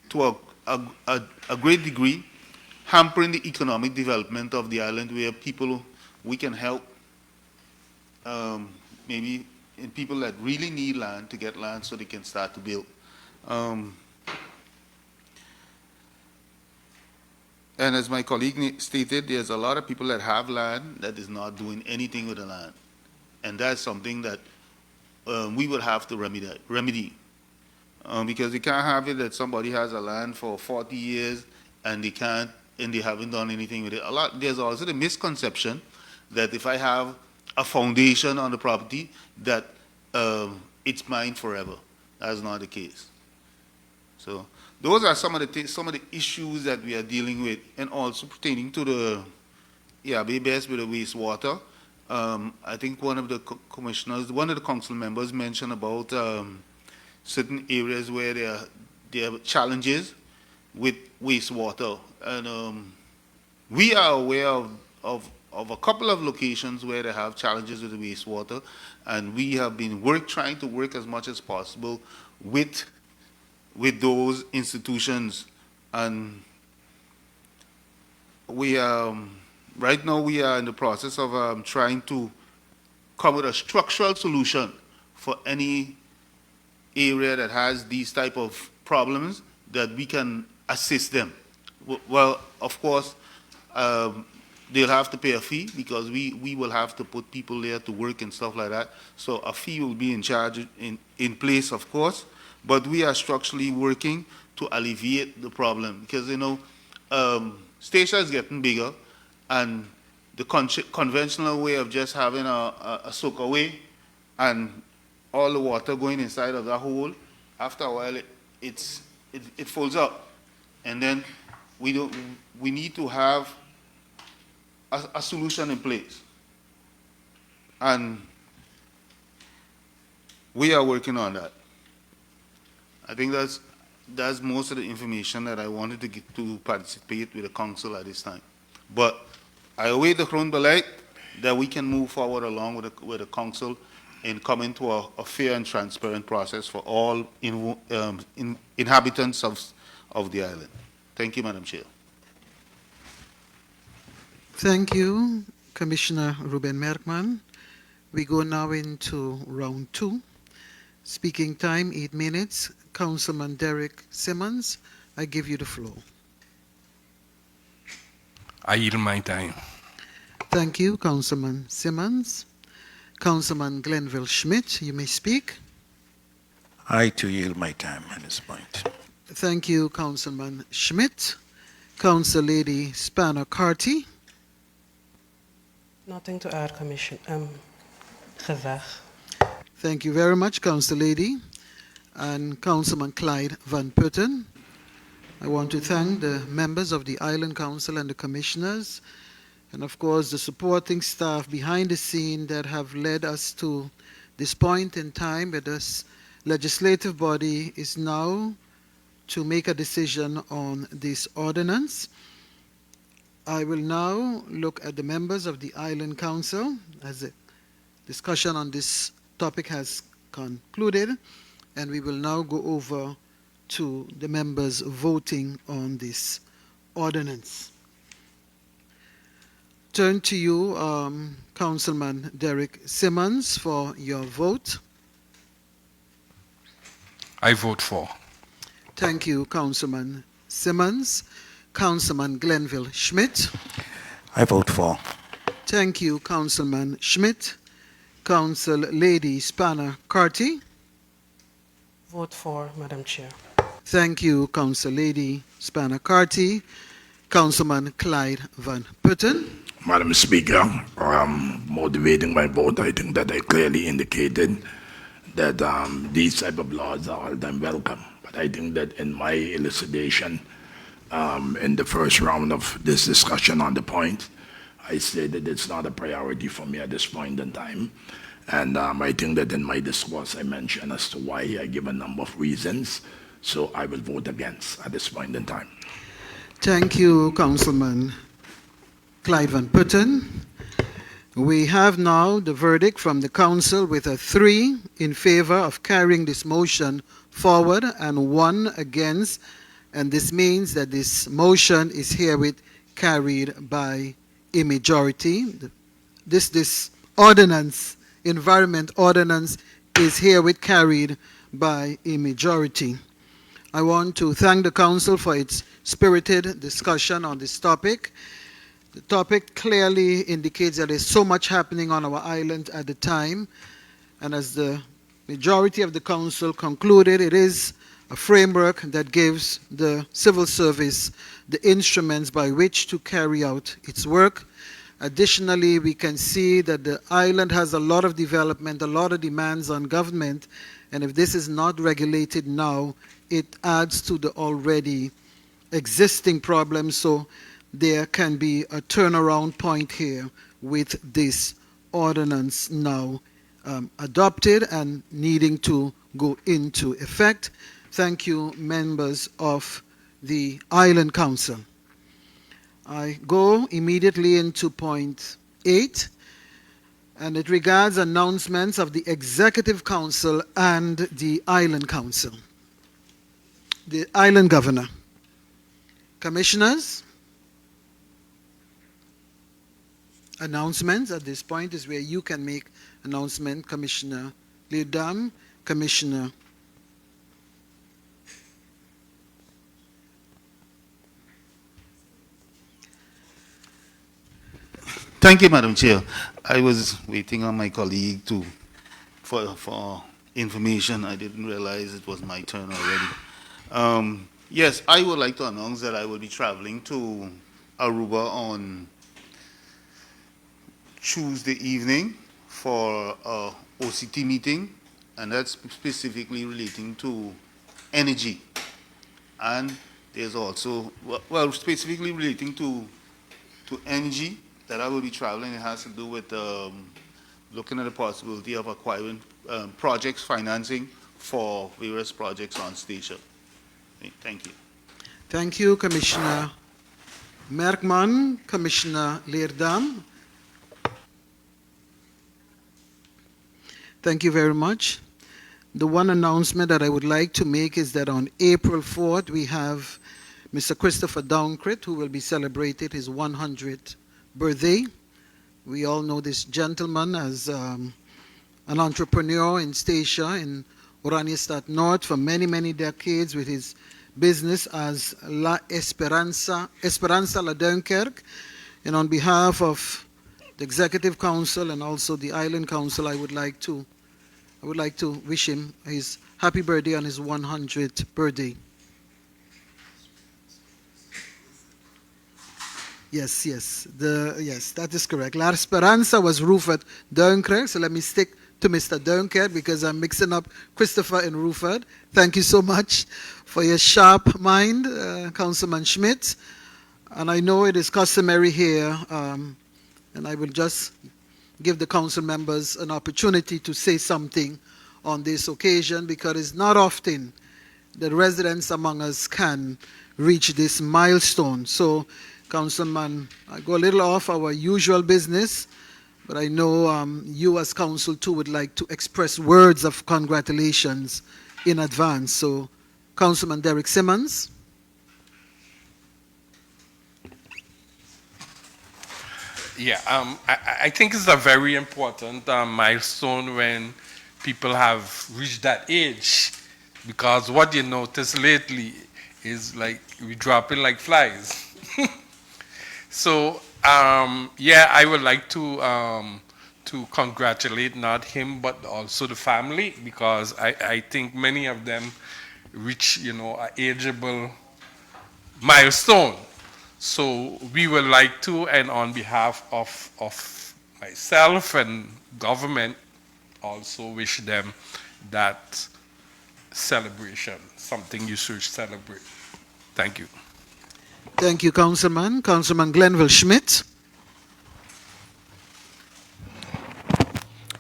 to a great degree, hampering the economic development of the island, where people, we can help maybe in people that really need land to get land so they can start to build. And as my colleague stated, there's a lot of people that have land that is not doing anything with the land. And that's something that we will have to remedy. Because you can't have it that somebody has a land for 40 years and they can't, and they haven't done anything with it. There's also the misconception that if I have a foundation on the property, that it's mine forever. That's not the case. So those are some of the issues that we are dealing with, and also pertaining to the best with the wastewater. I think one of the commissioners, one of the council members mentioned about certain areas where there are challenges with wastewater, and We are aware of a couple of locations where they have challenges with the wastewater, and we have been trying to work as much as possible with those institutions. And we right now we are in the process of trying to come with a structural solution for any area that has these type of problems, that we can assist them. Well, of course, they'll have to pay a fee, because we will have to put people there to work and stuff like that. So a fee will be in place, of course, but we are structurally working to alleviate the problem, because, Statia is getting bigger, and the conventional way of just having a soakaway and all the water going inside of that hole, after a while it folds up, and then we need to have a solution in place, and we are working on that. I think that's most of the information that I wanted to get to participate with the council at this time. But I await the Kronbeleid that we can move forward along with the council in coming to a fair and transparent process for all inhabitants of the island. Thank you, Madam Chair. Thank you, Commissioner Ruben Merkman. We go now into round 2. Speaking time, 8 minutes. Councilman Derek Simmons, I give you the floor. I yield my time. Thank you, Councilman Simmons. Councilman Glenville Schmidt, you may speak. I too yield my time at this point. Thank you, Councilman Schmidt. Council Lady Spanner Carty. Nothing to add, Gezegd. Thank you very much, Council Lady. And Councilman Clyde Van Putten. I want to thank the members of the Island Council and the commissioners, and of course the supporting staff behind the scene that have led us to this point in time where this legislative body is now to make a decision on this ordinance. I will now look at the members of the Island Council as the discussion on this topic has concluded, and we will now go over to the members voting on this ordinance. Turn to you, Councilman Derek Simmons, for your vote. I vote for. Thank you, Councilman Simmons. Councilman Glenville Schmidt. I vote for. Thank you, Councilman Schmidt. Council Lady Spanner Carty. Vote for, Madam Chair. Thank you, Council Lady Spanner Carty. Councilman Clyde Van Putten. Madam Speaker, motivating my vote, I think that I clearly indicated that these type of laws are all time welcome. But I think that in my elucidation, in the first round of this discussion on the point, I stated it's not a priority for me at this point in time. And I think that in my discourse I mentioned as to why. I give a number of reasons. So I will vote against at this point in time. Thank you, Councilman Clyde Van Putten. We have now the verdict from the council with a 3 in favor of carrying this motion forward and 1 against, and this means that this motion is herewith carried by a majority. This ordinance, environment ordinance, is herewith carried by a majority. I want to thank the council for its spirited discussion on this topic. The topic clearly indicates that there's so much happening on our island at the time, and as the majority of the council concluded, it is a framework that gives the civil service the instruments by which to carry out its work. Additionally, we can see that the island has a lot of development, a lot of demands on government, and if this is not regulated now, it adds to the already existing problems. So there can be a turnaround point here with this ordinance now adopted and needing to go into effect. Thank you, members of the Island Council. I go immediately into point 8, and it regards announcements of the Executive Council and the Island Council. The Island Governor. Commissioners, announcements at this point is where you can make announcement. Commissioner Leerdam, Commissioner. Thank you, Madam Chair. I was waiting on my colleague for information. I didn't realize it was my turn already. Yes, I would like to announce that I will be traveling to Aruba on Tuesday evening for a OCT meeting, and that's specifically relating to energy. And there's also, well, specifically relating to energy that I will be traveling. It has to do with looking at the possibility of acquiring projects financing for various projects on station. Thank you. Thank you, Commissioner Merkman. Commissioner Leerdam. Thank you very much. The one announcement that I would like to make is that on April 4th, we have Mr. Christopher Downcrit, who will be celebrating his 100th birthday. We all know this gentleman as an entrepreneur in Statia in Oranienstadt North for many, many decades with his business as La Esperanza La Duinkerque. And on behalf of the Executive Council and also the Island Council, I would like to wish him his happy birthday on his 100th birthday. Yes, that is correct. La Esperanza was Ruford Duinkerque, so let me stick to Mr. Duinkerque because I'm mixing up Christopher and Ruford. Thank you so much for your sharp mind, Councilman Schmidt. And I know it is customary here, and I will just give the council members an opportunity to say something on this occasion because it's not often that residents among us can reach this milestone. So, Councilman, I go a little off our usual business, but I know you as council too would like to express words of congratulations in advance. So, Councilman Derek Simmons. Yeah, I think it's a very important milestone when people have reached that age, because what you notice lately is like we dropping like flies. So yeah, I would like to congratulate not him but also the family, because I think many of them reach an ageable milestone. So we would like to, and on behalf of myself and government, also wish them that celebration, something you should celebrate. Thank you. Thank you, Councilman. Councilman Glenville Schmidt.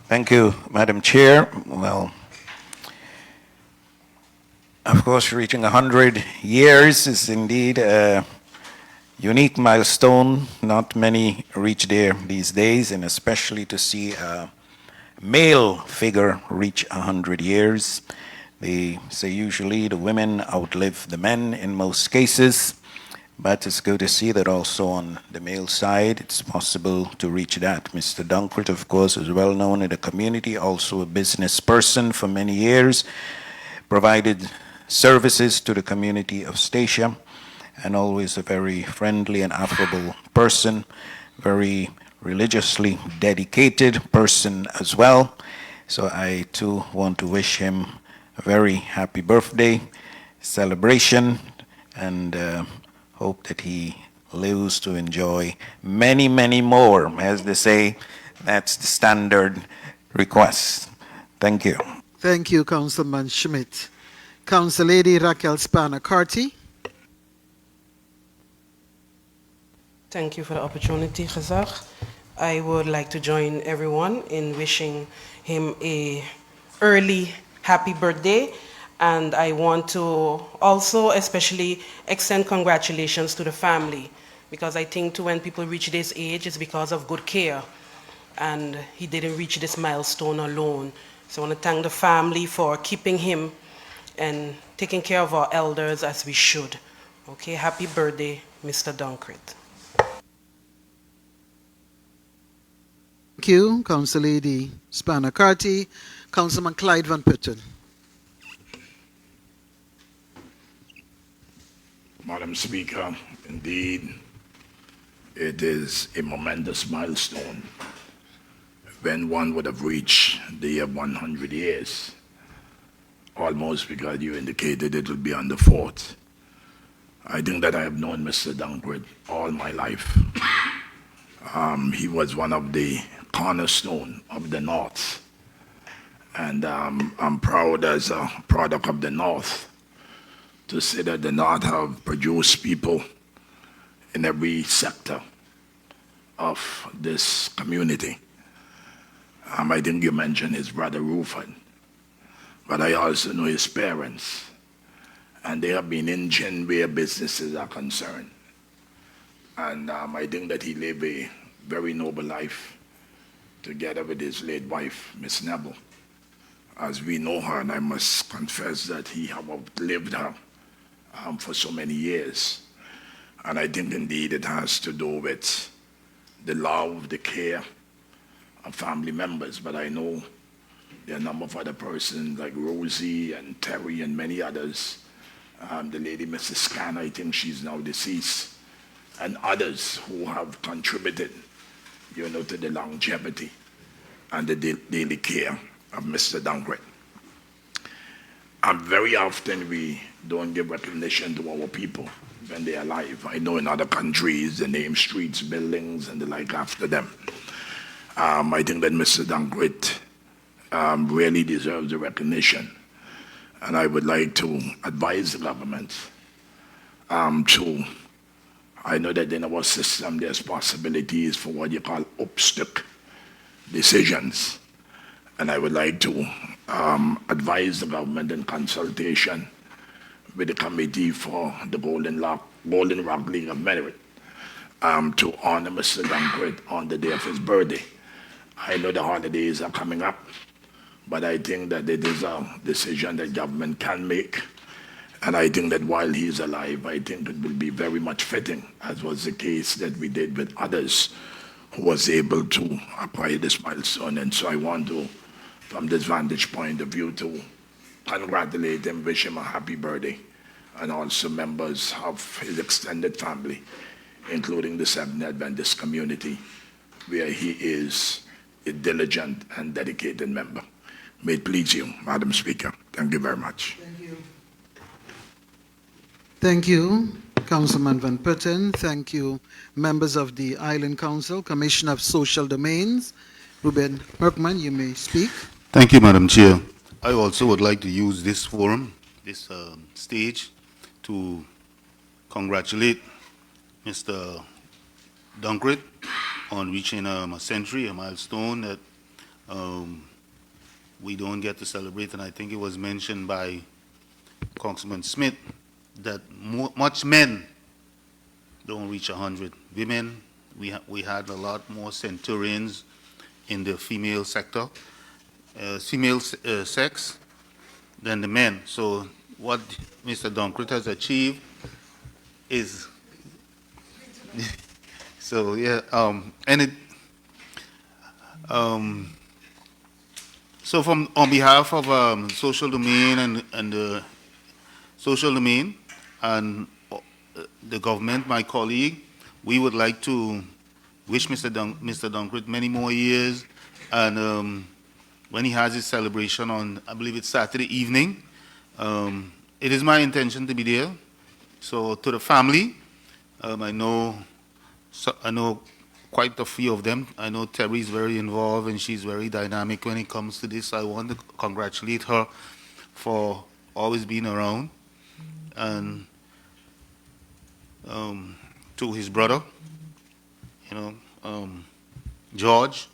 Thank you, Madam Chair. Well, of course, reaching 100 years is indeed a unique milestone. Not many reach there these days, and especially to see a male figure reach 100 years. They say usually the women outlive the men in most cases, but it's good to see that also on the male side it's possible to reach that. Mr. Dunkert, of course, is well known in the community, also a business person for many years, provided services to the community of Statia, and always a very friendly and affable person, very religiously dedicated person as well. So I too want to wish him a very happy birthday celebration, and hope that he lives to enjoy many, many more. As they say, that's the standard request. Thank you. Thank you, Councilman Schmidt. Council Lady Raquel Spana-Carty. Thank you for the opportunity, Gezag. I would like to join everyone in wishing him a early happy birthday, and I want to also especially extend congratulations to the family, because I think too when people reach this age, it's because of good care. And he didn't reach this milestone alone. So I want to thank the family for keeping him and taking care of our elders as we should. Okay, happy birthday, Mr. Dunkrit. Thank you, Council Lady Spanacarty. Councilman Clyde Van Putten. Madam Speaker, indeed, it is a momentous milestone when one would have reached the 100 years, almost, because you indicated it will be on the 4th. I think that I have known Mr. Dunkrit all my life. He was one of the cornerstone of the North, and I'm proud as a product of the North to say that the North have produced people in every sector of this community. I think you mentioned his brother Rufus, but I also know his parents, and they have been engine where businesses are concerned. And I think that he lived a very noble life together with his late wife, Miss Neville. As we know her, and I must confess that he have outlived her for so many years. And I think indeed it has to do with the love, the care of family members. But I know there are a number of other persons like Rosie and Terry and many others. The lady, Mrs. Scan, I think she's now deceased, and others who have contributed, to the longevity and the daily care of Mr. Dunkrit. And very often we don't give recognition to our people when they're alive. I know in other countries they name streets, buildings, and the like after them. I think that Mr. Dunkrit really deserves the recognition. And I would like to advise the government I know that in our system there's possibilities for what you call upstick decisions. And I would like to advise the government in consultation with the Committee for the Golden Rock League of Merit to honor Mr. Dunkrit on the day of his birthday. I know the holidays are coming up, but I think that it is a decision that government can make. And I think that while he's alive, I think it will be very much fitting, as was the case that we did with others who was able to acquire this milestone. And so I want to, from this vantage point of view, to congratulate him, wish him a happy birthday, and also members of his extended family, including the Seventh Adventist community, where he is a diligent and dedicated member. May it please you, Madam Speaker. Thank you very much. Thank you. Thank you, Councilman Van Putten. Thank you, members of the Island Council, Commissioner of Social Domains. Ruben Merkman, you may speak. Thank you, Madam Chair. I also would like to use this forum, this stage, to congratulate Mr. Dunkrit on reaching a century, a milestone that we don't get to celebrate. And I think it was mentioned by Councilman Smith that much men don't reach 100. Women, we had a lot more centurions in the female sector, sex, than the men. So what Mr. Dunkrit has achieved is, so yeah, and it, so on behalf of Social Domain and the Social Domain and the government, my colleague, we would like to wish Mr. Dunkrit many more years, and when he has his celebration on, I believe it's Saturday evening, it is my intention to be there. So to the family, I know quite a few of them. I know Terry is very involved and she's very dynamic when it comes to this. I want to congratulate her for always being around. And to his brother, George,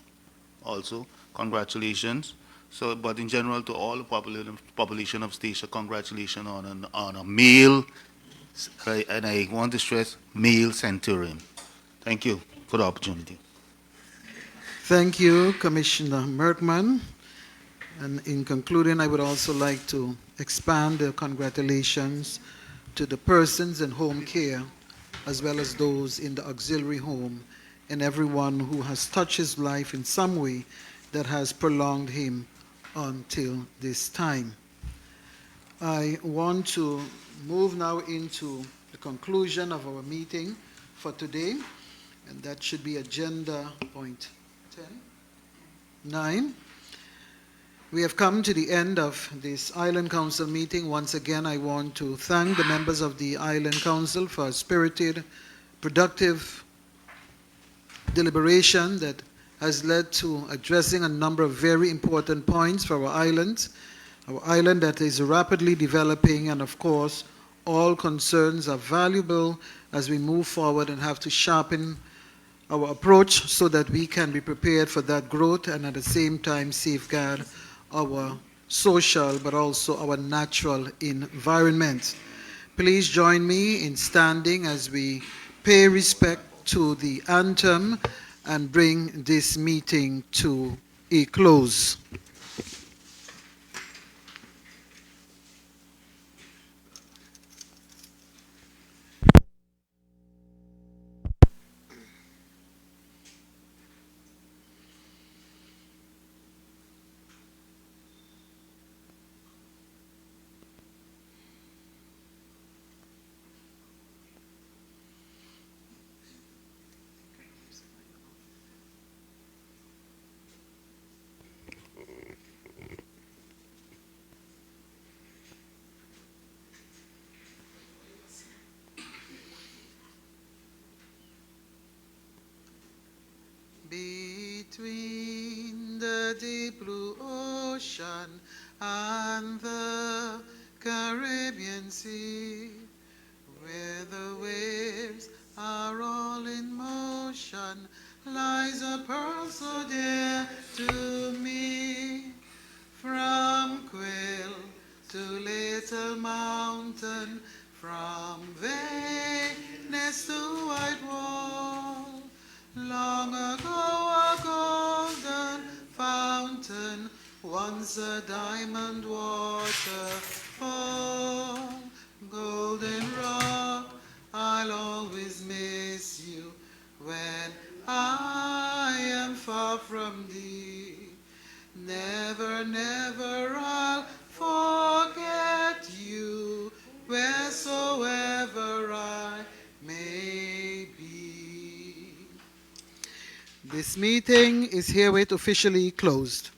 also congratulations. So, but in general, to all the population of Statia, congratulations on a male And I want to stress male centurion. Thank you for the opportunity. Thank you, Commissioner Merkman. And in concluding, I would also like to expand the congratulations to the persons in home care, as well as those in the auxiliary home, and everyone who has touched his life in some way that has prolonged him until this time. I want to move now into the conclusion of our meeting for today, and that should be agenda point 9. We have come to the end of this Island Council meeting. Once again, I want to thank the members of the Island Council for a spirited, productive deliberation that has led to addressing a number of very important points for our island that is rapidly developing, and of course, all concerns are valuable as we move forward and have to sharpen our approach so that we can be prepared for that growth and at the same time safeguard our social but also our natural environment. Please join me in standing as we pay respect to the anthem and bring this meeting to a close. Between the deep blue ocean and the Caribbean Sea, where the waves are all in motion, lies a pearl so dear to me. From Quill to Little Mountain, from Venice to White Wall, long ago a golden fountain, once a diamond waterfall. Golden Rock, I'll always miss you when I am far from thee. Never, never I'll forget you, wheresoever I may be. This meeting is herewith officially closed.